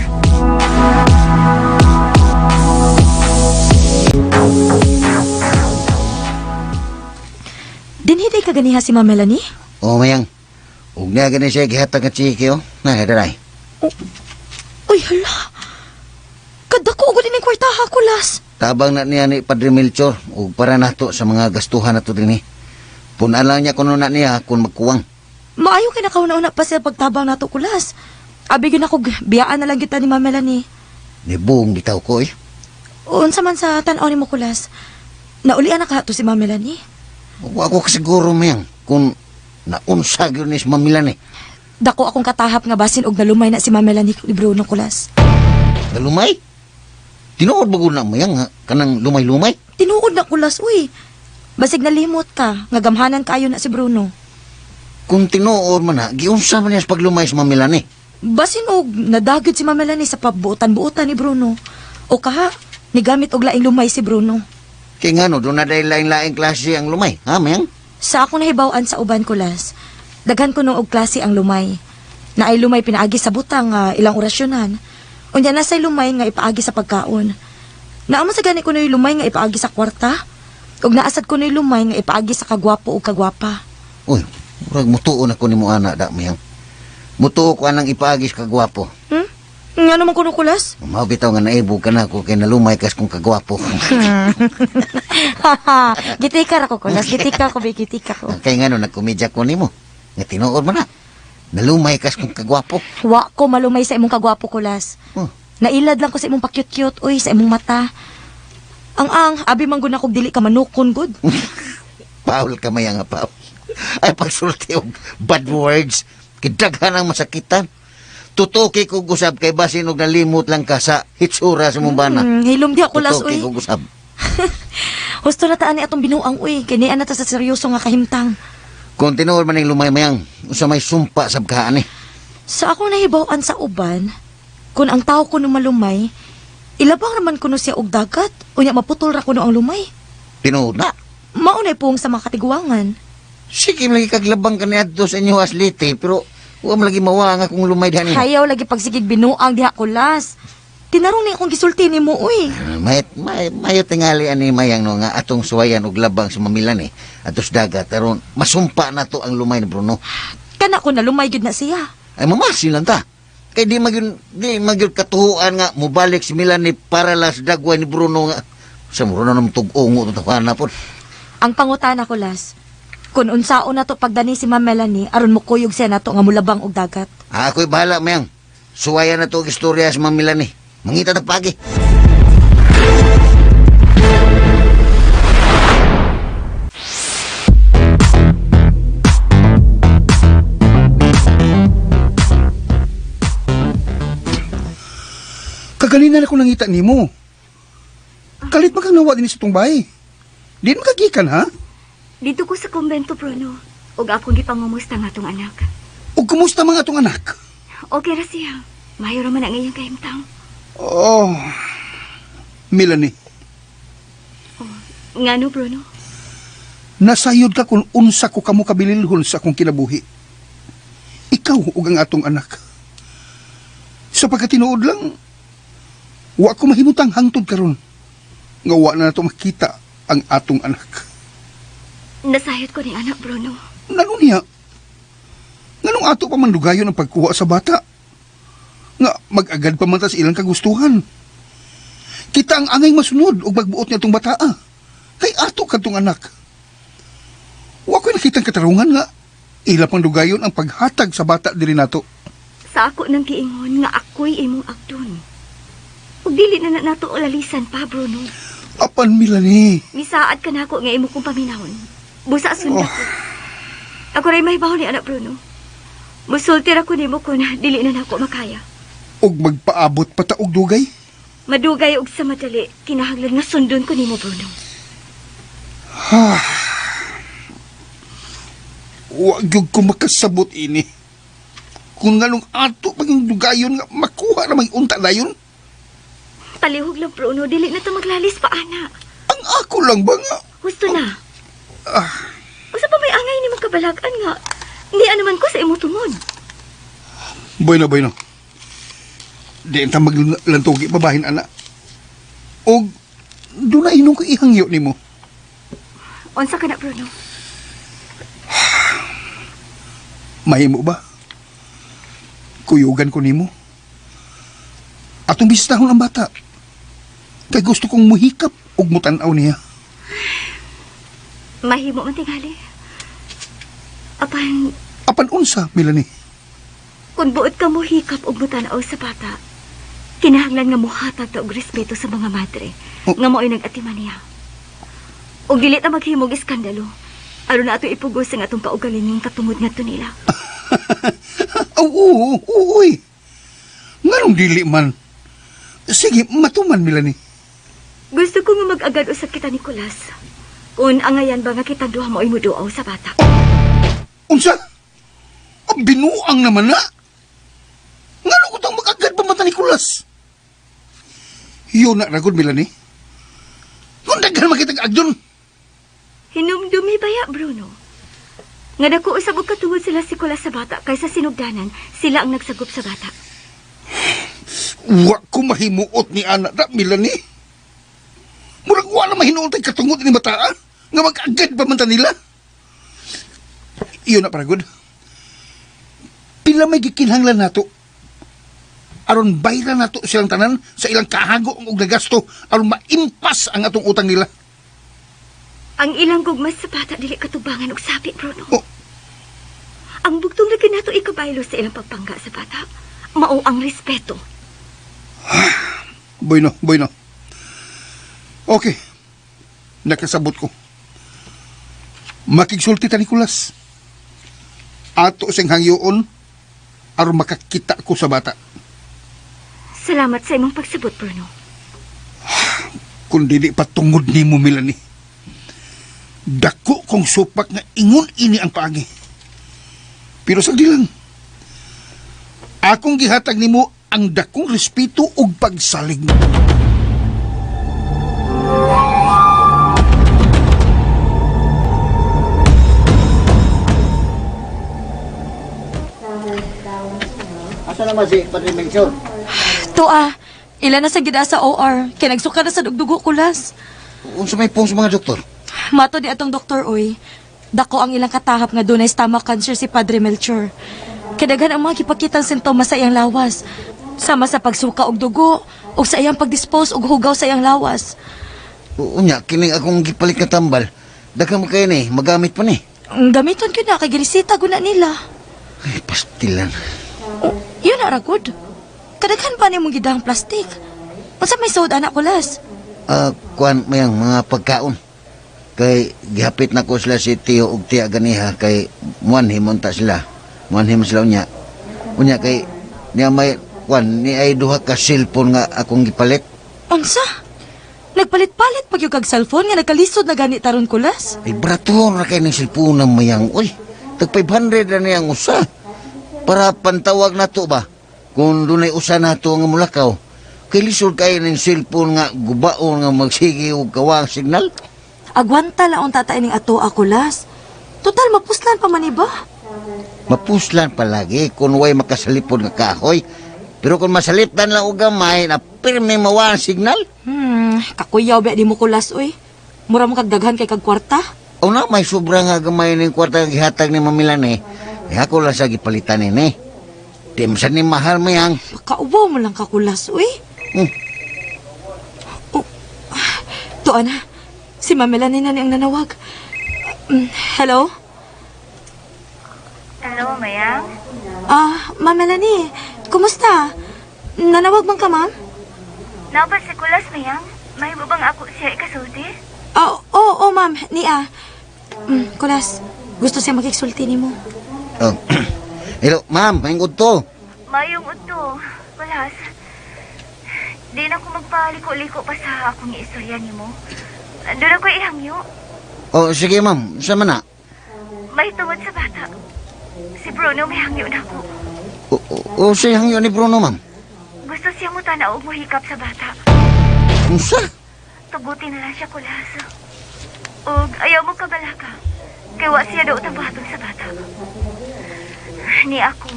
Dinhiday ka ganiha si Ma'am Melanie? O mayang. Ug na gani siya gihatag nga chiki o. Na daray. Uy, hala. Kadako ko din ang kwartaha, Kulas. Tabang na niya ni Padre Melchor ug para nato sa mga gastuhan nato dinhi. Punan lang niya kuno na niya kung magkuwang. Maayo kay nakauna-una pa siya pagtabang nato, Kulas. Abigin ako, biyaan na lang kita ni Ma'am Melanie. Nibong bitaw ko eh. Unsa man sa tan-aw nimo, Kulas. Naulian na ka to si Ma'am Melanie. Wa ko kasiguro mayang kung naunsa gyud ni Ma'am Melanie. Dako akong katahap nga basin og nalumay na si Ma'am Melanie ni Bruno, Kulas. Lumay? Tinuod ba na mayang nga kanang lumay-lumay? Tinuod na, Kulas, uy. Basig nalimot ka, nga gamhanan kaayo na si Bruno. Kung tinuod man na, giunsa man niya sa paglumay sa Ma'am Melanie. Basin og nadagid si Ma'am Melanie sa pabuotan-buotan ni Bruno. O kaha, nigamit og laing lumay si Bruno. Kaya nga no, doon na dahil laing-laing klase ang lumay. Ha, mayang? Sa akong nahibaw-an sa uban, Kulas, daghan ko nung og klase ang lumay. Na ay lumay pinaagi sa butang ilang orasyonan. Unya na say lumay nga ipaagi sa pagkaon. Naamo sa gani ko na lumay nga ipaagi sa kwarta. Ug naasad ko na lumay nga ipaagi sa kagwapo o kagwapa. Uy, Murag mutuon ako nimo ana da mayang. Mutuo ko anang ipaagis kagwapo. Nga naman kuno kulas? Mao bitaw nga naibog ka na ako kay nalumay kas kung kagwapo. Gitika ra ko kulas, gitika ko, gitika ko. Kay ngano nagkomedya ko nimo. Nga tinuod man na. Nalumay kas kung kagwapo. Wa ko malumay sa imong kagwapo kulas. Oh. Nailad lang ko sa imong pakyut-kyut, uy, sa imong mata. Ang abi man gud na kog dili ka manukon gud. Paul ka maya nga Paul. Ay pagsulti og bad words. Kidaghan ang masakitan. Tutuki ko gusab kay basin og nalimot lang ka sa hitsura sa mong bana. Hilom di ako kulas, Tutuki uy. ko gusab. Husto na taan ni atong binuang, uy. Kini ana ta sa seryoso nga kahimtang. Kung tinuod man ning lumaymayang, usa may sumpa sa bkaan ni. Sa akong nahibaw-an sa uban, kung ang tao kuno malumay, ilabang naman kuno siya og dagat, unya maputol ra kuno ang lumay. Tinuod na. Maunay pong sa mga katiguangan. Sige lagi kaglabang ka niadto sa inyo aslite, pero wa man lagi mawa nga kung lumay diha nimo. Hayaw lagi pagsigig binuang diha kulas. Tinarong ni akong gisulti nimo, uy. Mayo tingali ani mayang no nga atong suwayan og labang sa mamilan eh. Atos dagat aron masumpa na to ang lumay ni Bruno. Kana ko na lumay gud na siya. Ay mamasin lang ta. Kay di magyud katuhuan nga mubalik si Milan ni para las dagway ni Bruno nga. Sa Bruno nang tug-ungo to na pod. Ang pangutana kulas, kung unsaon na to pagdani si Ma'am Melanie, aron mo kuyog siya na to nga mulabang og dagat. Ako'y bahala mayang. Suwayan na to og istorya sa mamilan ni. Mangita na pagi. Kaganina na ko nangita nimo. Kalit ba kang nawa din sa tong bahay? Di makagikan ha? Dito ko sa kumbento, Bruno. Ug akong gipangumusta nga tong anak. O kumusta mga tong anak? Okay ra siya. Mayo ra man ang iyang kahimtang. Oh, Melanie, Ngano, Bruno? nasayod ka kung unsa ko kamo kabililhon sa akong kinabuhi. Ikaw ug ang atong anak. Sa pagkatinuod lang, wa ko mahimutang hangtod karon. Nga wa na nato makita ang atong anak. Nasayod ko ni anak, Bruno. Nano niya? Nganong ato pa mandugayon ang pagkuha sa bata? Nga mag-agad pa man ta sa ilang kagustuhan. Kita ang angay masunod o magbuot niya itong bata. Kay ato ka itong anak. Wa ko'y nakitang katarungan nga. Ila pang dugayon ang paghatag sa bata diri nato. Sa ako nang giingon nga ako'y imong agdon. Ug dili na nato ulalisan pa, Bruno. Apan Melanie. Misaad ka na ako nga imo kong paminahon. Busa sunda ko. Ako rin may bahon ni anak, Bruno. Musultir ako nimo kung dili na nako makaya. Og magpaabot pa ta og dugay. Madugay og sa madali, kinahanglan nga sundon ko nimo, Bruno. Wa gyud ko makasabot ini. Kung nganong ato paging dugayon nga makuha na may unta dayon. Palihog lang, Bruno. Dili na to maglalis pa, ana. Ang ako lang ba nga? Gusto na. Usa pa may angay ni magkabalagan nga. Hindi naman ko sa imo tungod. Boy na. Di enta maglantugi babahin ana. Og doon na inong ko ihangyo ni mo. Unsa ka na, Bruno? Mahimo ba? Kuyugan ko nimo. Atong bisitahon ang bata. Kay gusto kong muhikap og mutanaw niya. Mahimo man tingali. Apan unsa, Melanie? kung buot ka mo hikap og mutanaw sa bata, kinahanglan nga muhatag ta og respeto sa mga madre nga mo'y nag-atiman niya. Og dili ta maghimog iskandalo. Aron na ato ipugos ang atong kaugalingon katungod ngadto nila. Uy. Nganong dili man? Sige, matuman, Melanie. Gusto ko nga mag-agad usab kita, Nicolas. Kung angayan ba nga kita duha mo ay muduaw sa bata. Unsa? Ang binuang naman na. Ngano ko tang mag-agad pa mata, Nicolas? Yun na, ragod, Melanie. Kung daghan makitag agdon. Hinumdumi baya, Bruno. Nga dako usab og katungod sila si Nicolas sa bata kaysa sinugdanan sila ang nagsagop sa bata. Wa ko mahimuot ni anak na, Melanie. Murag wa na mahinuot ay katungod ni bata, nga mag-agad pa man ta nila. Iyon na paragod. Pila may gikinhanglan nato. Aron bayra nato silang tanan sa ilang kahago ug nagasto aron maimpas ang atong utang nila. Ang ilang gugmas sa bata dili katubangan og sabi, Bruno. Oh. Ang bugtong lagi nato ikabaylo sa ilang pagpangga sa bata. Mao ang respeto. Bueno. Okay. Nakasabot ko. Makigsulti ta Nicolas. Ato sing hangyoon aron makakita ko sa bata. Salamat sa imong pagsabot, Bruno. Kung dili patungod nimo Melanie. Dako kong supak nga ingon ini ang paagi. Pero sagdi lang. Akong gihatag nimo ang dakong respeto ug pagsalig. Asa naman si Padre Melchor? Ilan na sa gida sa OR. Kaya nagsuka na sa dugdugo, Kulas. Unsa may pong sa mga doktor? Mato di atong doktor, oy. Dako ang ilang katahap nga dunay stomach cancer si Padre Melchor. Kadaghan ang mga gipakitang sintomas sa iyang lawas. Sama sa pagsuka og dugo, o sa iyang pagdispose og hugaw sa iyang lawas. Unya, kining akong gipalit ka tambal. Daghang mo kayo ni, magamit pa ni. Ang gamiton ko na, kay girisita guna nila. Ay, pastilan. Yun na, Ragod. Kadaghan pa ni mong gidahang plastik. Unsa may soda na, Kulas? Kuan mayang mga pagkaon. Kay gihapit na ko sila si Tio ug Tia ganiha kay muanhimon ta sila. Muanhimon sila unya. Unya kay niya may kuan ni ay duha ka cellphone nga akong gipalit. Unsa? Nagpalit-palit pag yung kag cellphone nga nagkalisod na gani taron, Kulas? Ay braton ra kay ning cellphone ng mayang. Uy, tag 500 na niyang usa. Para pantawag na to ba? Kung dunay usa na to nga mulakaw. Kay lisod kayo ng cellphone nga gubaon nga magsige og kawang signal. Agwanta lang ang tatay ning ato, Kulas. Total, mapuslan pa man iba. Mapuslan palagi kung way makasalipod nga kahoy. Pero kung masalipdan lang og gamay na pirme mawang signal. Kakuyaw ba di mo, Kulas, oy. Mura mo kag daghan kay kag kwarta. O na, may sobra nga gamay ng kwarta nga gihatag ni Mamilan eh. Ako lang sa gipalitan ni. Di masan ni mahal mo yang. Kauwaw mo lang ka, Kulas, oy. Tuan na. Si Melanie na ang nanawag. Hello? Hello, Mayang? Ma'am Melanie, kumusta? Nanawag man ka, ma'am? Naabot si Kulas, Mayang? May mo bang ako siya ikasulti? Oo, ma'am. Nia. Kulas, gusto siya makiksulti ni mo. Hello, ma'am, maingod to. Mayong uto. Kulas. Di na ko magpaliko-liko pa sa akong istorya ni mo. Doon ako ihangyo. Sige, ma'am, sama na. May tungod sa bata. Si Bruno may hangyo na ako. Siyang yun ni Bruno, ma'am. Gusto siya mo tanaog mo hikap sa bata. Unsa? Tugutin na lang siya, Kulas. Ug ayaw mo kabalaka. Kaya wa siya daw tabuhaton sa bata. Ni ako,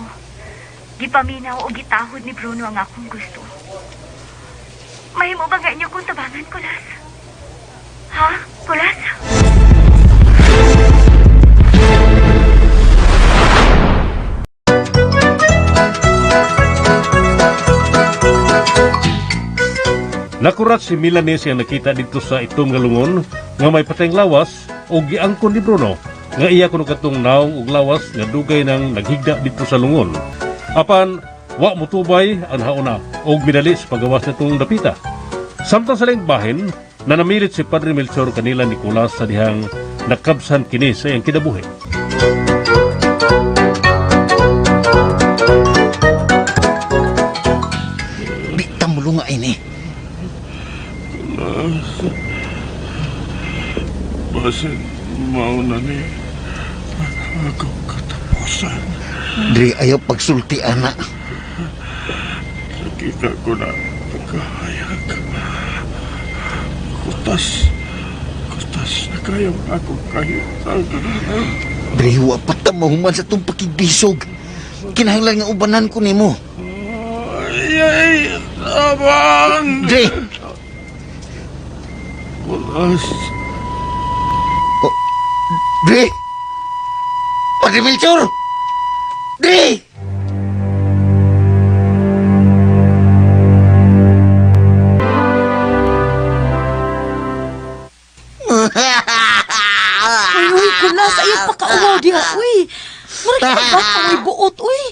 gipaminaw o gitahod ni Bruno ang akong gusto. Mahimo ba nga inyo kung tabangan, Kulas? Ha, Kulas? Nakurat si Milanes yang nakita dito sa itom nga lungon nga may patayng lawas o giangkon ni Bruno nga iya kuno katong naong og lawas nga dugay nang naghigda dito sa lungon. Apan wa motubay ang hauna og minali sa pagawas nitong dapita. Samtang sa laing bahin, nanamilit si Padre Melchor kanila ni Kulas sa dihang nakabsan kini sa iyang kinabuhi. Di tamulo nga ini. Basin, mauna ni ako katapusan. Diri ayaw pagsulti, anak. Nakita ko na pagkahayag. Kutas na kayang ako kahit. Diri wa pa mahuman sa itong pakigbisog. Kinahanglan nga ubanan ko nimo. Ay, abang! Diri! Kulas. Diri! Padre Melchor! Dre! Uy, kulas, ayaw pa kauwaw diha, uy. Mura kang bata, uy, buot, uy.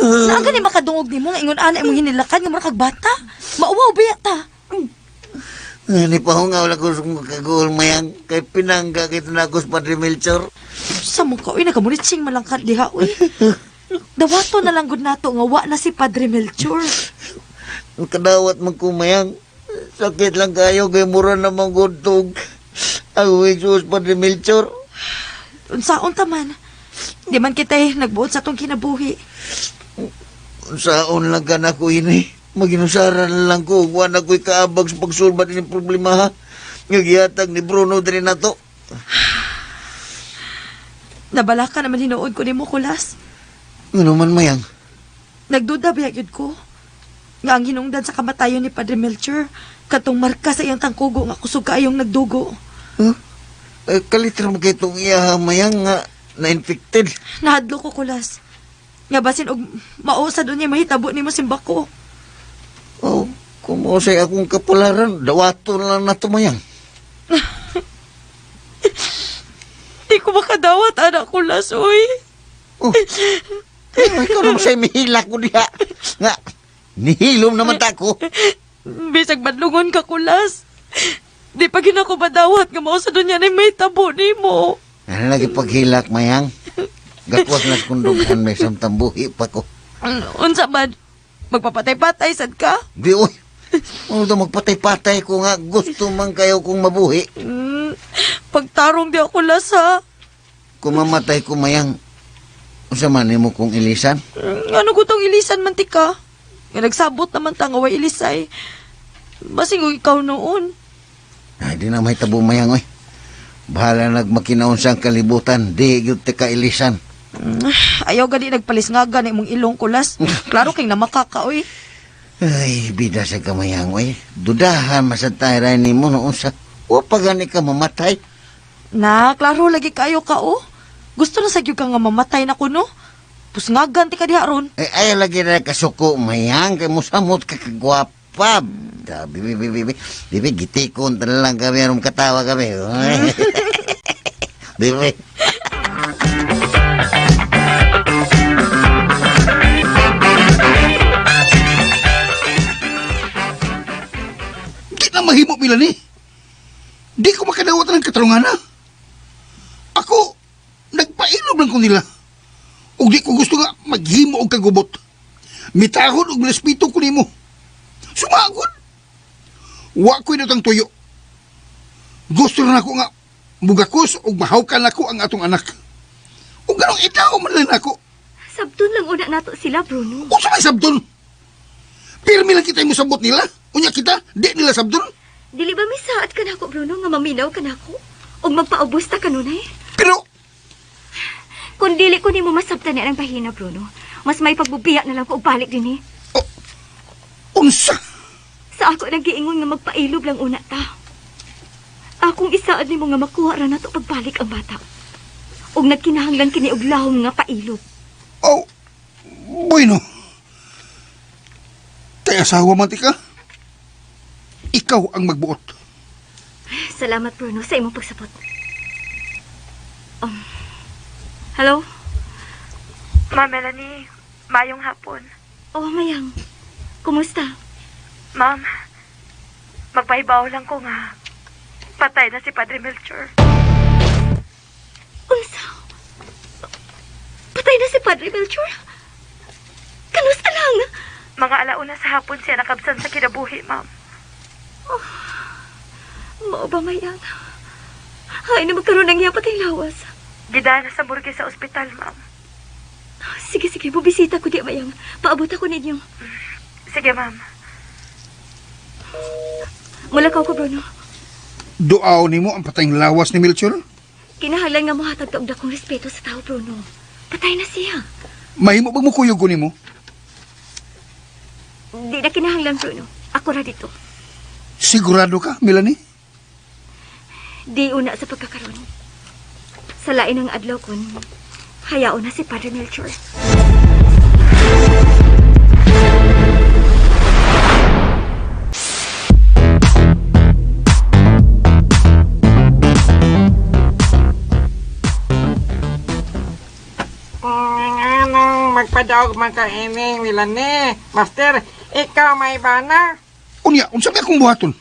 Saan ka ni makadungog ni mo, nga ingon ana imong hinilakan, nga mura kang bata. Mauwaw, biya ta. Ni pahungaw lang ko sa kagul mayang kay pinangga kita na ako sa Padre Melchor. Sa mo ka, uy, nagamunitsing malangkat diha, uy. Dawato na lang gud nato nga wa na si Padre Melchor. Kadawat man ko mayang. Sakit lang kayo kay mura namang gudtog. Ang Jesus Padre Melchor. Unsaon ta man? Di man kita nagbuot sa tong kinabuhi. Saon lang ka na ko ini. Maginusaran lang ko. Huwag na ko'y kaabag sa pagsulbat ng problema ha. Ngagihatag ni Bruno din na to. Nabala ka naman hinuod ko ni mo, kulas. Ano man mayang? Nagduda ba yun ko? Nga ang hinungdan sa kamatayon ni Padre Melchor, katong marka sa iyang tangkugo nga kusog kaayong nagdugo. Huh? Kalitra mo kayo itong iya mayang nga na-infected. Nahadlo ko, kulas. Nga basin og mausa doon niya mahitabo ni mo simbako. Oh, kung mausay akong kapularan, dawato lang na tumayang. Di ko makadawat, anak kulas, uy. Oh, ikaw naman sa'y mihila ko diha. Nga, nihilom naman tako. Bisag madlungon ka, kulas. Di pa ginako badawat nga mausa doon niya na may tabo ni mo. Ano lagi paghilak, mayang? Gakwas na kundugan may samtambuhi pa ko. Unsa man? Magpapatay-patay, sad ka? Di, uy. Ano daw magpatay-patay ko nga gusto man kayo kong mabuhi. Pagtarong di ako lasa. Kung mamatay ko, mayang, unsa man mo kong ilisan? Ano ko tong ilisan mantika? Nga nagsabot naman tangaway ilisay. Basing ikaw noon. Ay, di na may tabo, mayang, uy. Bahala nagmakinaon sa kalibutan, di yun ka ilisan. Ayaw gali nagpalis nga gani mong ilong kulas. Klaro kay na makakaoy. Ay, bida sa kamayang, uy. Dudahan masatay rin ni mo noon sa wapagani ka mamatay. Na, klaro lagi kayo ka o. Gusto na sa ka nga mamatay na kuno. Pusngagan ti ka diha ron. Ay, lagi na kasuko, mayang, kay musamot ka kagwapa. Bibi, gitikon lang kami, anong katawa kami. Bibi. Di na mahimo pila ni. Di ko makadawat ng katarungan na. Ako, nagpainom lang ko nila. O di ko gusto nga maghimo og kagubot. Mitahon og respeto ko nimo. Sumagod. Wa ko'y natang tuyo. Gusto na ako nga mugakos og mahawkan ako ang atong anak. O ganong itaw man lang ako. Sabton lang una nato sila, Bruno. O sa may sabton. Pirmi lang kita mo sabot nila. Unya kita, di nila sabton. Dili ba misaat ka na ako, Bruno, nga maminaw ka na ako? O magpaubos ta kanunay? Pero, Kung dili ko ni mo masabtan na ang pahina, Bruno, mas may pagbubiya na lang ko og balik din eh. unsa? Sa ako nag-iingon nga magpailob lang una ta. Akong isaad ni mo nga makuha ra nato pagbalik ang bata. Og nagkinahanglan kini og lahom nga pailob. Oh, bueno. Tay asawa man ti ka? Ikaw ang magbuot. Salamat, Bruno, sa imong pagsapot. Hello? Ma'am Melanie, mayong hapon. Oh, Mayang. Kumusta? Ma'am, magpahibaw lang ko nga. Patay na si Padre Melchor. Unsa? Patay na si Padre Melchor? Kanusta lang? Mga alauna sa hapon siya nakabsan sa kinabuhi, ma'am. Mao ba, Mayang? Hay na magkaroon ng yapatay lawas. Gidana sa morgue sa ospital, ma'am. Sige, bubisita ko di, Mayang. Paabot ako ninyo. Sige, ma'am. Mulakaw ko, Bruno. Duaw nimo ang patayng lawas ni Melchor? Kinahanglan nga mo hatag ka og dakong respeto sa tao, Bruno. Patay na siya. Mahimo bang mukuyog ko nimo? Di na kinahanglan, Bruno. Ako ra dito. Sigurado ka, Melanie? Di una sa pagkakaroon. Sa lain ng adlaw kon, Hayao na si Padre Melchor. Anong magpadaog man ka ining Milani? Master, ikaw may bana? Unya, unsa may akong buhaton?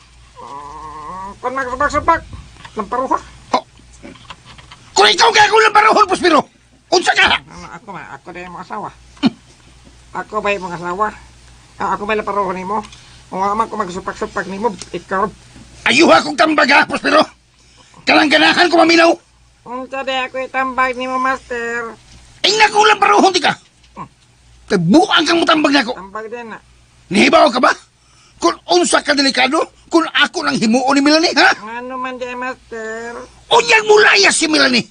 Kung magsubak-subak, lamparuha. Kung ikaw kaya akong lamparahon, Prospero, unsa ka? Ako na yung mga asawa. Ako ba yung mga asawa? Ako ba lamparuha ni mo? Kung aman ko magsupak-supak ni mo, ikaw. Ayuha kong tambag ha, Prospero. Kanang-ganahan ko maminaw. Sabi ako itambag ni mo, Master. Ay na kong lamparahon, di ka. Kay buang kang mutambag na ako. Tambag din na. Nihibaw ka ba? Kung unsa ka delikado, kung ako nang himuon ni Melanie, ha? Ano man di, Master? Unyang mulaya si Melanie.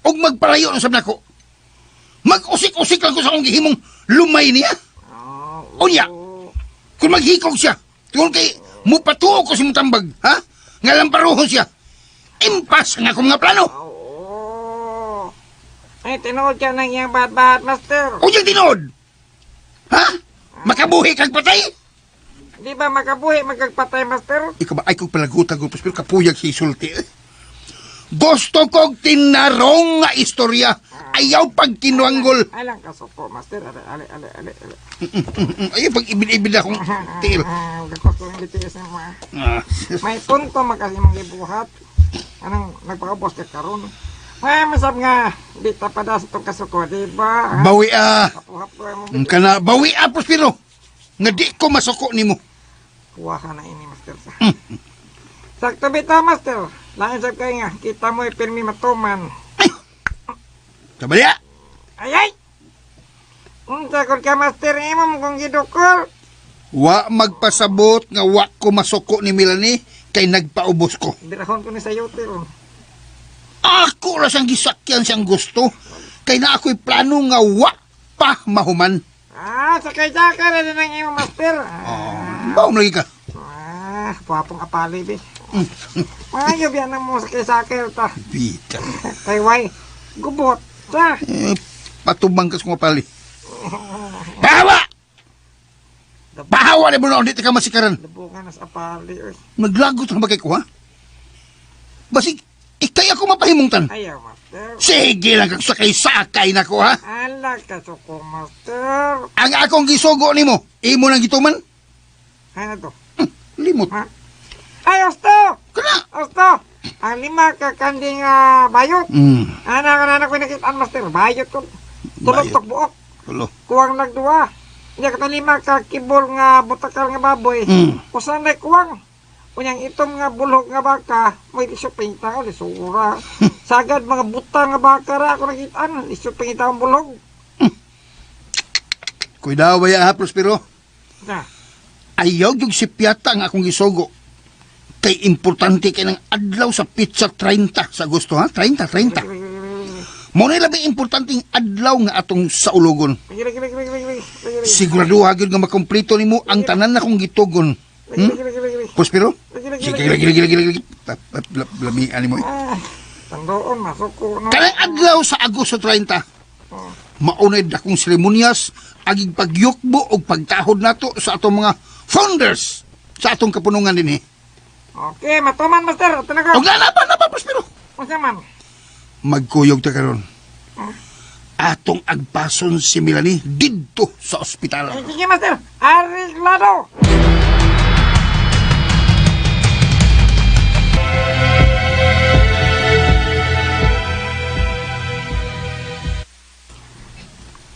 Og magpalayo ng sabna ko. Mag-usik-usik lang ko sa akong gihimong lumay niya. Unya, kung maghikog siya, kung kay mupatuo ko si mutambag, ha? Nga lamparuhon siya. Impas nga akong mga plano. Ay, tinood ka ng iyang bahat-bahat, Master. Unyang tinood. Ha? Makabuhi kag patay? Di ba makabuhi, magkagpatay, Master? Ikaw ba ay kong palagutan ko, pero kapuyag hisulti eh. Gusto kong tinarong nga istorya. Ayaw pag kinuanggol. Ay lang kasuko, Master. Ali. Ayaw pag ibid-ibid akong tiil. Gakos ko yung BTS mo. May punto makasi mong gibuhat. Anong nagpakaubos ka karon? Ay, masab nga. Di tapada sa itong kasuko, di ba? Bawi ah. Kapuhap mo. Kana bawi ah, Prospero. Nga di ko masuko ni mo. Kuha na ini, Master. Sakto bita, Master. Lain sab kayo nga. Kita mo ipilmi matuman. Kabalya. Ay! Sakot ka, Master. Imo mo kong gidukol. Wa magpasabot nga wa ko masuko ni Melanie kay nagpaubos ko. Birahon ko ni sa yutil. Ako ra siyang gisakyan siyang gusto. Kay na ako'y plano nga wa pa mahuman. Sakay-sakay na din ang imo, Master. Baon lagi ka. Puwapong apali, bi. Mayo biyan na mo sakay-sakay ta. Bita. Kay way, gubot. Ta. Patubang ka sa mga pali. Bahawa! Bahawa na mo na, hindi ka masikaran. Lubungan na sa apali, oy. Naglagot na ba kay ko, ha? Basig, ikay ako mapahimungtan. Ayaw, Master. Sige lang kag sakay-sakay na ko, ha? Ala ka suko, Master. Ang akong gisugo ni mo, imo nang gituman? Ano to? Limot. Ha? Ay, Osto! Kana? Osto! Ang lima ka kanding bayot. Anak ko nakitaan, Master. Bayot ko. Tulog-tok buok. Tulo. Kuwang nagduwa. Hindi ka lima ka kibol nga butakal nga baboy. Usan na kuwang. Unyang itom nga bulhog nga baka, may lisuping tao, lisura. Sagad mga buta nga baka ra ako nakitaan, lisuping tao ang bulhog. Kuidaw ba ya, ha, Prospero? Na, Ayaw yung sipyata ang akong gisugo. Kay importante kay ng adlaw sa pizza 30 sa Agosto, ha? 30. Mo na labi importanteng adlaw nga atong sa ulogon. Sigurado hagid nga makumpleto nimo ang tanan na kong gitugon. Prospero? Gila. Lamian mo. Tandoon, masok ko. Kanang adlaw sa Agosto 30. Maunay dakong seremonyas, aging pagyukbo o pagkahod nato sa atong mga founders sa atong kapunungan din eh. Okay, matuman, Master. Talaga. Og na ba, Prospero? Masa man? Magkuyog ta karon. Atong agpason si Melanie didto sa ospital. Sige, Master. Arreglado.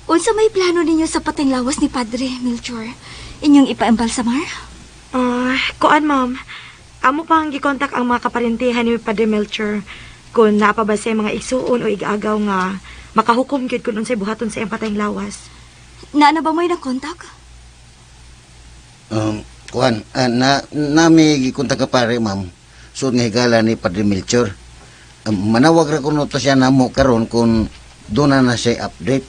Unsa may plano ninyo sa pating lawas ni Padre Melchor? Inyong ipaembalsamar? Kuan, ma'am. Amo pa ang gikontak ang mga kaparintihan ni Padre Melchor kung naapa ba sa mga igsuon o igagaw nga makahukom gyud kung unsay buhaton sa iyang patayng lawas. Naana ba mo'y nakontak? Kuan, nami gikunta ka pare, ma'am. Sud nga higala ni Padre Melchor. Manawag ra kuno to siya namo karon kung doon na siya update.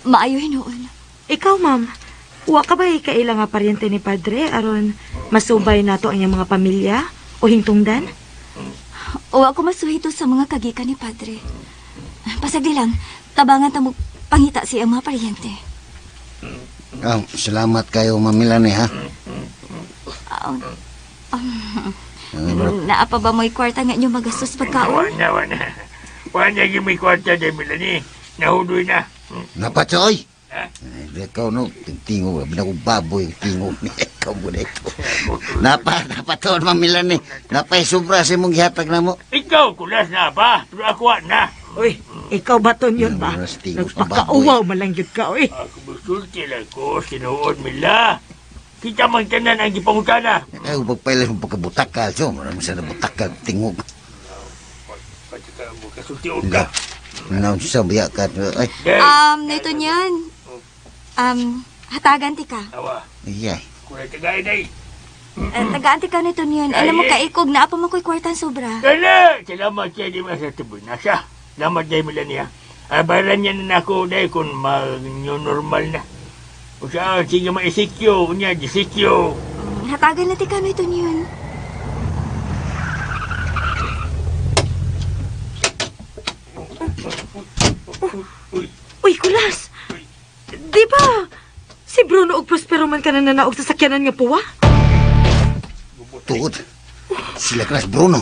Maayo hinuon. Ikaw, ma'am, wa ka ba kaila nga paryente ni Padre aron masubay nato ang iyang mga pamilya o hingtungdan? O ako masuhito sa mga kagikan ni Padre. Pasagdi lang, tabangan tamo pangita siya mga paryente. Salamat kayo, Ma'am Melanie, ha? Naa pa ba mo'y kwarta nga inyo magastos pagkaon? Wana. Wana yung may kwarta dahil Melanie. Nahudoy na. Napatsoy! Ha? Ikaw, no? Tingog, binakong baboy, tingog ni ikaw mo na ito. Napatoon, Ma'am Melanie. Napay sobra sa mong gihatag na mo. Ikaw, kulas na ba? Pero ako na. Uy, ikaw ba ton yun ba? Maras tingog sa Nagpakauwaw man lang yun ka, uy. Ako busulti lang ko, sinuod mila. Kita mang tanan ang gipangutana. Ay, pagpailan mo pagkabutakal. So, marami sa nabutakal, tingog. Kasultiod ka. Nanaon siya, biyak ka. Ay, Nito niyan. Hatagan ti ka. Awa, iyay. kulay tagay na Tagaan ti ka nito niyan. Alam mo kaikog na apa mo ko'y kwartan sobra. Dala! Salamat siya di ba sa tubig na siya. Salamat dahil Melania. Abaran niya na ako dahil kung mag-normal na. O siya, sige maisikyo. Unya, disikyo. Hatagan na ti ka nito niyan. Uy, Kulas! Di ba? Si Bruno og Prospero man ka na nanaog sa sakyanan nga puwa? Tuod. Sila kelas Bruno.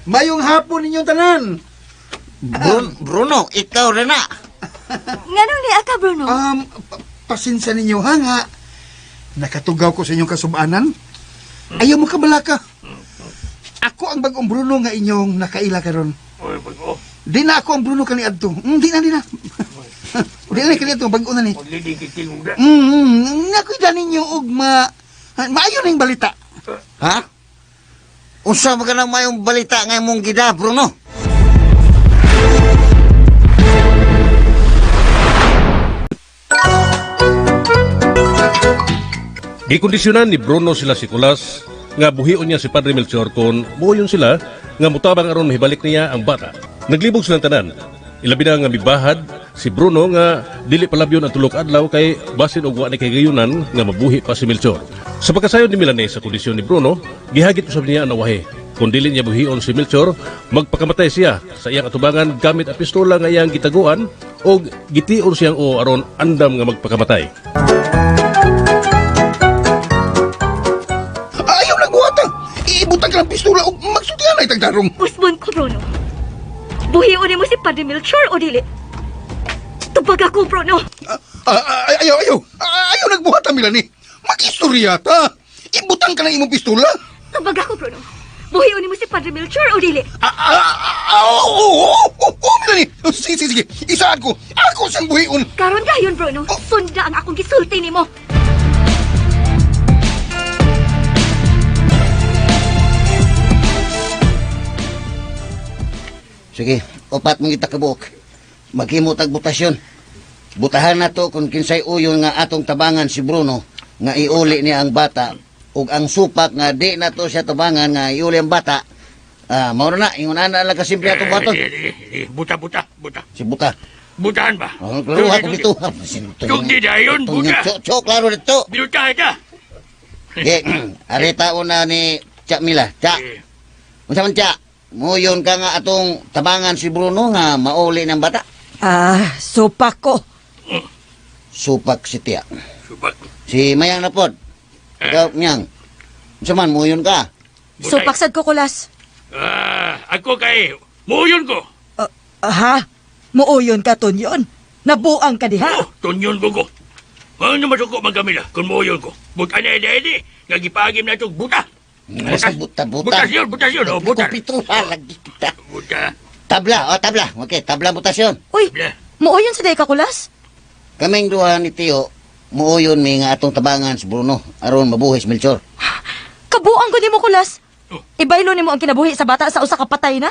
Mayong hapon ninyong tanan. Bruno, ikaw rin na. Nganong ni ka, Bruno? Pasinsa ninyo ha nga. Nakatugaw ko sa inyong kasubanan. Ayaw mo kabalaka. Ako ang bagong Bruno nga inyong nakaila karon. Uy, bago. Di na ako ang Bruno kani adto. Di na. Di na kani adto, bago na ni. Magliling kiting uda. Nakuida ninyo og maayo ning balita. Ha? Unsa ba ka nang mayong balita nga mong gida, Bruno? Gikondisyonan ni Bruno sila si Kulas nga buhion niya si Padre Melchor kon buhayon sila nga mutabang aron mahibalik niya ang bata. Naglibog silang tanan. Ilabi na nga mibahad si Bruno nga dili palabyon ang tulok adlaw kay basin og wa ni kay gayunan nga mabuhi pa si Melchor. Sa pagkasayon ni Melanie sa kondisyon ni Bruno, gihagit usab niya ang nawahe. Kung dili niya buhion si Melchor, magpakamatay siya sa iyang atubangan gamit ang pistola nga iyang gitaguan o gition siyang o aron andam nga magpakamatay. Ayaw lang buhata. Iibutang ka ng pistola o magsutihan ay tagdarong. Usbon ko, Bruno. Buhiunin mo si Padre Melchor o dili? Tupag ako, Bruno. Ayaw nagbuhata, Melanie. Mag-istorya ta. Ibutang ka ng imong pistola. Tupag ako, Bruno. Buhiunin mo si Padre Melchor o dili? Melanie. Sige. Isaan ko. Ako siyang buhiun. Karon dayon, Bruno. Sunda ang akong gisulti nimo. Sige, upat mong itakabuk. Maghimutag butasyon. Butahan na to kung kinsay uyon nga atong tabangan si Bruno nga iuli niya ang bata ug ang supak nga di na to siya tabangan nga iuli ang bata. Mao na ingon ana lang kasimple atong baton. Buta. Si buta. Butahan ba? Oh, klaro ako dito. Tugdi dayon, buta. Chok klaro dito. Binutahan ka. Arita una ni Cha Mila. Cha. Unsa man Cha? Muyon ka nga atong tabangan si Bruno nga mauli ng bata. Supak ko. Supak si Tia. Supak. Si Mayang na pod. Ikaw, Nyang. Unsa man, muyon ka. Supak sad ko, Kulas. Ako kay, muyon ko. Ha? Muuyon ka, Tunyon? Nabuang ka diha? Oh, tunyon ko. Ano masuko man kami na kung muyon ko. Buta na edi, nga gipagim na itong buta. Buta. Butasyon. Oh, buta. Pituha lagi kita. Buta. Tabla. Okay, tabla butasyon. Uy, Blah. muuyon sa day ka, Kulas? Kaming duha ni Tio, muuyon mi nga atong tabangan si Bruno aron mabuhi si Melchor. Kabuang ko ni mo, Kulas. Oh. Ibaylo ni mo ang kinabuhi sa bata sa usa ka patay na?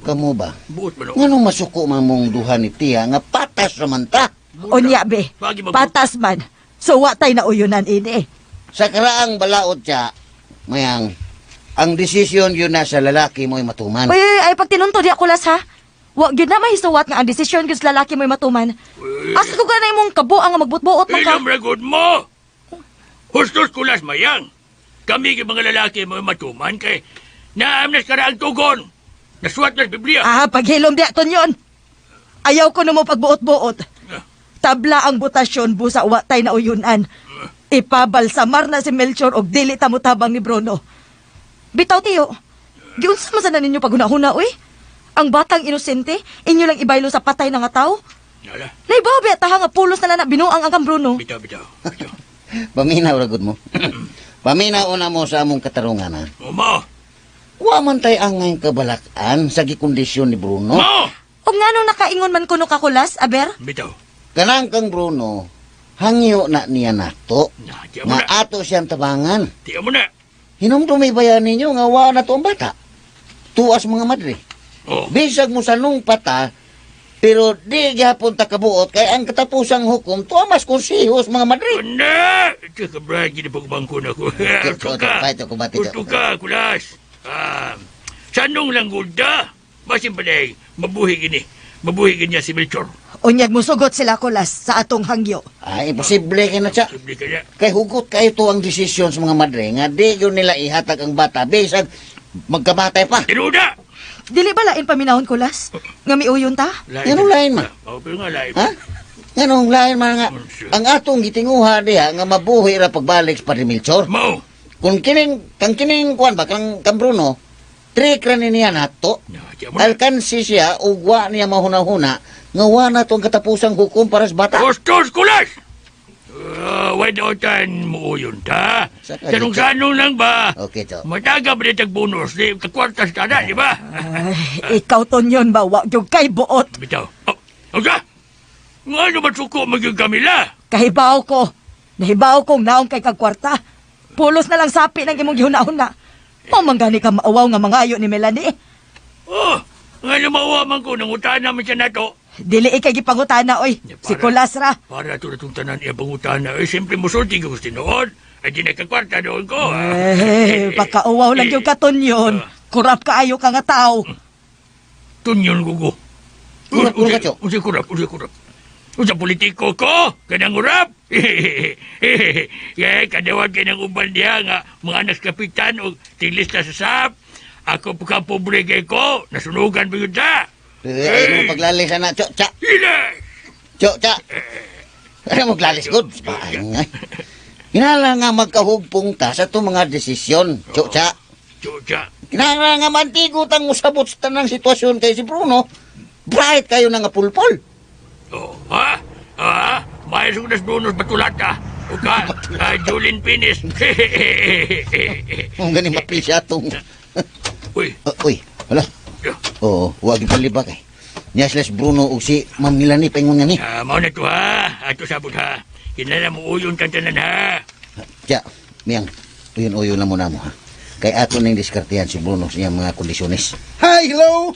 Kamo ba? Buot man ako. Nganong masuko man mong duha ni Tia nga patas raman ta? Unya, be. Pagi Patas man. So, watay na uyunan ini. Sa karaang balaod siya, Mayang, ang desisyon yun na sa lalaki mo'y matuman. Uy, ay pag tinunto di Kulas, ha? Wag yun na mahisuwat nga ang desisyon yun sa lalaki mo'y matuman. Asa ko ganay mong kabuang nga magbutbuot man ka? Ilam ragod mo! Hustos kulas mayang. Kami kay mga lalaki mo matuman kay naamnas ka na ang tugon. Nasuwat na sa Biblia. Paghilom di aton yun. Ayaw ko na mo pagbuot-buot. Tabla ang butasyon busa watay na uyunan. Ipabalsamar na si Melchor og dili tamutabang ni Bruno. Bitaw tiyo, giunsa man sana ninyo paghunahuna, uy? Ang batang inosente, inyo lang ibaylo sa patay na nga tao? Nala, Naibaw ba taha nga pulos na lang na binuang ang Bruno? bitaw. Paminaw ragod mo. Paminaw na mo sa among katarungan, ha? Mo! Wa man tay angay kabalakan sa gikondisyon ni Bruno. Mo! O nga nung nakaingon man kuno kakulas, aber? Bitaw. Kanang kang Bruno, hangyo na niya nato. Tiyan mo Nga na. ato siyang tabangan. Tiyan mo na. Hinumdumi bayan ninyo nga wa na to ang bata. Tuas mga madre. Oh, Bisag mo sa nung pata, pero di gihapon ta kabuot kay ang katapusang hukom tuamas konsehos mga madre. na! Ito ka, Brad, ginapagubangko na ko. Ito, ito, kumati ka. Uto ka, kulas. Sanong lang gulda. Basin pa na mabuhi gini. Mabuhi gini si Melchor. Unyag mo sugot sila kulas sa atong hangyo. Ay, imposible kay na siya. Sabi ka na. Kay hugot kayo to ang desisyon sa mga madre nga di yun nila ihatag ang bata bisag magkamatay pa. Tinuda! Dili ba lain paminahon kulas? Nga miuyon ta? Yanong lain man. Oh, pero nga lain. Ha? Yanong lain man nga. Ang atong gitinguha diha nga mabuhi ra pagbalik sa Padre Melchor. Mau! Kung kang kining kuan ba kang Bruno, trick ra niya nato. Tiyan mo na. Alkansi siya ug wa niya mahuna-huna nga wa na tong katapusang hukom para sa bata. Tostos, kulas! Why dautan mo yun, ta? Saka Sanong-sanong lang ba? Okay to. Mataga ba dito bonus? Di kakwartas ta na, di ba? Ay, ikaw ton yun ba? Wag yung kay buot. Bitaw. Oh, ka? Nga ano ba suko maging Camila? Kahibaw ko. Nahibaw kong naong kay kagkwarta. Pulos na lang sapi ng imong gihunahuna. Mamanggani ka maawaw nga mangayo ni Melanie. Oh, nga lumawaman ko nang utahan namin siya na to. Dili ikay gipangutana, oy. Si Kulas ra. Para ito na itong tanan iya pangutana. Siyempre mo sulti ko gusto noon. Ay di na kakwarta doon ko. Pagkauwaw lang yung katon yun. Kurap kaayo ka nga tao. Tunyon gugo. Kurap, kurap ka, Chok. Usi kurap. Usa politiko ko, kanang urap. Kaya kadawag ka ng uban niya nga mga anak kapitan o tiglis na sa sap. Ako pa pobre kay ko, nasunugan mo yun ta. Ay, mo paglalis na, Chok, Cha. Hilas! Chok, Cha. Ano mo glalis good? Ay. Kinala nga magkahugpong ta sa itong mga desisyon, Chok, Cha. Chucha. Kinala nga mantigutang usabot sa tanang sitwasyon kay si Bruno. Bright kayo na nga pulpol. Oh, ha? May sunas bonus batulata. O ka, Julin Pinis. Kung ganing mapisya itong... Uy, Uy, wala. Oo, huwag ipalibak eh. Niya slash Bruno o si Ma'am Melanie paingon nga ni. mau na to ha. Ato sabot ha. Kinala mo uyon kang tanan ha. Tiya, Miyang, uyon-uyon na muna mo ha. Kay ato na yung diskartehan si Bruno sa iyang mga kondisyones. Hi, hello!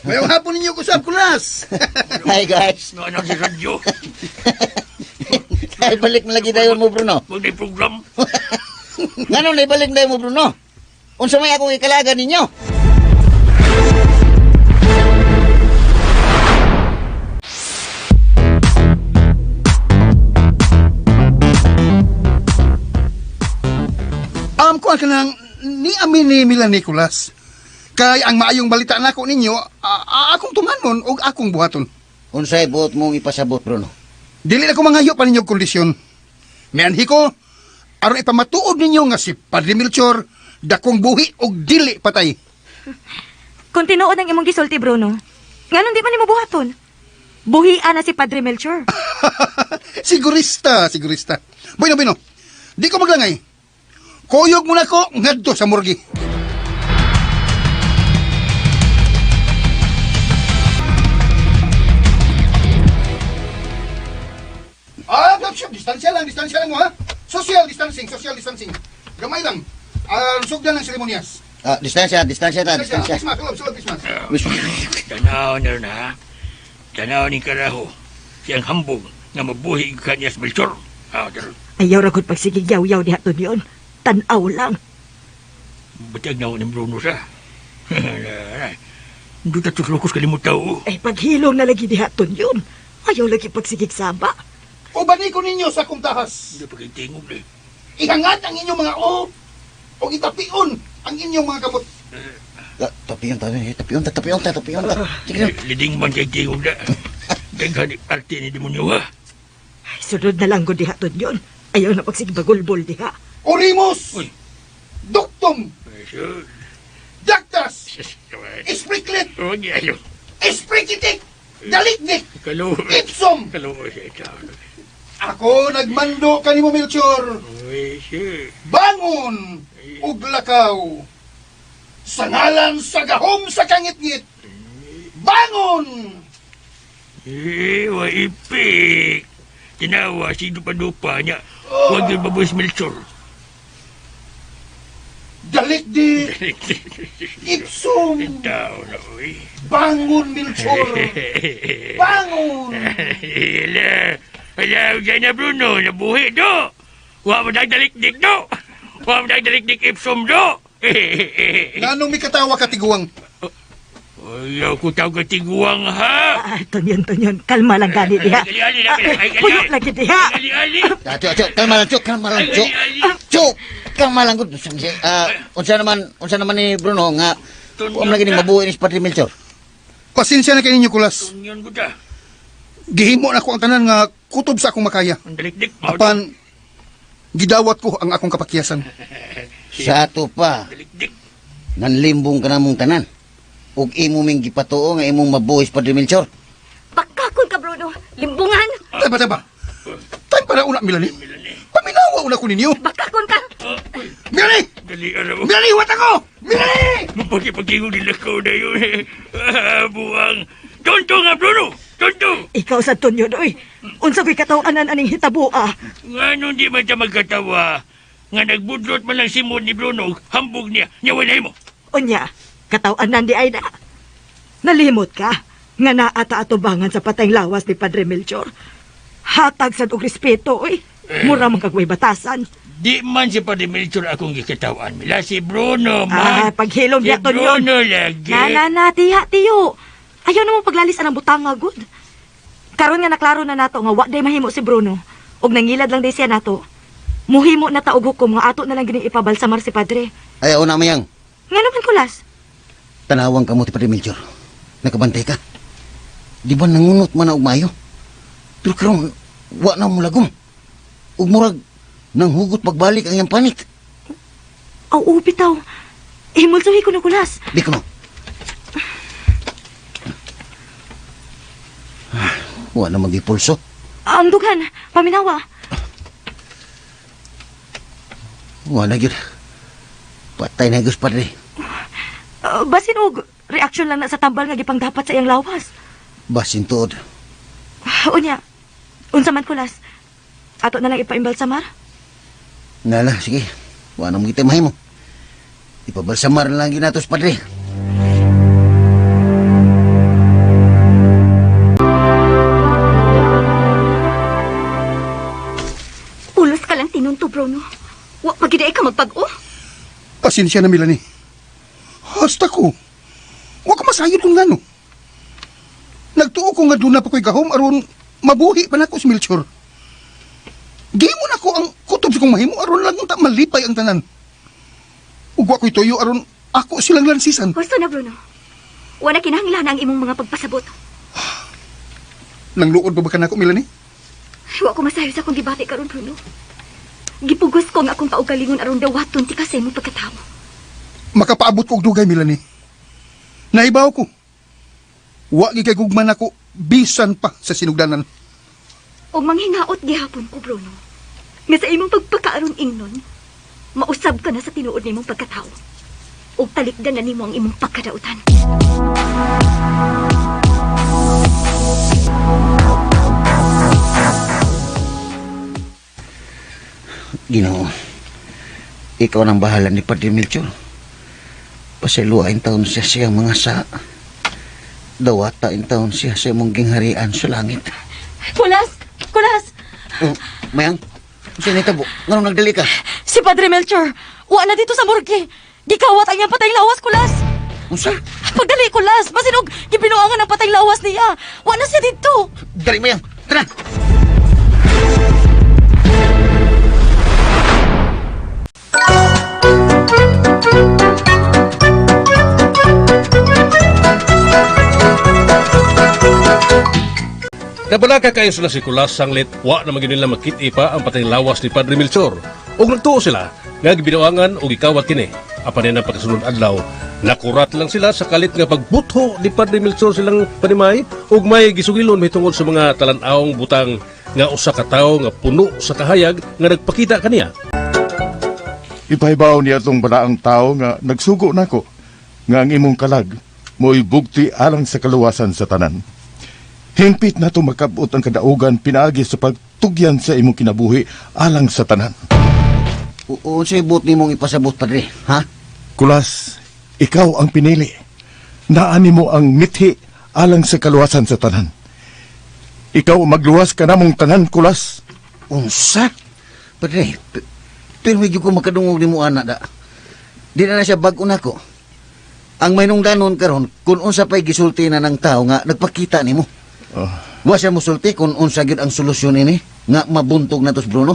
Mayroong hapon ninyo ko sa Kulas. Hi guys! No, ano si radyo? Ay, balik na lagi dayon mo Bruno. Huwag na program. Nga nung naibalik dayon mo Bruno? Unsa may akong ikalaga ninyo? Kuha ka nang ni amin ni Melanie Kulas. Kay ang maayong balita nako ninyo, akong tumanon o akong buhaton. Unsay buot mong ipasabot Bruno? Dili na ko mangayo pa ninyo kondisyon. Mianhi ko, aron ipamatuod ninyo nga si Padre Melchor, dakong buhi o dili patay. Kung tinuod ang imong gisulti, Bruno, nganon di man nimo buhaton? Buhian na si Padre Melchor. Sigurista. Bueno. Di ko maglangay. Kuyog muna ko ngadto sa morgue. Gapsyop, distansya lang mo ha. Social distancing. Gamay lang. Sugdan ng seremonyas. Distansya ta. Christmas, sulod Christmas. Tanaw na. Tanaw ni Karaho. Siyang hambog nga mabuhi kanya sa Melchor. Ayaw ra gud pagsigig yaw-yaw dihaton yun. Tanaw lang. Batag na ako ng Bruno sa. Hindi na tuslukos kalimut tao. Ay paghilom na lagi dihaton yun. Ayaw lagi pagsigig samba. Ubani ko ninyo sa kumtahas. Hindi pa kayo tingog na. Ihangat ang inyong mga o itapion ang inyong mga kamot. Tapiyon. Sige na. Liding man kay tingog na. Daghan arte ni demonyo ha. Ay, sunod na lang ko diha ton yun. Ayaw na pagsigbagulbol diha. Olimos! Uy. Duktom! Sure. Daktas! Kawan. Ispriklit! Huwag yayo. Isprikitik! Dalikdik! Kalo. Ipsom! Kalo siya ikaw. Ako nagmando kanimo Melchor. Uy, sure. Bangon! Ug lakaw! Sa ngalan sa gahom sa kangit-ngit! Bangon! Waipik. Tinawa si dupa-dupa niya. Huwag yung baboy si Melchor. Dalikdik! Ipsom! Tao na, uy. Bangon, Melchor! Bangon! Hala, dyan na Bruno, nabuhi do. Huwag mo nagdalikdik do. Huwag mo nagdalikdik ipsom do. Nganong may katawa katiguang? Ayaw ko tawag katiguang ha. Ah, Tonyon. Kalma lang gani diha. Puyo lagi diha. Ali. Cuk, kalma lang, Cuk. Cuk, kalma lang gud. Unsa naman ni Bruno nga wa lagi ni mabuhi ni Padre Melchor. Pasensya na kay ninyo, Kulas. Tunyon ko ta. Gihimo na ko ang tanan nga kutob sa akong makaya. Ang dalikdik. Apan, gidawat ko ang akong kapakyasan. Sa ato pa, Dalikdik. nanlimbong ka namong tanan. Ug imo ming gipatuo nga imong mabuhi si Padre Melchor. Pakakon ka, Bruno. Limbungan. Taba. Time para una, Milani. Paminawa una ko ninyo. Pakakon ka. Milani! Dali, ano. Milani, huwat ako! Milani! Mapagkipagkingo nila ko na yun. Buwang. Tonto nga, Bruno. Tonto. Ikaw sa Tonyon, oy. Unsa ko'y katawanan aning hitabo, ah. Nga nung di man siya magkatawa. Nga nagbudlot man lang si Mon ni Bruno. Hambog niya. Nyawanay mo. Unya, katawanan di ay na. Nalimot ka. Nga naata atubangan sa patayng lawas ni Padre Melchor. Hatag sa og respeto, oy. Mura man kagway batasan. Di man si Padre Melchor akong gikatawan. Mila si Bruno, man. Paghilom Si niya Tonyon. Bruno lagi. Tiyo. Ayaw naman paglalis ang butang nga, good. Karon nga naklaro na nato nga wa day mahimo si Bruno. Og nangilad lang day siya nato. Muhimo na taog hukom nga ato na lang gining ipabalsamar si Padre. Ayaw na mayang. Nga naman, Kulas. Tanawang ka mo ti Padre Melchor. Nakabantay ka. Di ba nangunot man na og mayo? Pero karon wa na mo lagom. Ug murag nang hugot pagbalik ang iyang panik. Aw, bitaw. Himulsuhi ko na, Kulas. Di ko no. Wa na magipulso. Ang dugan, paminawa. Wa na gyud. Patay na gyud Padre. Basin og reaksyon lang na sa tambal nga gipang dapat sa iyang lawas. Basin tuod. Unya, unsa man, Kulas. Ato na lang ipaimbalsamar. Nala, sige. Wa na mo kita mahimo. Ipabalsamar na lang ginatos Padre. Ulos ka lang tinunto, Bruno. Wa pagiday ka magpag-o. Pasensya na, Milani. Hasta ko. Wa ka masayod kung ngano. Nagtuo ko nga doon na pa ko'y gahom aron mabuhi pa na ko si Melchor. Gihimo na ko ang kutob sa kong mahimo aron lang ta malipay ang tanan. Ug wa ko'y tuyo aron ako silang lansisan. Gusto na, Bruno. Wala kinahanglan ang imong mga pagpasabot. Nangluod ba ka na ako, Milani? Wa ko masayo sa akong gibati karon, Bruno. Gipugos ko nga akong kaugalingon aron dawaton ti kasay mo pagkatao. Makapaabot ko og dugay, Milani. Naibaw ko. Wa gi kay gugman ako bisan pa sa sinugdanan. O manghinaot gihapon ko, Bruno. Nga sa imong pagpakaaron ingnon, mausab ka na sa tinuod nimong pagkatao. O talikdan na nimo ang imong pagkadautan. Ginoo. Ikaw nang bahala ni Padre Melchor. Pasiluain taon siya siyang mga sa dawatain taon siya sa mong gingharian sa langit. Kulas! Mayang, sinitabo, nganong nagdali ka? Si Padre Melchor, wa na dito sa morgue. Gikawat ang iyang patayng lawas, Kulas. Unsa? Pagdali, Kulas. Basinog, gibinuangan ang patayng lawas niya. Wa na siya dito. Dali, Mayang, tara! Kabalaka kayo sila si Kulas sanglit, wa na magin nila makit-i pa ang patayng lawas ni Padre Melchor. Og nagtuo sila, nga gibinuangan og ikawat kini. Apan na pagkasunod adlaw, nakurat lang sila sa kalit nga pagbutho ni Padre Melchor silang panimay ug may gisugilon mahitungod sa mga talan-awong butang nga usa ka tawo nga puno sa kahayag nga nagpakita kaniya. Ipahibaw niya itong balaang tao nga nagsugo nako nga ang imong kalag mo'y bugti alang sa kaluwasan sa tanan. Hingpit na ito makabot ang kadaugan pinaagi sa pagtugyan sa imong kinabuhi alang sa tanan. Unsay buot nimong ipasabot, Padre, ha? Kulas, ikaw ang pinili. Naani mo ang mithi alang sa kaluwasan sa tanan. Ikaw magluwas ka namong tanan, Kulas. Unsa? Padre, pero medyo ko makadungog ni mo, anak, da. Di na siya bago na ko. Ang mainungdanon karon kung unsa pa'y gisulti na ng tao nga nagpakita nimo. Wa siya musulti kung unsa gyud ang solusyon ini nga mabuntog na tos Bruno.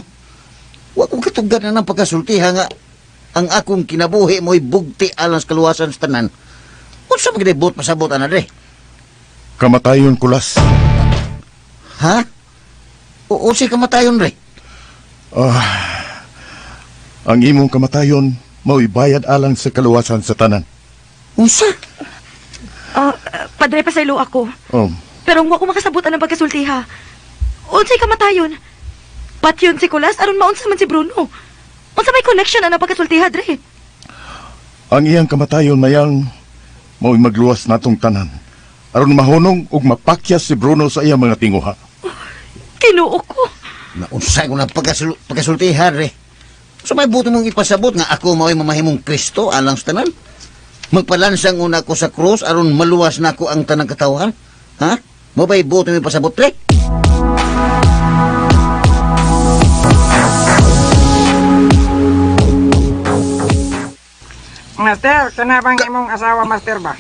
Wa ko katugad na ng pagkasultiha nga ang akong kinabuhi mo'y bugti alang sa kaluwasan sa tanan. Unsa magdebot pasabot ana dre? Kamatayon, Kulas. Ha? Unsay kamatayon dre? Ang imong kamatayon mo'y bayad alang sa kaluwasan sa tanan. Unsa? Padre, pasaylo ako. Pero wa ko makasabutan ng pagkasultiha. Unsay kamatayon? Patyon si Kulas, aron maunsa man si Bruno. Unsa may connection na pagkasultiha, Dre? Ang iyang kamatayon mayang mo'y magluwas natong tanan. Aron mahunong ug mapakyas si Bruno sa iyang mga tinguha. Kinuo ko. Naunsay ko na pagkasultiha dre. So may buto mong ipasabot nga ako mao'y mamahimong Kristo alang sa tanan. Magpalansang una ko sa krus aron maluwas na ko ang tanang katawhan. Ha? Mo ba'y buto mong ipasabot dre? Master, kana bang imong asawa, Master ba?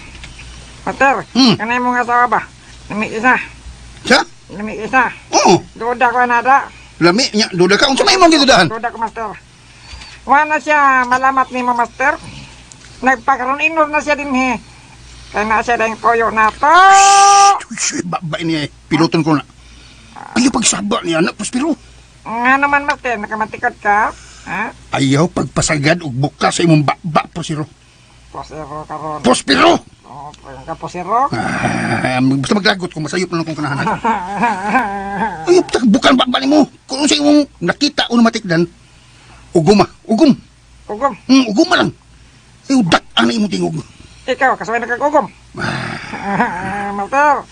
Master, kana imong asawa ba? Lami isa. Sa? Lami isa. Oo. Duda ko nada. Lami nya duda ka unsa may imong gidudahan? Duda ko, Master. Wala siya malamat ni mo, Master. Nagpakaroon inor na siya din he. Kaya na siya dahil koyo na to. Babay niya piloton ko na. Ayaw pagsaba niya anak Prospero. Nga naman, Master, nakamatikot ka. Ha? Ayaw pagpasagad og buka sa imong baba Prospero. Posero karon. Prospero! Oo, ka posero. Basta maglagot ko masayop na lang kung kanahanan. Ayaw bukan baba nimo. Kung sa imong nakita o namatikdan. Ugom. Ugom. Ugom lang. Ayaw dak-an na imong tingog. Ikaw, kasabay nagkagugom. Master.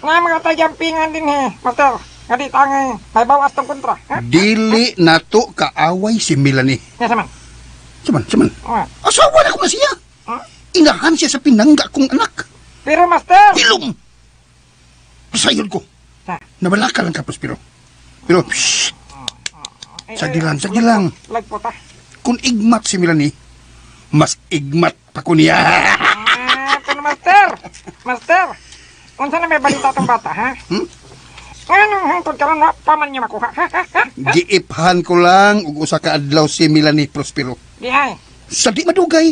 Na mga tajampingan din he, Master. Nga di tangay, may bawas tong kontra. Ha? Dili nato kaaway si Melanie. Nga saman. Saman. Asawa na ko na siya. Inahan siya sa pinangga kong anak. Pero, Master. Pilom! Pasayod ko. Nabala ka lang ka, Prospero. Pero, shhh. Sagilan. Lagpo ta. Kung igmat si Melanie, mas igmat pa ko niya. Pero, Master. Unsa na may balita tong bata, ha? Anong hangtod ka lang paman niya makuha, ha? Giiphan ko lang ug usa ka adlaw si Melanie Prospero. Di ay. Sa di madugay,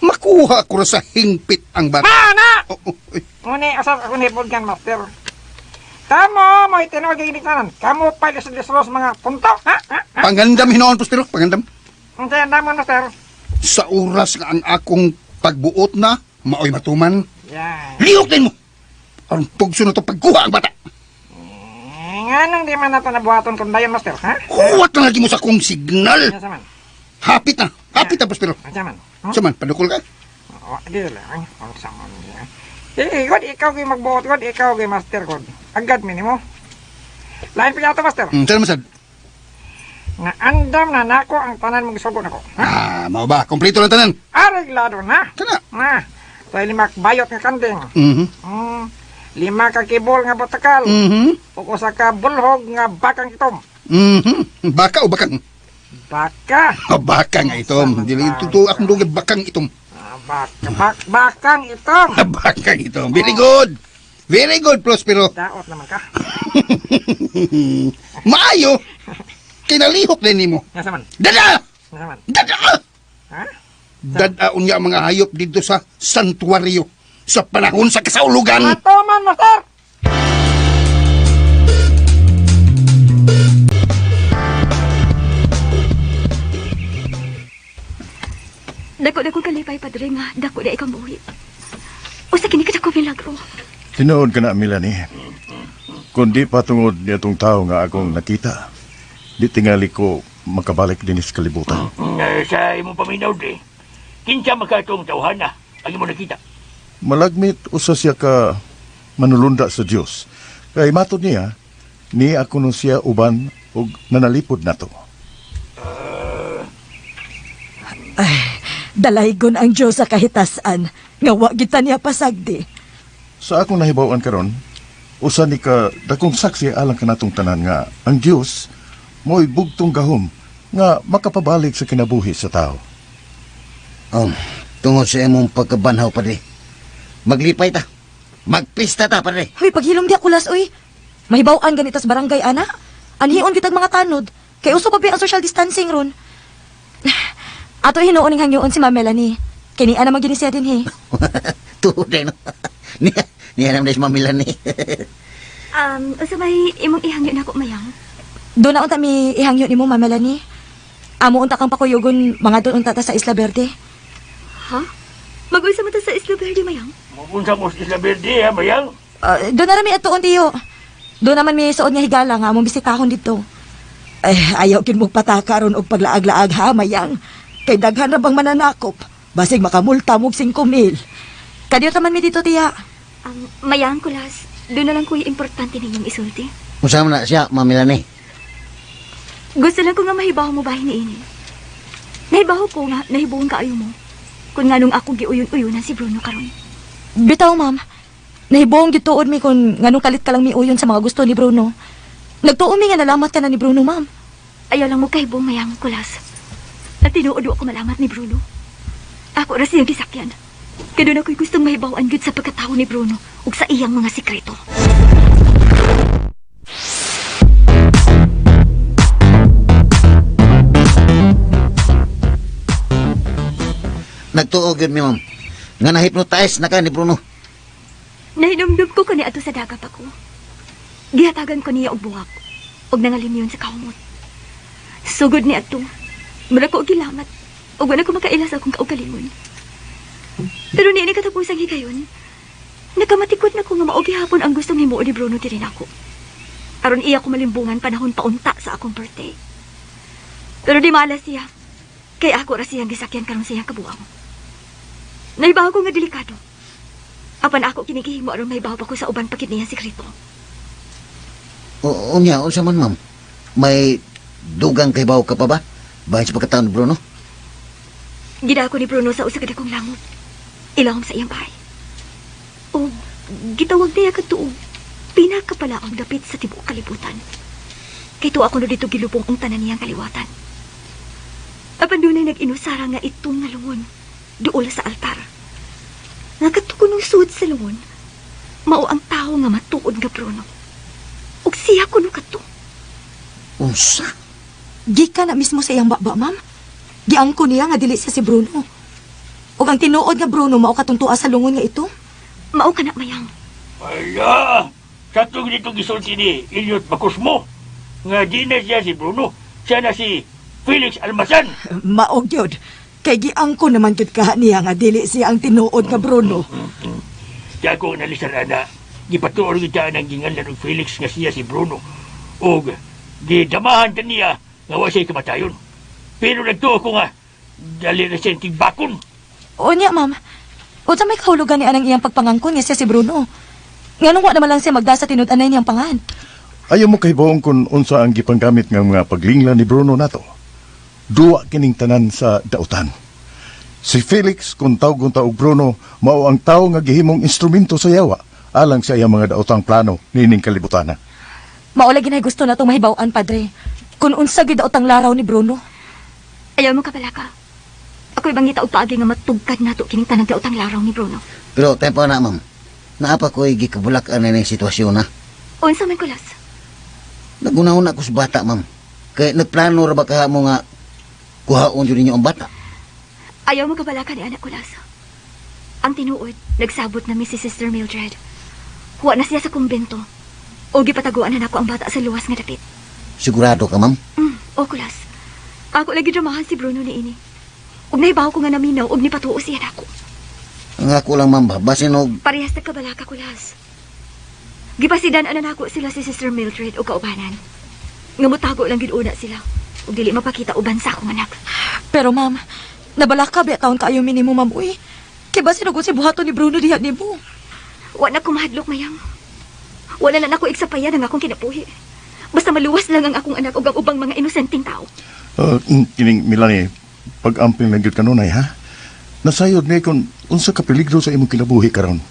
makuha ko ra sa hingpit ang bata. Mana! Ngunit asal ako nipod Master. Kamu mo itinawag yung inikanan. Kamu pa ilis-ilis mga punto, ha? Pangandam hinoon, Prospero, pangandam. Unsa yan naman, Master? Sa oras nga ang akong pagbuot na, maoy matuman, Yan. lihok din mo. Ang pugso na to pagkuha ang bata. Nga nang di man nato nabuhaton kung dayon, Master, ha? Kuwat na lagi mo sa kong signal. Nga saman. Hapit na, Prospero. Saman. Saman, padukol ka. Di lang. Ang saman niya. God, ikaw kayo magbuot, God. Ikaw kayo, Master, God. Agad minimo. Lain pa yato, Master. Saan masad? Na andam na nako ang tanan mong sugo nako. Mao ba? Kompleto lang tanan. Areglado na. Kana. Tayo limak bayot nga kanding. 5 ka kibol nga botakal. Ug usa ka bulhog nga bakang itom. Baka o bakang? Baka. Baka nga itom. Dili tuto akong dugay bakang itom. Bakang itom. Bakang itom. Very good. Very good, Prospero. Daot naman ka. Maayo. Kinalihok din nimo. Nga saman. Dada! Nga saman. Dada! Ha? Dadaon niya mga hayop dito sa santuaryo sa panahon sa kasaulugan. Ato man, Master! Dako kalipay, Padre, nga dako na ikaw buhi. O sa kini ka ko milagro. Tinuod ka na, Melanie. Kundi patungod niya tong tao nga akong nakita, di tingali ko makabalik din sa kalibutan. Sa imong paminaw di, kinsa makatong tawhana, ang imo nakita. Malagmit usa siya ka manulunda sa Dios. Kay matod niya, ni ako nun siya uban ug nanalipod na to. Dalaygon ang Diyos sa kahitasan, nga wa kita niya pasagdi. Sa akong nahibawan karon, usa ni ka dakong saksi alang kanatong tanan nga ang Dios mo'y bugtong gahom nga makapabalik sa kinabuhi sa tao. Tungod sa imong pagkabanhaw, Padre. Maglipay ta. Magpista ta, Padre. Hoy, paghilom di kulas, uy. Mahibaw-an ganitas barangay, ana. Anhion kitag mga tanod. Kay uso pa ang social distancing ron. Ato hinuon ning hangyoon si Ma'am Melanie. Kini ana maginisya din he. Tuday no. Niya naman si Mamilan ni. Usa may imong ihangyo na ko, mayang. Doon na unta mi ihangyo nimo, Ma'am Melanie. Amo unta kang pakuyogon mga doon unta ta sa Isla Verde. Ha? Mag-usa mo ta sa Isla Verde, mayang? Mapunta mo sa Isla Verde, ha, mayang? Doon na rami atuon tiyo. Doon naman may suod nga higala nga among bisitahon dito. Ayaw kin mo pataka ron og paglaag-laag ha, mayang. Kay daghan na bang mananakop. Basig makamulta mog 5,000. Kadiyo taman mi dito, tiya. Mayang, kulas. Doon na lang ko yung importante ninyong isulti. Musama na siya, Mamilan ni. Gusto lang ko nga mahibaw mo bahay ni ini. Nahibaw ko nga, nahibuon ka ayo mo. Kung nga nung ako giuyon-uyonan si Bruno karon. Bitaw, ma'am. Nahibuong gituod mi kung nganong kalit ka lang mi uyon sa mga gusto ni Bruno. Nagtuon mi nga nalamat ka na ni Bruno, ma'am. Ayaw lang mo kahibong, mayang, kulas. At tinuod ako malamat ni Bruno. Ako ras siyang gisakyan. Kaya doon ako'y gustong mahibawan gud sa pagkatao ni Bruno ug sa iyang mga sikreto. Nagtuog yun mi, ma'am. Nga na-hypnotize na ka ni Bruno. Nahinumdum ko kani ato sa dagat ako. Gihatagan ko niya og buwak ug nangalimyon sa kahumot. Sugod ni ato. Mula ko og gilamat ug wala ko makaila sa akong kaugalingon. Pero niini katapusang higayon, nakamatikot na ko nga maogi hapon ang gustong himuon ni Bruno diri nako. Aron iya ko malimbungan panahon paunta sa akong birthday. Pero di malas siya. Kay ako ra siyang gisakyan karon siyang kabuang. Naibaw ko nga delikado. Apan ako kinigihimo aron maibaw pa ko sa uban pakit niya sikreto. Unya, unsa man, ma'am? May dugang kay bawo ka pa ba? Bahin sa pagkataon ni Bruno? Gida ko ni Bruno sa usa ka dakong langot. Ilawom sa iyang bahay. O gitawag niya katuog. Pinakapalaang dapit sa tibuok kalibutan. Kay tuwa ako na dito gilubong ang tanan niyang kaliwatan. Apan dunay nag-inusara nga itong nalungon. Duol sa altar. Nga katukunong suod sa lungon. Mao ang tao nga matuod nga Bruno. Ug siya kuno kato. Unsa? Gika na mismo sa iyang baba, ma'am. Giangko niya nga dili siya si Bruno. Ug ang tinuod nga Bruno mao katuntua sa lungon nga ito. Mao ka na, mayang. Ala! Katong dito gisulti ni Elliot Bacusmo. Nga di na siya si Bruno. Siya na si Felix Almasan. Maog yun. Kay giangko naman yun ka niya nga dili siya ang tinuod nga Bruno. Siya ko nalisarana. Gipatuol kita ng gingalan ng Felix nga siya si Bruno. O gidamahan ta niya nga wa siya'y kamatayon. Pero nagtuo ko nga dali na siyang tigbakon. O niya, ma'am. O sa may kahulugan ni anang iyang pagpangangkon nga siya si Bruno. Nganong wa naman lang siya magda sa tinud-anay niyang pangan. Ayaw mo kay buong kung unsa ang gipanggamit ng mga paglingla ni Bruno nato. Duwa kining tanan sa dautan. Si Felix, kung tawag og Bruno, mao ang tao nga gihimong instrumento sa yawa alang sa iyang mga daotang plano nining kalibutana. Maula ginay gusto na itong mahibawan, Padre. Kung unsa gid daot ang laraw ni Bruno. Ayaw mo kapalaka. Ako'y bangita og paagi nga matugkad nato kining tanang daotang laraw ni Bruno. Pero tempo na, ma'am. Naapa ko'y gikabulak-an na ng sitwasyon na. Unsa man, kulas? Nagunahon ako sa bata, ma'am. Kaya nagplano ra ba ka mo nga kuhaon yun ninyo ang bata? Ayaw mo kabalaka ni anak kulas. Ang tinuod, nagsabot na si Sister Mildred. Huwa na siya sa kumbento. O gipataguan na nako ang bata sa luwas nga dapit. Sigurado ka, ma'am? O kulas. Ako lagi dramahan si Bruno ni ini. Ug naibaw ko nga naminaw ug nipatuo siya nako. Ang ako lang, ma'am, basin og Parehas na kabalaka, Kulas. Gipasidan ana nako sila si Sister Mildred o kaubanan. Nga mutago lang gid una sila. Ug dili mapakita uban sa akong anak. Pero ma'am, nabalaka ba taon kaayo minimo ma'am uy? Kaya ba sinugot si buhaton ni Bruno diha ni mo? Wa na ko mahadlok, mayang. Wala na nako iksapayan ang akong kinabuhi. Basta maluwas lang ang akong anak ug ang ubang mga inosenteng tao. Kining Melanie, pag-amping lang gyud kanunay ha. Nasayod ni kung unsa ka peligro sa imong kinabuhi karon.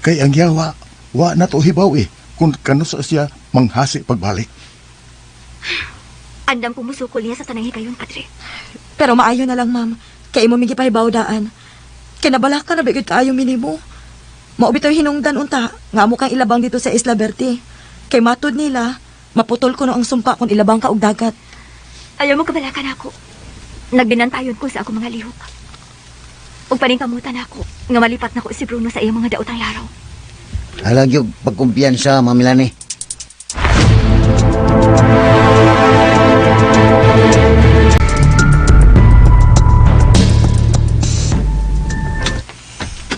Kay ang yawa, wa na to hibaw kung kano sa siya manghasi pagbalik. Andam kong musukol niya sa tanang higayon, Padre. Pero maayo na lang ma'am, kay imo migi daan. Kinabalaka na bigod kaayo minimo. Mao bitaw hinungdan unta, nga mo kang ilabang dito sa Isla Verde. Kay matod nila, maputol ko no ang sumpa kung ilabang ka og dagat. Ayaw mo kabalakan ako. Nagbinantayon ko sa akong mga lihok. Ug paningkamutan ako, nga malipat na ko si Bruno sa iyang mga daotang laraw. halag yung pagkumpiyansa, Ma'am Melanie.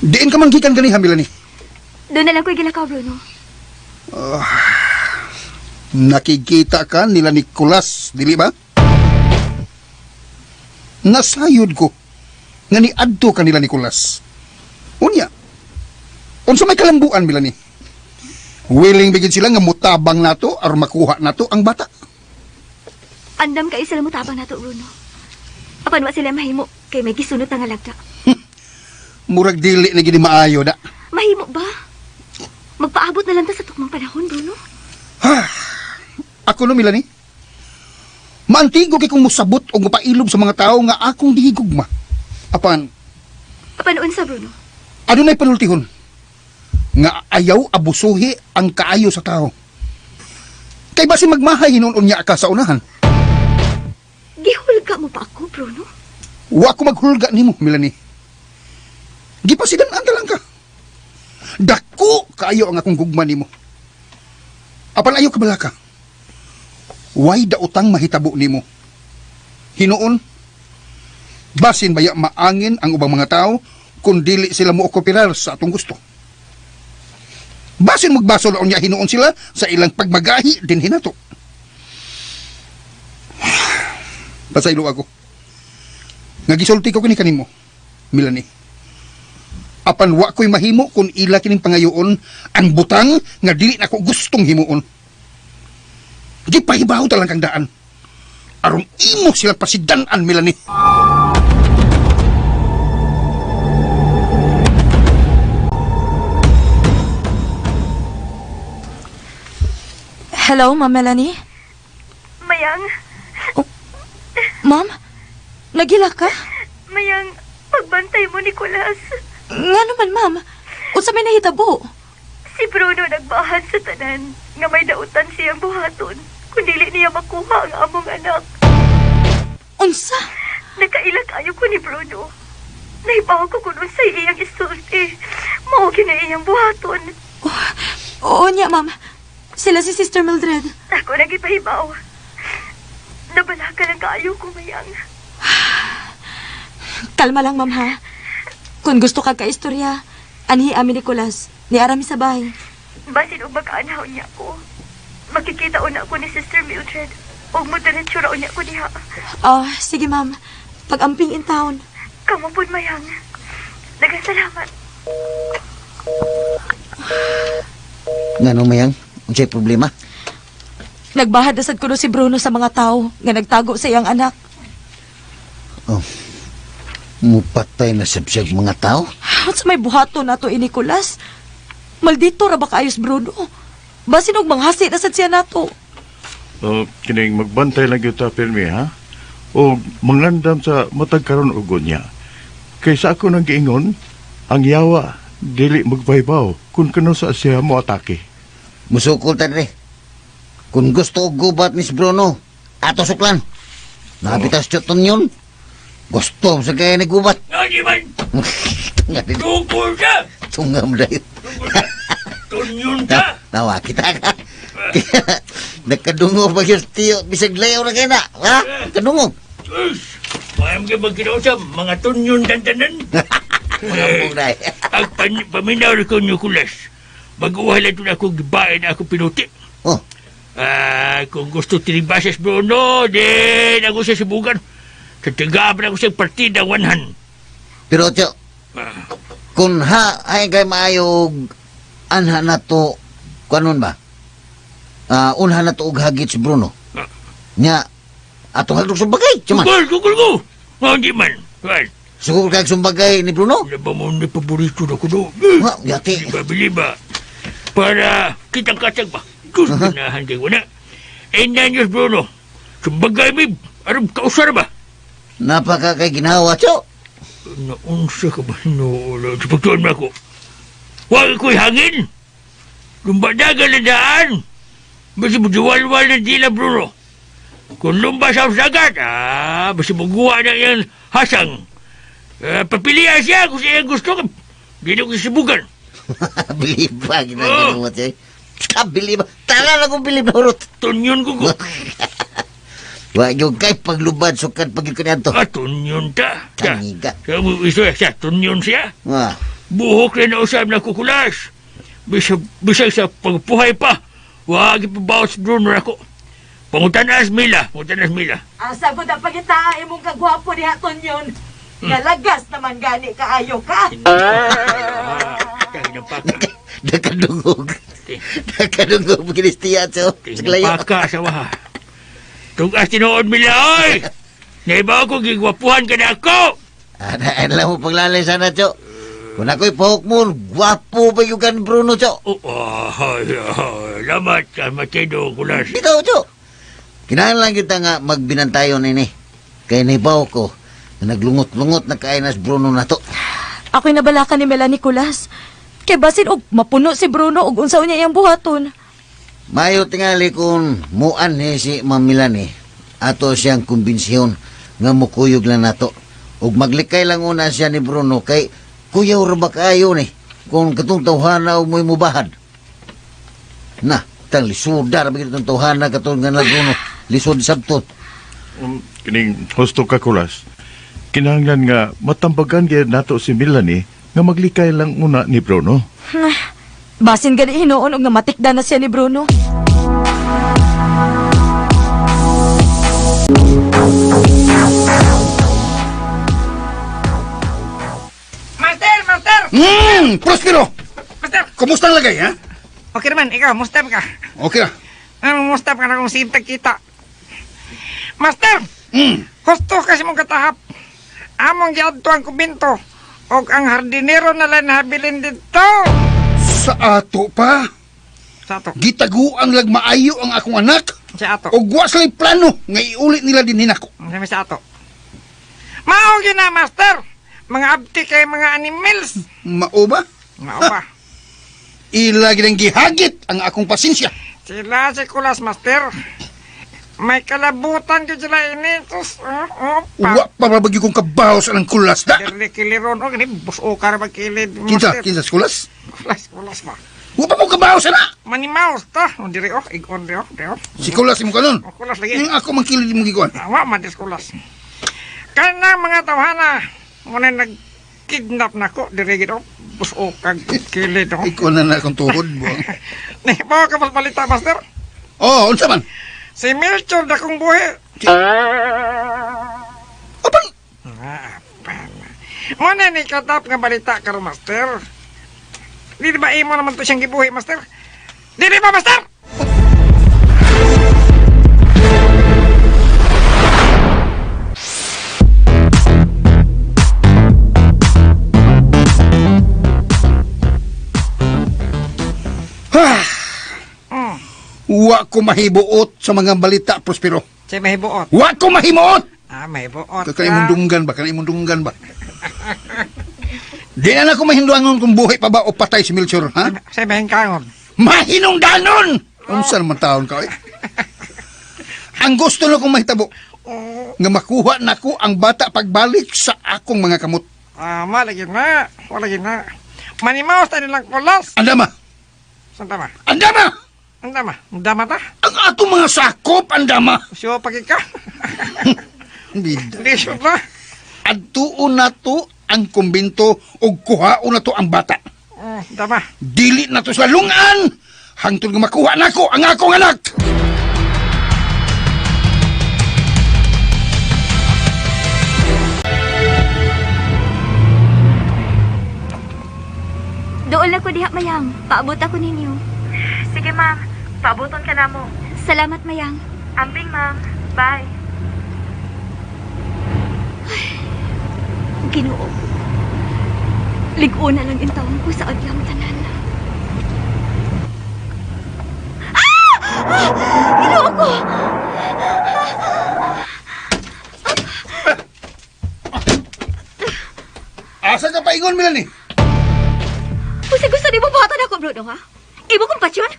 Diin ka manggikan ganiha, Melanie. Doon na lang ko'y gilakaw, Bruno. Nakikita ka nila Nicolas, dili ba? Nasayod ko nga ni adto ka nila Nicolas. Unya, unsa may kalambuan, Melanie? Willing bigid sila nga mutabang nato aron makuha nato ang bata. Andam kay sila mo tabang nato, Bruno. Apan wa sila mahimo kay may gisunod nga lagda. Murag dili na gini maayo da. Mahimo ba? Magpaabot na lang ta sa tukmang panahon, Bruno. Ako no, Melanie. Maantigo kay kung musabot o mapailob sa mga tao nga akong dihigugma. Apan, Apan unsa, Bruno? ano na'y panultihon? Nga ayaw abusuhi ang kaayo sa tao. Kay basi magmahay hinuon niya ka sa unahan. Gihulga mo pa ako, Bruno? Wa ko maghulga nimo, Melanie. Gipasidan-an lang ka. Dako kaayo ang akong gugma nimo. Apan ayaw kabalaka. Way daotang mahitabo nimo. Hinuon, basin baya maangin ang ubang mga tao kung dili sila mo okupirar sa atong gusto. Basin magbasol niya hinuon sila sa ilang pagmagahi din hinato. Pasaylo ako. Nagisulti ko kini kanimo, Melanie. Apan wa ko'y mahimo kung ila kining pangayoon ang butang nga dili na ko gustong himuon. Di pahibaw talang kang daan. Aron imo sila pasidan-an, Melanie. Hello, Ma'am Melanie? Mayang, Ma'am? Nagila ka? Mayang, pagbantay mo, Nicolas. Nga naman, Ma'am. Unsa may nahitabo? Si Bruno nagbahan sa tanan nga may dautan siyang buhaton kung dili niya makuha ang among anak. Unsa? Nakaila kayo ko ni Bruno. Naibaw ko kung unsay iyang isulti. Mao na iyang buhaton. Oo niya, Ma'am. Sila si Sister Mildred. Ako nagipahibaw. Nabala ka lang kayo ko, Mayang. Kalma lang, Ma'am, ha? Kung gusto ka ka-istorya, anhi amin Nicolas, ni Arami sa bahay. Basin og mag-anaw niya ko. Makikita una ko ni Sister Mildred. Og mo diretso ra unya ko diha. Sige, Ma'am. Pag-amping in town. Kamu pud, Mayang. Nagasalamat. Ngano, Mayang? Unsay problema? Nagbahad asad ko no si Bruno sa mga tao nga nagtago sa iyang anak. Mupatay na sabsag mga tao? At sa may buhato na to Nicolas. Maldito ra ba kaayos Bruno? Basin og manghasi na sad siya nato. Kining magbantay lang kita pirmi ha. O mangandam sa matag karon og unya. Kaysa ako nang giingon, ang yawa dili magbaybaw kung kano sa siya mo atake. Musukol tadre. Kung gusto og gubat ni si Bruno, ato suklan. Nabitas chuton yun. Gusto sa kaya ni gubat. Ano man? Tungkol ka! Tungam dayo. Tunyon ka! Tawa kita ka. Nakadungog pa yung tiyo. Bisag layaw na kayo na. Ha? Kadungog. Mayam ka magkinausap, mga tunyon dandanan. Mga mungday. Ang paminaw ko niyo kulas. Mag-uhala doon ako gibain na ako pinuti. Oh, Kung gusto tinibasas Bruno, din ako sa subukan. Tatagaan ako sa partida 100. pero Tyo, kung ay kay maayog anha na to, kanon ba? Unha na to og hagit si Bruno. Nya, atong hagdog sumbagay, Tsuman. Sugol ko! Hindi man. Well, Sugol kag sumbagay ni Bruno? wala ba mo na paborito na ko doon? Wa, yati. Bili ba? Para kitang kasag ba? Gusto na handay ko na. Eh, nanyos Bruno. Sumbagay mi, aram kausar ba? Napaka kay ginawa, Tyo. Naunsa ka ba? No, pagtuan mo ako. Huwag ako'y hangin. Lumbadagal na daan. Basi magdiwalwal na dila, Bruno. Kung lumba sa dagat, basi magawa na yan hasang. Papilihan siya kung siya gusto. Di na ko subukan. Bilib ba, ginagawa, Tyo. Bilib ba? Tala na kong bilib na hurot. Tunyon ko ko. Wa yung kay paglubad sukat pagil ko niyanto. Tunyon ta. Tangiga. Siya, tunyon siya. Wa. Buhok rin na usab na kukulas. Bisag sa pagpuhay pa. Huwag ipabawas Bruno ako. Pangutanas Mila. Asa ko na pagita imong kagwapo ni haton yun. Galagas naman gani kaayo ka. Kaya ng paka. Nakadungog. Nakadungog Kristiya, Tyo. Kaya ng Saglayo. paka sa waha. Tugas tinood Mila, oy! Naibaw ko, gigwapuhan ka na ako! Ano lang mo paglalay sana, Tyo. Kung ako'y pahok mo, gwapo ba yung kan Bruno, Tyo? Lamat ka, matido, kulas. Bitaw, Tyo. Kinahanglan kita nga magbinantayon ini. Kaya naibaw ko na naglungot-lungot na kainas Bruno na to. Ako'y nabalakan ni Melanie Kulas. Kay basin og mapuno si Bruno og unsa unya iyang buhaton. Mayo tingali kung muan ni si Ma'am Melanie. Ato siyang kumbinsiyon nga mukuyog lang nato. Ug maglikay lang una siya ni Bruno kay kuyaw ra ba kaayo ni kung katong tawhana og mo'y mubahad. Na, tang lisudar ba kitong tawhana katong nga na Bruno. Lisod sabtot. Kining husto ka kulas. Kinahanglan nga matambagan gyud nato si Melanie nga maglikay lang una ni Bruno. Basin gani hinuon og namatikda na siya ni Bruno. Master! Prospero! Master! Kumusta ang lagay, ha? Okay naman, ikaw, mustap ka. Okay na. Mustap ka na kung sintag kita. Master! Hmm. Gusto kasi mong katahap. Among giadto ang kuminto. Og ang hardinero na lang habilin dito. Sa ato pa. Sa ato. Gitaguang lag maayo ang akong anak. Sa ato. O guwa sila'y plano nga iulit nila din hinako. Sabi sa ato. Mao na, master. Mga abti kay mga animals. Mao ba? Mao ba? Ilagi ng gihagit ang akong pasensya. Sila si Kulas, master. May kalabutan ko sila ini. Tus, Uwa pa babagi kong kabaho sa ng kulas da. Dirli kiliron. O, gani, buso ka na magkilid. Kinsa sa kulas? Kulas ba? Uwa pa mong kabaho sana. Manimaos ta. O, diri, igon, diri, Si kulas mo kanon. O, Kulas lagi. Yung ako mangkilid mong gikuan. Awa, madis Kulas. Kanang mga tawhana, muna nag-kidnap na ko, diri, gito, buso kag kilid. Ikaw na akong tuhod mo. Nih, bawa ka palita, master. Oh, unsa man? Si Melchor na kong buhi. Apan? Muna ni katap nga balita karo master. Di ba imo naman to siyang gibuhi, master? Di ba, master? Wa ko mahibuot sa mga balita, Prospero. Si mahibuot. Wa ko mahimuot! Mahibuot Kanay mundunggan ba? Kanay mundunggan ba? Di na ako mahinduangon kung buhay pa ba o patay si Melchor, ha? Si mahingkangon. Mahinungdanon! Unsa naman taon ka, eh? Ang gusto na kong mahitabo, nga makuha na ko ang bata pagbalik sa akong mga kamot. Malagin na. Malagin na. Manimaos tayo nilang Kulas. Andama! Santa ma. Andama! Andama. Andama ta. Ang atong mga sakop, andama! Siyo pagika. Bida. Lisod ba? Adtuon na to ang kumbento o kuhaon na to ang bata. Tama. Dili na to sa lungan hangtod nga makuha nako ang akong anak. Dool na ko diha, Mayang. Paabot ako ninyo. Sige, ma'am. Paabuton ka na mo. Salamat, Mayang. Ambing, ma'am. Bye. Ginoo. Ligo na lang yung taon ko sa agyang tanan. Ginoo ko! Asa ka paingon, Melanie? Kasi gusto ni mo buhatan ako, Bruno, ha? Imo kong patsyon?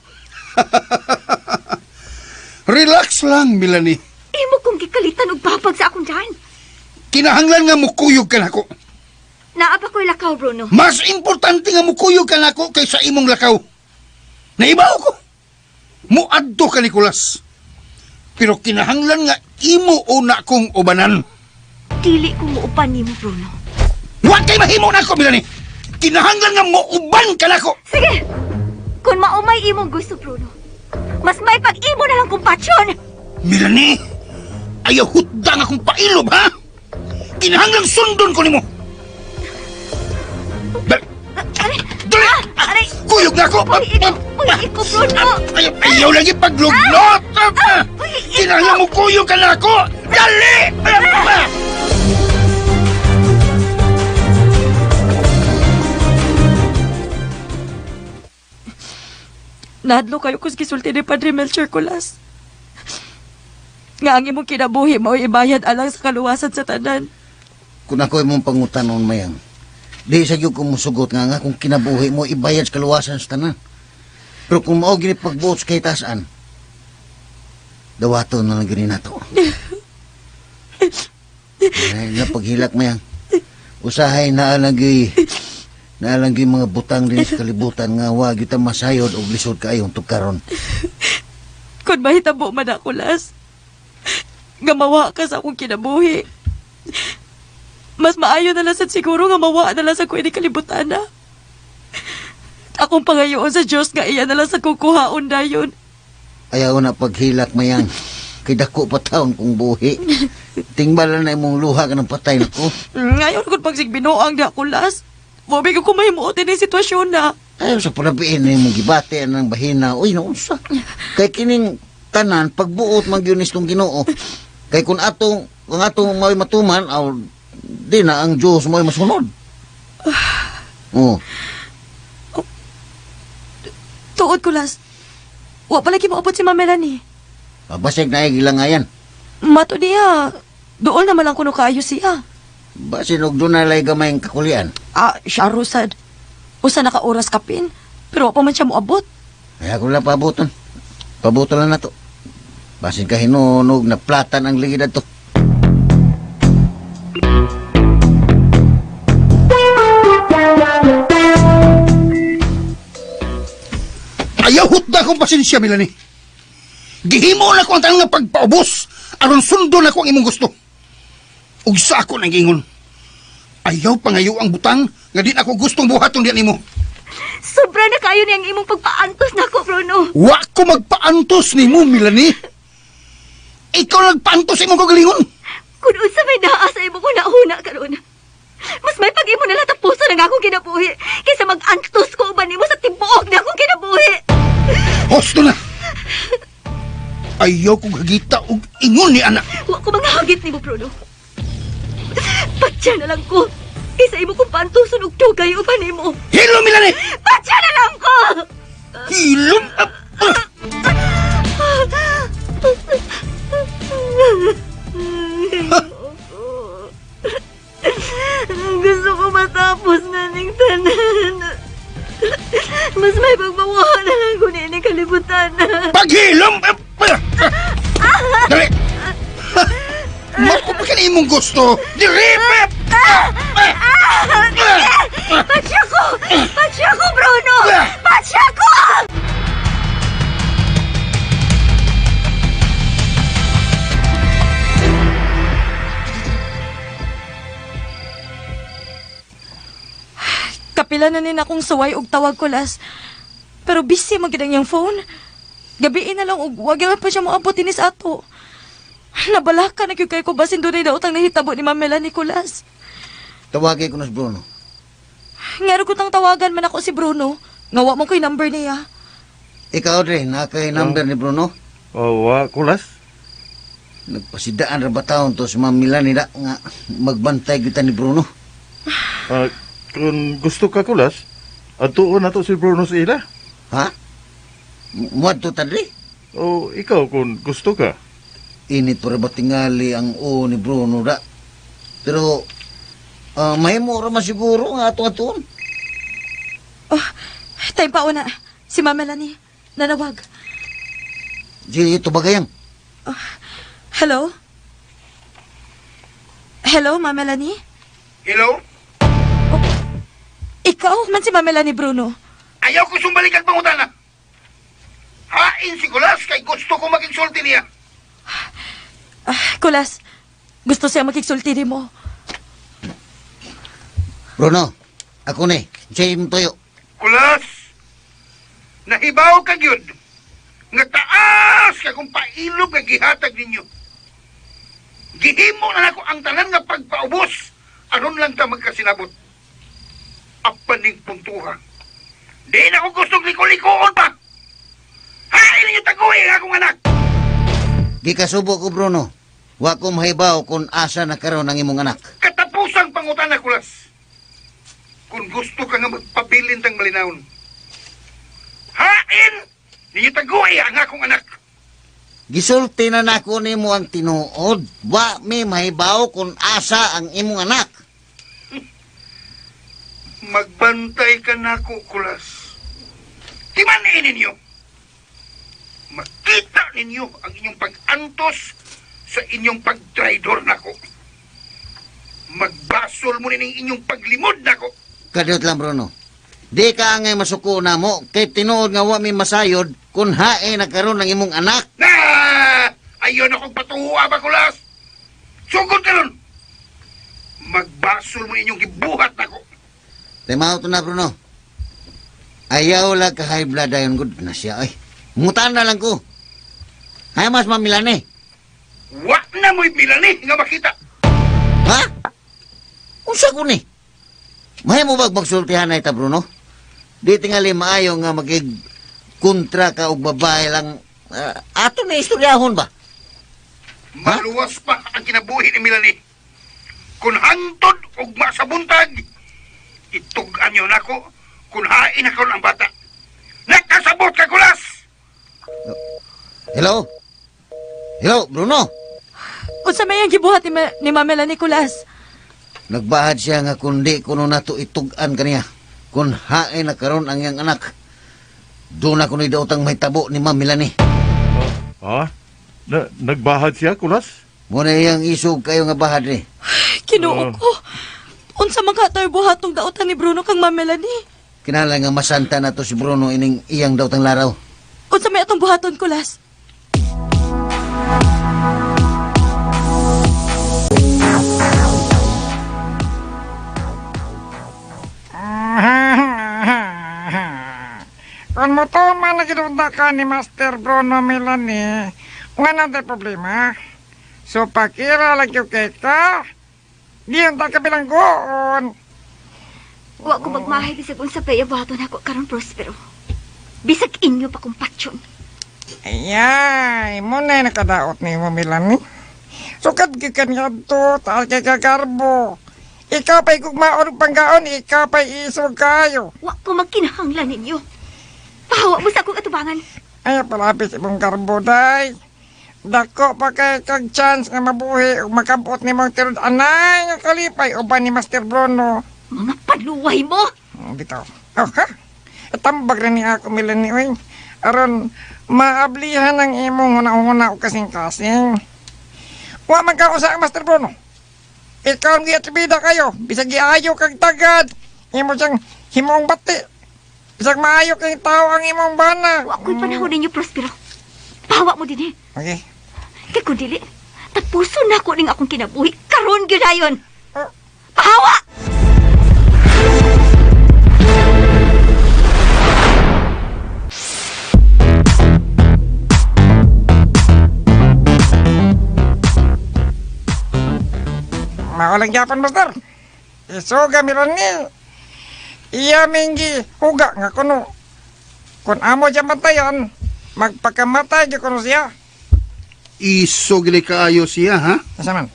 Relax lang, Melanie. Imo kong gikalitan og papag sa akong tiyan. Kinahanglan nga mukuyog ka nako. Naapa ko'y lakaw, Bruno. Mas importante nga mukuyog ka nako kaysa imong lakaw. Naibaw ko. Muadto ka, Nicolas. Pero kinahanglan nga imo una kong ubanan. Dili ko muupan ni mo, Bruno. Huwag kay mahimo na ako, Melanie. Kinahanglan nga muuban ka nako. Sige! Kung maumay imong gusto, Bruno, mas may pag-imo na lang kong patsyon. Melanie, ayaw hutdang akong pailob, ha? Kinahanglan sundon ko nimo. Aray! Dali! Aray! Kuyog na ako! Uy, ko, Bruno! Ayaw lagi pagluglot! Kinahanglan mo kuyog ka na ako! Dali! Nadlo kayo kus gisulti ni Padre Melchor Colas. Nga ang imong kinabuhi mo ibayad alang sa kaluwasan sa tanan. Kung ako imong pangutanon, Mayang, di sa gyud ko musugot nga kung kinabuhi mo ibayad sa kaluwasan sa tanan. Pero kung mao gini pagbuot sa kahitasan, dawaton na lang gini nato. Ay, napaghilak, Mayang. Usahay naalagi mga butang din sa kalibutan nga wag kita masayod o lisod kaayong tukaron. Kung mahitabo man ako, Las, nga mawa ka sa akong kinabuhi, mas maayo na lang sad siguro nga mawa na lang sa kuha ni kalibutan na. Akong pangayoon sa Diyos nga iya na lang sa kukuhaon dayon. Ayaw na paghilak, Mayang. Kay dako pa taon kong buhi. Tingbalan na imong luha ka ng patay na ko. Ngayon kung pagsigbinoang di ako, Las, mabi ko kumahimuotin yung sitwasyon na. Ayaw sa palabiin na imong gibate ng bahina. Uy, naunsa. Kay kining tanan, pagbuot magyunis tong Ginoo. Kay kung atong may matuman, aw, di na ang Diyos may masunod. Oh. Tuod ko, Las. Wa pala kimaupot si Ma'am Melanie. Basig na igilangayan. Mato niya. Doon naman lang kuno kaayo siya. Basin og doon na lay gamayng kakulian. Siya rusad. Usa naka-oras kapin. Pero wa pa man siya moabot. Kaya ko lang pabuton. Pabuton lang na to. Basin ka hinunog na platan ang ligid to. Ayaw hutda akong pasensya, Melanie. Gihimo na ko ang tanong nga pagpaubos aron sundo na ko ang imong gusto. Ug sa ako nang gingon. Ayaw pangayo ang butang nga di na ako gustong buhaton diyan nimo. Sobra na kayo niyang imong pagpaantos na ko, Bruno. Wa ko magpaantos nimo, Melanie. Ikaw nagpaantos imong kagalingon. Kung unsa may daa sa imong una-una karon. Mas may pag-imo na latapusan ang akong kinabuhi kaysa mag-antos ko uban nimo sa tibuok na akong kinabuhi. Hosto na. Ayaw kong hagita og ingon ni anak. Wa ko mga hagit nimo, Bruno. Patya na lang ko. Kaysa imo kong pantuson og tugay uban nimo. Hilo, Melanie! Patya na lang ko! Hilom! Gusto ko matapos na ning tanan. Mas may pagbawahan na lang ko ni kalibutan. Paghilom! Dali! Mako pa ka na imong gusto! Dirip! Patsya ko! Patsya ko, Bruno! Patsya ko! pila na nin akong suway og tawag kulas. Pero busy magidang yung phone. Gabiin na lang og wag gyud pa siya moabot dinis ato. Nabalaka na gyud kay ko basin dunay daw utang nahitabo ni Ma'am Melanie kulas. Tawagay ko na si Bruno. Ngero ko tang tawagan man ako si Bruno. Ngawa mo ko'y number niya. Ikaw rin, nakay number ni Bruno. Wa kulas. Nagpasidaan ra ba taon to si Ma'am Melanie da nga magbantay kita ni Bruno. Kung gusto ka kulas, atuon na to si Bruno sa ila. Ha? Muad to tadri? O ikaw kung gusto ka. Init pa ba tingali ang o ni Bruno da. Pero, mahimo ra masiguro nga ato-atoon. Oh, time pa una. Si Ma'am Melanie, nanawag. Si ito bagayang. Hello? Hello, Ma'am Melanie? Hello? Ikaw man si Ma'am Melanie, Bruno. Ayaw ko sumbalik ang pangutana. Hain si Kulas kay gusto ko maging niya. Kulas, gusto siya makiksulti di mo. Bruno, ako ni. Siya yung toyo. Kulas, nahibaw ka yun. Nga taas ka kung pailog nga gihatag ninyo. Gihimo na ako ang tanan nga pagpaubos. Aron lang ka magkasinabot. Apan ning puntuha. Di na ako gustong liko-likoon pa. Hain ninyo taguhi ang akong anak. Di kasubo ko, Bruno. Wa ko mahibaw kung asa na karon ang imong anak. Katapusang pangutana, Kulas. Kung gusto ka nga magpabilin tang malinawon. Hain ninyo taguhi ang akong anak. Gisulti na nako nimo ang tinuod. Wa mi mahibaw kung asa ang imong anak. Magbantay ka na ko, Kulas. Timanin ninyo. Makita ninyo ang inyong pag-antos sa inyong pag-traidor na ko. Magbasol mo nin inyong paglimod na ko. Kadot lang, Bruno. Di ka angay masuko na mo, kay tinuod nga wa mi masayod kung hae na karon ng imong anak. Na! Ayaw na kong patuwa ba, Kulas? Sugod ka nun! Magbasol mo inyong gibuhat na ko. Timaw to na, Bruno. Ayaw lang ka high blood ayon good na siya, ay. Mutan na lang ko. Ay, mas mamilani. Wa na mo'y bilani nga makita. Ha? Unsa ko ni? Mahay mo ba magsultihan na ita, Bruno? Di tingali maayo nga magig kontra ka og babae lang. Ato na istoryahon ba? Maluwas pa ang kinabuhi ni Milani. Kung hantod og masabuntag, itugan nyo na ko kung hain ako ang bata. Nakasabot ka, Kulas! Hello? Hello, Bruno? Unsa may ang gibuhat ni Ma'am Melanie, Kulas? Nagbahad siya nga kundi kuno na to itugan kaniya. Kung hae na karon ang iyang anak. Doon ako ni daotang may tabo ni Ma'am Melanie. Ha? Nagbahad siya kulas? Muna iyang isog kayo nga bahad ni. Kinuo ko. Unsa man katoy buhatong dautan ni Bruno kang Ma'am Melanie? Kinala nga masanta na to si Bruno ining iyang daotang laraw. Unsa may atong buhaton, Kulas? Kung mo to man nagidunda ka ni Master Bruno Milani, wala na problema. So pakira lang yung kita, di yung kabilanggoon. Wa ko magmahay bisag unsa pa iyabaton ako karon Prospero. Bisag inyo pa kong patsyon. Ayay, mo na nakadaot ni mo Milani. Sukad gikan nga to, taal kay kakarbo. Ikaw pa'y kugmaon panggaon, ikaw pa'y isog kayo. Wa ko magkinahanglan ninyo. Pahawa mo sa akong atubangan. Ay, palapis ibong karbo, day. Dako pa kay kag chance nga mabuhi o makabot ni mong tirod anay nga kalipay o ba ni Master Bruno. Mga paluway mo! Bitaw. Oh, ha? Tambag rin niya ako, Milani, oy. Aron, maablihan ang imong huna-huna o kasing-kasing. Wa man ka usa Master Bruno. Ikaw ang giatribida kayo. Bisag giayo kag tagad. Imo siyang himong bati. Bisag maayo kay tao ang imong bana. Wa ko'y panahon ninyo, Prospero. Pahawa mo din eh. Okay. Kaya kung dili, tapuso na ko ning akong kinabuhi. Karon gyud ayon. Oh. Pahawa! lang yapan, master. Isuga miron ni. Iya minggi huga nga kuno. Kung amo dyan matayan, magpakamatay dyan kuno siya. Iso gili kaayo siya, ha? Nasaman?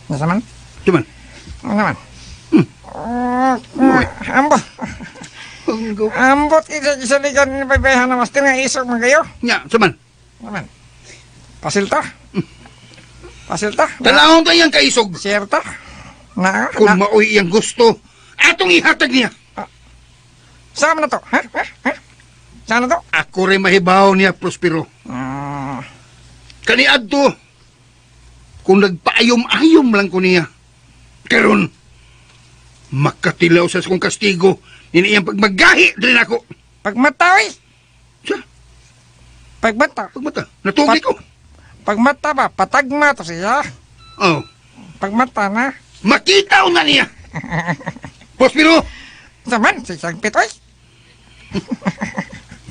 Nasaman? Diman? Nasaman? Ambot. Ambot isa ligan ni baybayahan na master nga isog man kayo. Nya, saman. Naman. Pasilta. Pasilta. Talahon tayang kaisog. Sierta. Na. Kung maoy iyang gusto, atong ihatag niya. Saan na to? Ha? Saan na to? Ako rin mahibaw niya, Prospero. Kaniadto, kung nagpaayom-ayom lang ko niya, karon makatilaw sa kong kastigo, iyang pagmagahi din ako. Pagmata, oy. Siya, Pagmata. natugi ko. Pagmata ba? Patagma to siya. Oh, Pagmata na. makita na niya. Prospero, Saman, si Sang Pitoy.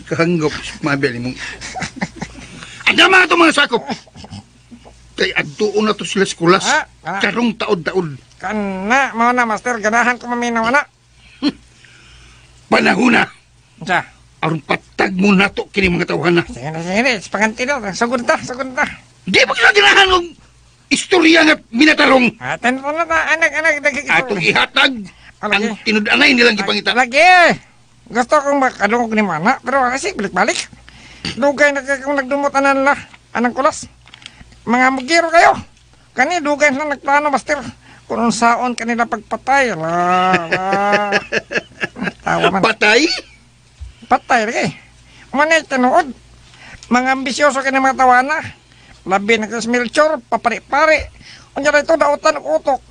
kahanggop, mabeli mo. Adama ito mga sakop. Kay adtuon na to sila sa kulas. Karong taod-taod. Kana, mo na, master. Ganahan ko maminaw na. Panahon na. Siya. Aron patag mo na to kini mga tawhan na. Sige na. Paganti na. Sugod ta. Di ba kila ganahan ng istorya nga minatarong? Aten po na ta. Anak. Atong ihatag ang tinud-anay nilang gipangita. Lagi. Gusto kong makadungog ni Mana. Pero kasi balik-balik. Dugay na kayo kung nagdumutan na anang kulas. Mga mugiro kayo. Kani dugay na nagplano, master. Kung saon kanila pagpatay. Tawa man. Patay? Patay lagi. Manay tinuod. Mga ambisyoso ka ng mga tawana. Labi na kasi Melchor, papari-pari. Unya na ito, dautan ng utok.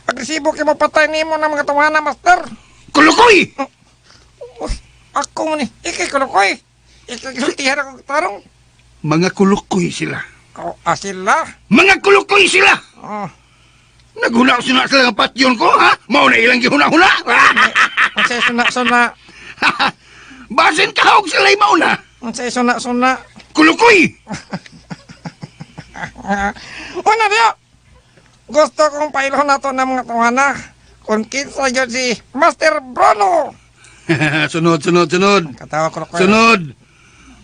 Agresibo kayo mapatay ni mo ng mga tawana, master. Kulukoy! Ako mo ni, ikikulukoy. Ikikilutihan ako tarong. Mga kulukoy sila. Sila? Mga kulukoy sila! Oh. Naghuna sila ng patyon ko, ha? Mauna ilang gihuna-huna. Unsay suna-suna. Basin kahog sila'y mauna. Unsay suna-suna. Kulukoy! Una diyo. Gusto kong pailho na to ng mga tawana. Kung kinsa yun si Master Bruno. Sunod. Katawa ko ko.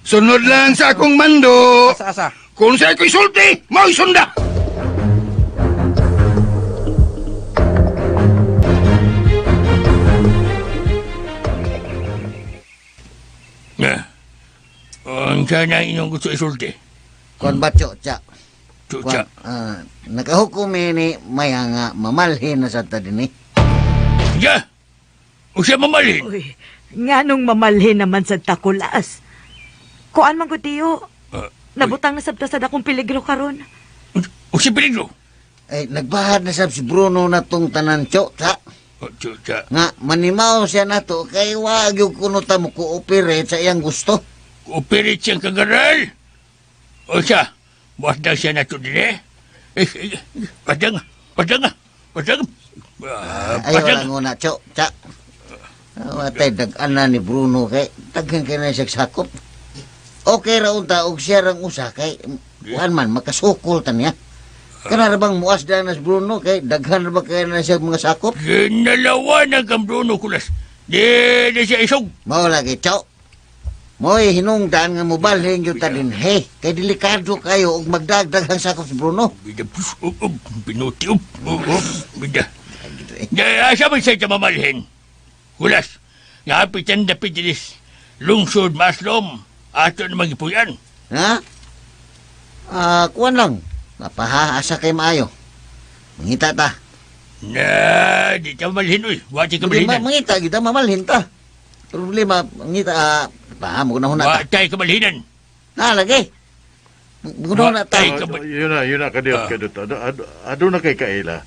Sunod lang sa akong mando. Asa. Kung sa'y ko'y sulti, mau'y sunda. Ang sana inyong gusto isulti. Kon ba, Tsa? Chucha. Nakahukom ni maya nga mamalhin na sa tadini. Ya! O siya mamalhin. Uy, nga nung mamalhin naman sa takulas. Kuan man ko tiyo. Nabutang na sabta sa dakong peligro karon. O siya peligro. Ay, nagbahad na sab si Bruno na tong tanan, Tsa. O chucha. Nga, manimaw siya na to, kay wag yung kuno ta mo cooperate sa iyang gusto. Operate siyang kagaral. O siya, buwas daw siya na ito din eh. Padang. Ayaw lang muna, Tsa. Watay, dag-ana ni Bruno, kay taghan ka na siya sakop. Okay ra unta, og siya rang usa, kay kuan man, makasukol ta niya. Kana ra bang muas na si Bruno, kay daghan ra ba kaya na siya mga sakop? Ginalawanan kang Bruno Kulas. Di siya isog. Mao lagi, Tsa. Mo'y hinungdan nga mobalhin yung talin. Hey, kay delikado kayo og magdagdag ang sakop si Bruno. Bida, pinuti, bida. Asa man siya mamalhin? Kulas, napitan na pitilis. Lungsod maslom. Ato na magipuyan. Ha? Kuan lang. Mapahaasa kay maayo. Mangita ta. Na, di ta mamalhin, uy. Wati ka malhinan. Mangita, kita mamalhin ta. Problema, mangita, paham ko na huna ta. Watay ka malhinan. Lagi. Gusto na ta. Yun na, kadiyot. Ado na kay Kaila.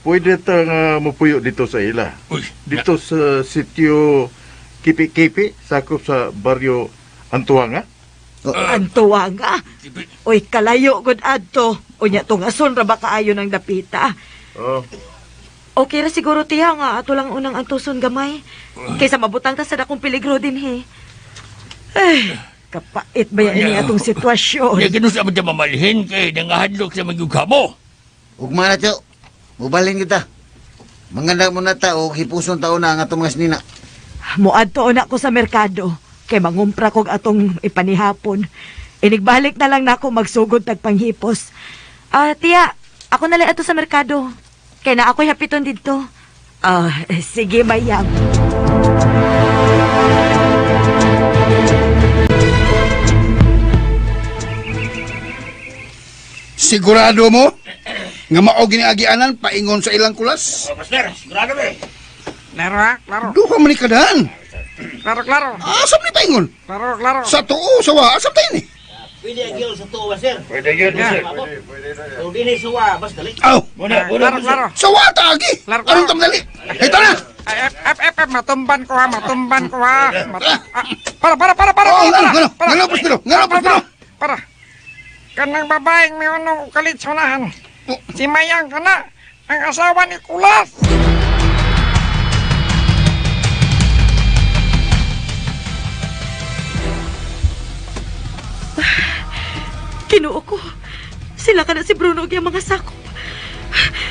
Pwede tang mapuyo dito sa ila. Uy, Dito sa sitio Kipi-Kipi, sakop sa baryo Antuanga. Antuwa nga. Uy, kalayo gud adto. Unya tong ason ra ba kaayo ng dapita. Oh. Okay ra siguro tiya nga ato lang unang antuson gamay. Kaysa mabutang ta sa dakong peligro din he. Ay, kapait ba yan ini atong sitwasyon? Kaya ganun sa mga mamalhin kay nangahadlok sa magyugha mo. Ugma na, Tsa. Mubalin kita. Manganda mo na ta o hipuson taon na ang atong mga snina. Muadto na ko sa merkado. Kay mangumpra kog atong ipanihapon. Inigbalik na lang nako magsugod tagpanghipos. Tiya, ako na lang ato sa merkado. Kaya na ako'y hapiton dito. Sige, Mayang. Sigurado mo? Nga mao giniagianan paingon sa ilang kulas? Master, sigurado ba? Klaro ha, klaro. Duha man ni kadaan. Klaro, klaro. Asam ni paingon? Klaro, klaro. Sa tuo, sa wa, asam tayo ni? Pwede yun, Master. Kung di na suwa, bas dali. Aw, Klaro, klaro. sa wa taagi. Klaro, Anong klaro. tamdali? Ito na! Matumban ko ha, matumban ko ha. Para. Oh, ngano, Prospero, Para. Kanang babaeng may unong ukalit sunahan. Si Mayang kana, ang asawa ni Kulas. Kinuo ko. Sila ka na si Bruno ug iyang mga sakop.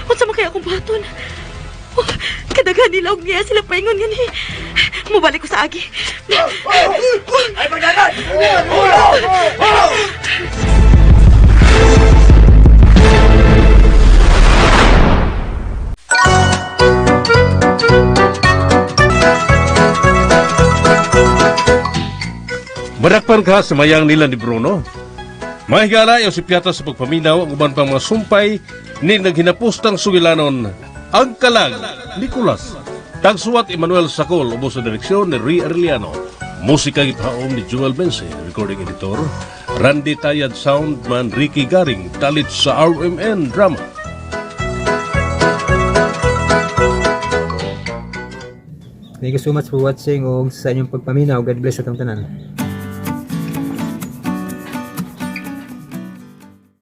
Unsa man kaya akong baton? Kadaghan nila og niya sila paingon nga ni. Mubalik ko sa agi. Ay, pagdagan! Madakpan ka sa mayang nila ni Bruno. Mahigala yung si Piata sa pagpaminaw ang uban pang mga sumpay ni naghinapustang sugilanon ang kalag Nicolas. Tagsuwat Emmanuel Sacol ubos sa direksyon ni Ria Arellano. Musika githaom ni Joel Bense, recording editor Randy Tayad, soundman Ricky Garing, talit sa RMN Drama. Thank you so much for watching o sa inyong pagpaminaw. God bless sa tanan.